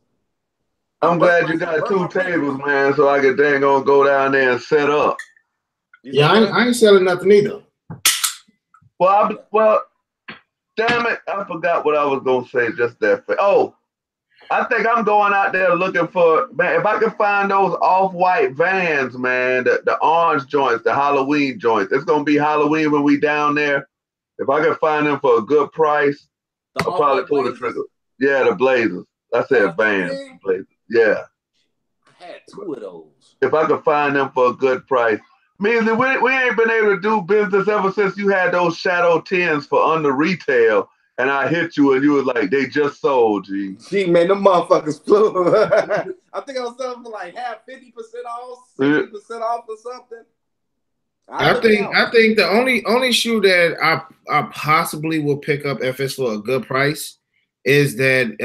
I'm glad you got 2 tables, man, so I could dang on go down there and set up. Yeah, I ain't selling nothing either. Well, damn it, I forgot what I was gonna say just that. Oh, I think I'm going out there looking for, man, if I can find those off-white Vans, man, the orange joints, the Halloween joints. It's going to be Halloween when we down there. If I can find them for a good price, I'll probably pull the trigger. Yeah, the Blazers. I said Vans. Blazers. Yeah. I had 2 of those. If I can find them for a good price. Meaning we ain't been able to do business ever since you had those Shadow 10s for under retail. And I hit you, and you was like, "They just sold, G." Gee, man, them motherfuckers flew. I think I was selling for like 50% off, 60% off, or something. I think the only shoe that I possibly will pick up if it's for a good price is that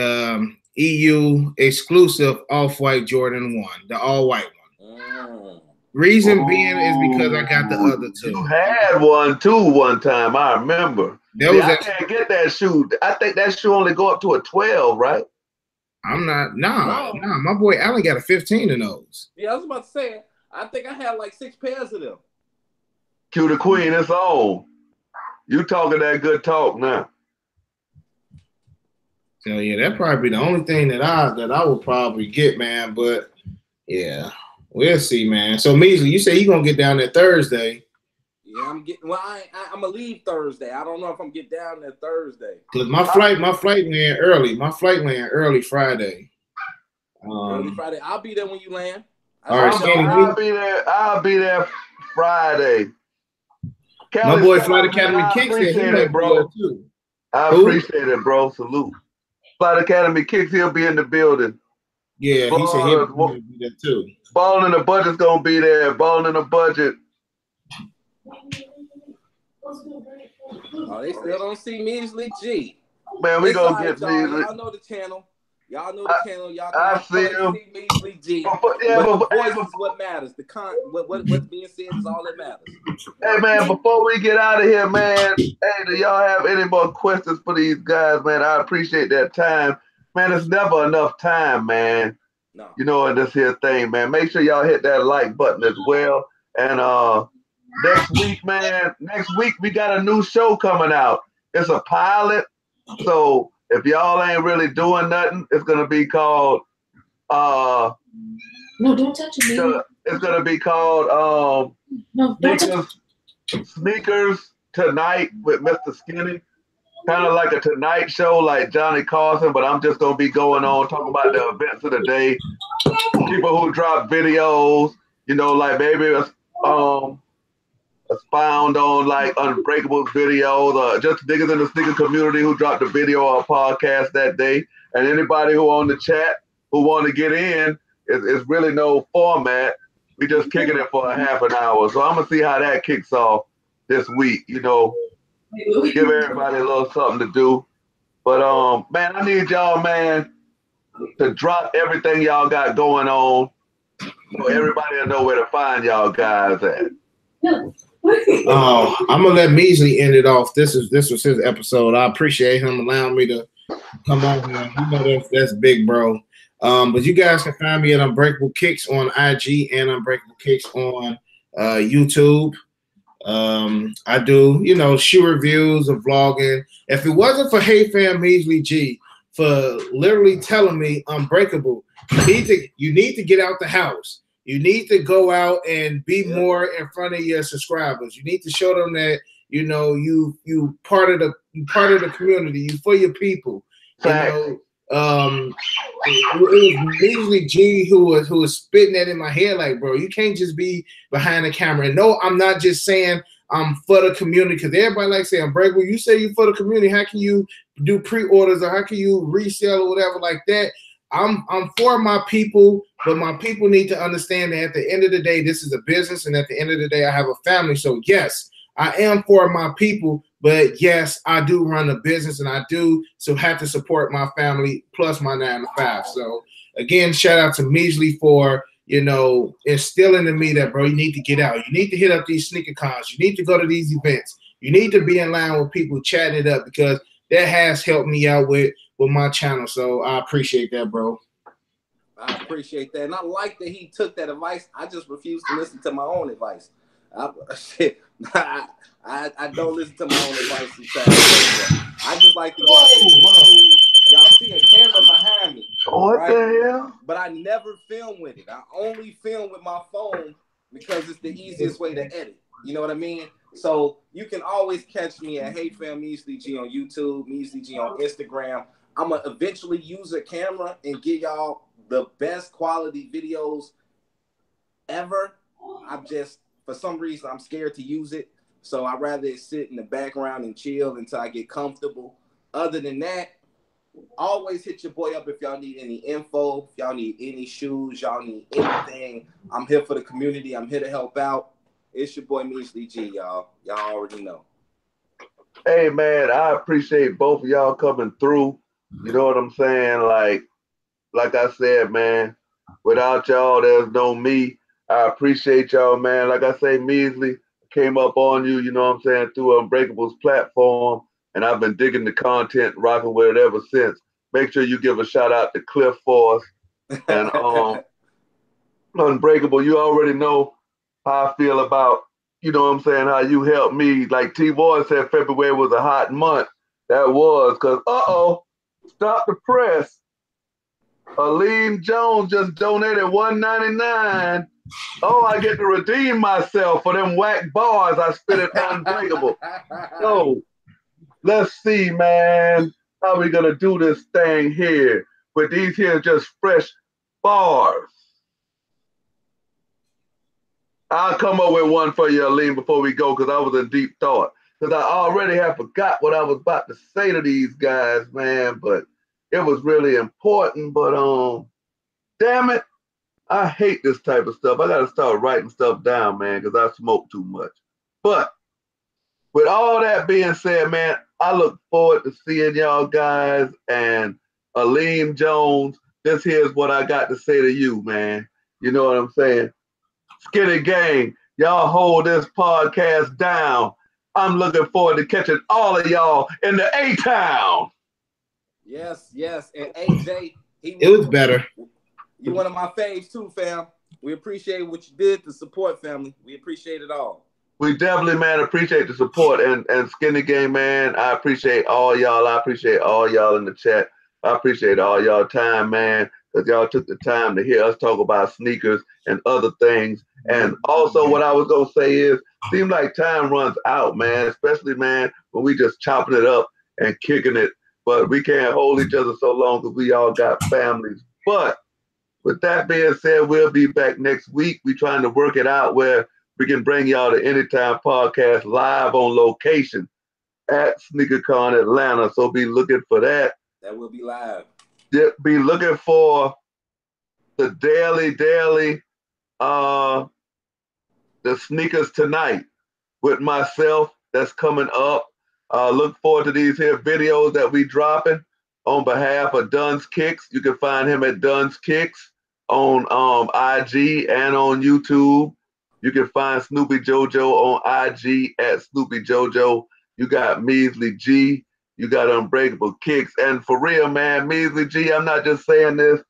EU exclusive off-white Jordan 1, the all-white one. Reason being is because I got the other 2. You had one too one time, I remember. I can't get that shoe. I think that shoe only go up to a 12, right? I'm not. Nah. My boy Allen got a 15 in those. Yeah, I was about to say. I think I had like 6 pairs of them. Q the Queen, it's on. You talking that good talk now. So yeah, that probably be the only thing that I would probably get, man. But yeah, we'll see, man. So Measly, you say you gonna get down there Thursday? Yeah, I'm getting. Well, I'm gonna leave Thursday. I don't know if I'm get down there Thursday. Cause my flight land early. My flight land early Friday. Early Friday. I'll be there when you land. All right, I'll be there Friday. My boy Flight Academy Kicks there, bro. Too. I appreciate it, bro. Salute. Flight Academy Kicks, he'll be in the building. Yeah, he said he'll be there too. Balling in the Budget's gonna be there. Balling in the Budget. Oh, they still don't see Measly G. Man, we gonna get Measly. Y'all know the channel. Y'all I see him. Measly G. But the voice is what matters. What's being said is all that matters. Hey man, before we get out of here, man. Hey, do y'all have any more questions for these guys, man? I appreciate that time, man. It's never enough time, man. No. You know, in this here thing, man. Make sure y'all hit that like button as well. And next week we got a new show coming out. It's a pilot. So if y'all ain't really doing nothing, it's gonna be called No, don't touch me. It's gonna be called No, don't Sneakers Tonight with Mr. Skinny. Kind of like a Tonight Show, like Johnny Carson, but I'm just gonna be going on talking about the events of the day. People who drop videos, you know, like maybe expound on like Unbreakable videos, or just niggas in the sneaker community who dropped a video or a podcast that day. And anybody who on the chat who want to get in, it's really no format. We just kicking it for a half an hour. So I'm gonna see how that kicks off this week, you know. Give everybody a little something to do. But man, I need y'all, man, to drop everything y'all got going on so everybody will know where to find y'all guys at. I'm gonna let Measly end it off. This was his episode. I appreciate him allowing me to come on here. You know that's big, bro. But you guys can find me at Unbreakable Kicks on IG and Unbreakable Kicks on YouTube. I do, shoe reviews of vlogging. If it wasn't for Hey Fam Measly G for literally telling me Unbreakable, you need to get out the house. You need to go out and be more in front of your subscribers. You need to show them that you part of the community. You for your people. It was Measly G who was spitting that in my head, like, bro, you can't just be behind the camera. And no, I'm not just saying I'm for the community, because everybody likes saying Unbreakable. You say you for the community, how can you do pre-orders or how can you resell or whatever like that? I'm for my people, but my people need to understand that at the end of the day, this is a business, and at the end of the day, I have a family. So yes, I am for my people, but yes, I do run a business, and I do have to support my family plus my 9 to 5. So again, shout out to Measly for instilling in me that, bro, you need to get out. You need to hit up these sneaker cons. You need to go to these events. You need to be in line with people, chatting it up, because that has helped me out with my channel. So I appreciate that, bro. I appreciate that. And I like that he took that advice. I just refuse to listen to my own advice. I don't listen to my own advice sometimes. I just like to go. Y'all see a camera behind me. What the hell? But I never film with it. I only film with my phone because it's the easiest way to edit. You know what I mean? So you can always catch me at Hey Fam Measly G on YouTube, Measly G on Instagram. I'm going to eventually use a camera and give y'all the best quality videos ever. I'm just, for some reason, I'm scared to use it. So I'd rather sit in the background and chill until I get comfortable. Other than that, always hit your boy up if y'all need any info, if y'all need any shoes, y'all need anything. I'm here for the community. I'm here to help out. It's your boy Measly G, y'all. Y'all already know. Hey, man, I appreciate both of y'all coming through. You know what I'm saying? Like I said, man, without y'all, there's no me. I appreciate y'all, man. Like I say, Measly came up on you, you know what I'm saying, through Unbreakable's platform, and I've been digging the content, rocking with it ever since. Make sure you give a shout out to Cliff for us. And Unbreakable, you already know how I feel about, you know what I'm saying, how you helped me. Like T-Boy said, February was a hot month. That was, because, stop the press. Aline Jones just donated $1.99. Oh, I get to redeem myself for them whack bars I spit at Unbreakable. So, let's see, man, how we gonna do this thing here with these here just fresh bars. I'll come up with one for you, Aline, before we go, because I was in deep thought. Because I already have forgot what I was about to say to these guys, man, but it was really important. But damn it, I hate this type of stuff. I gotta start writing stuff down, man, because I smoke too much. But with all that being said, man, I look forward to seeing y'all guys. And Aline Jones, this here's what I got to say to you, man. You know what I'm saying? Skinny Gang, y'all hold this podcast down. I'm looking forward to catching all of y'all in the A-Town. Yes. And AJ, it was better. You one of my faves too, fam. We appreciate what you did to support family. We appreciate it all. We definitely, man, appreciate the support. And Skinny Gang, man, I appreciate all y'all. I appreciate all y'all in the chat. I appreciate all y'all time, man, because y'all took the time to hear us talk about sneakers and other things. And also what I was going to say is, seems like time runs out, man, especially, man, when we just chopping it up and kicking it. But we can't hold each other so long because we all got families. But with that being said, we'll be back next week. We're trying to work it out where we can bring y'all the Anytime Podcast live on location at SneakerCon Atlanta. So be looking for that. That will be live. Be looking for the daily, the Sneakers Tonight with myself. That's coming up. Look forward to these here videos that we dropping on behalf of Dunn's Kicks. You can find him at Dunn's Kicks on IG and on YouTube. You can find Snoopy JoJo on IG at Snoopy JoJo. You got Measly G. You got Unbreakable Kicks. And for real, man, Measly G, I'm not just saying this.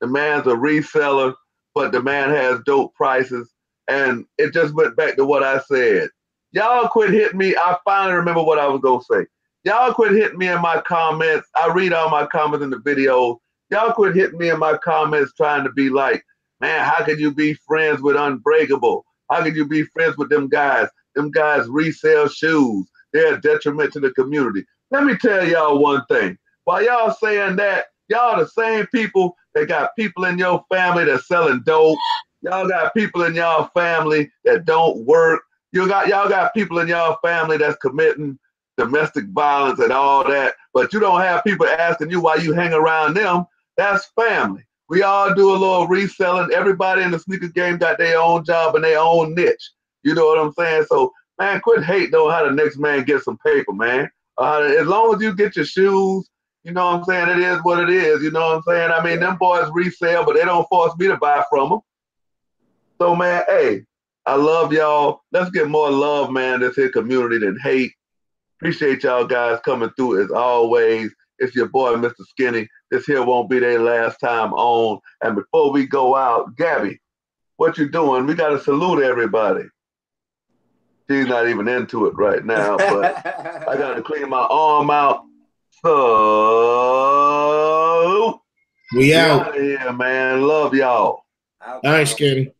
The man's a reseller, but the man has dope prices. And it just went back to what I said. Y'all quit hitting me. I finally remember what I was gonna say. Y'all quit hitting me in my comments. I read all my comments in the videos. Y'all quit hitting me in my comments trying to be like, man, how could you be friends with Unbreakable? How could you be friends with them guys? Them guys resell shoes. They're a detriment to the community. Let me tell y'all one thing. While y'all saying that, y'all the same people that got people in your family that's selling dope. Y'all got people in y'all family that don't work. Y'all got people in y'all family that's committing domestic violence and all that, but you don't have people asking you why you hang around them. That's family. We all do a little reselling. Everybody in the sneaker game got their own job and their own niche. You know what I'm saying? So, man, quit hating on how the next man gets some paper, man. As long as you get your shoes, you know what I'm saying? It is what it is. You know what I'm saying? I mean, them boys resell, but they don't force me to buy from them. So, man, hey, I love y'all. Let's get more love, man, this here community than hate. Appreciate y'all guys coming through as always. It's your boy, Mr. Skinny. This here won't be their last time on. And before we go out, Gabby, what you doing? We got to salute everybody. She's not even into it right now, but I got to clean my arm out. So we out of here, man. Love y'all. all right, Skinny.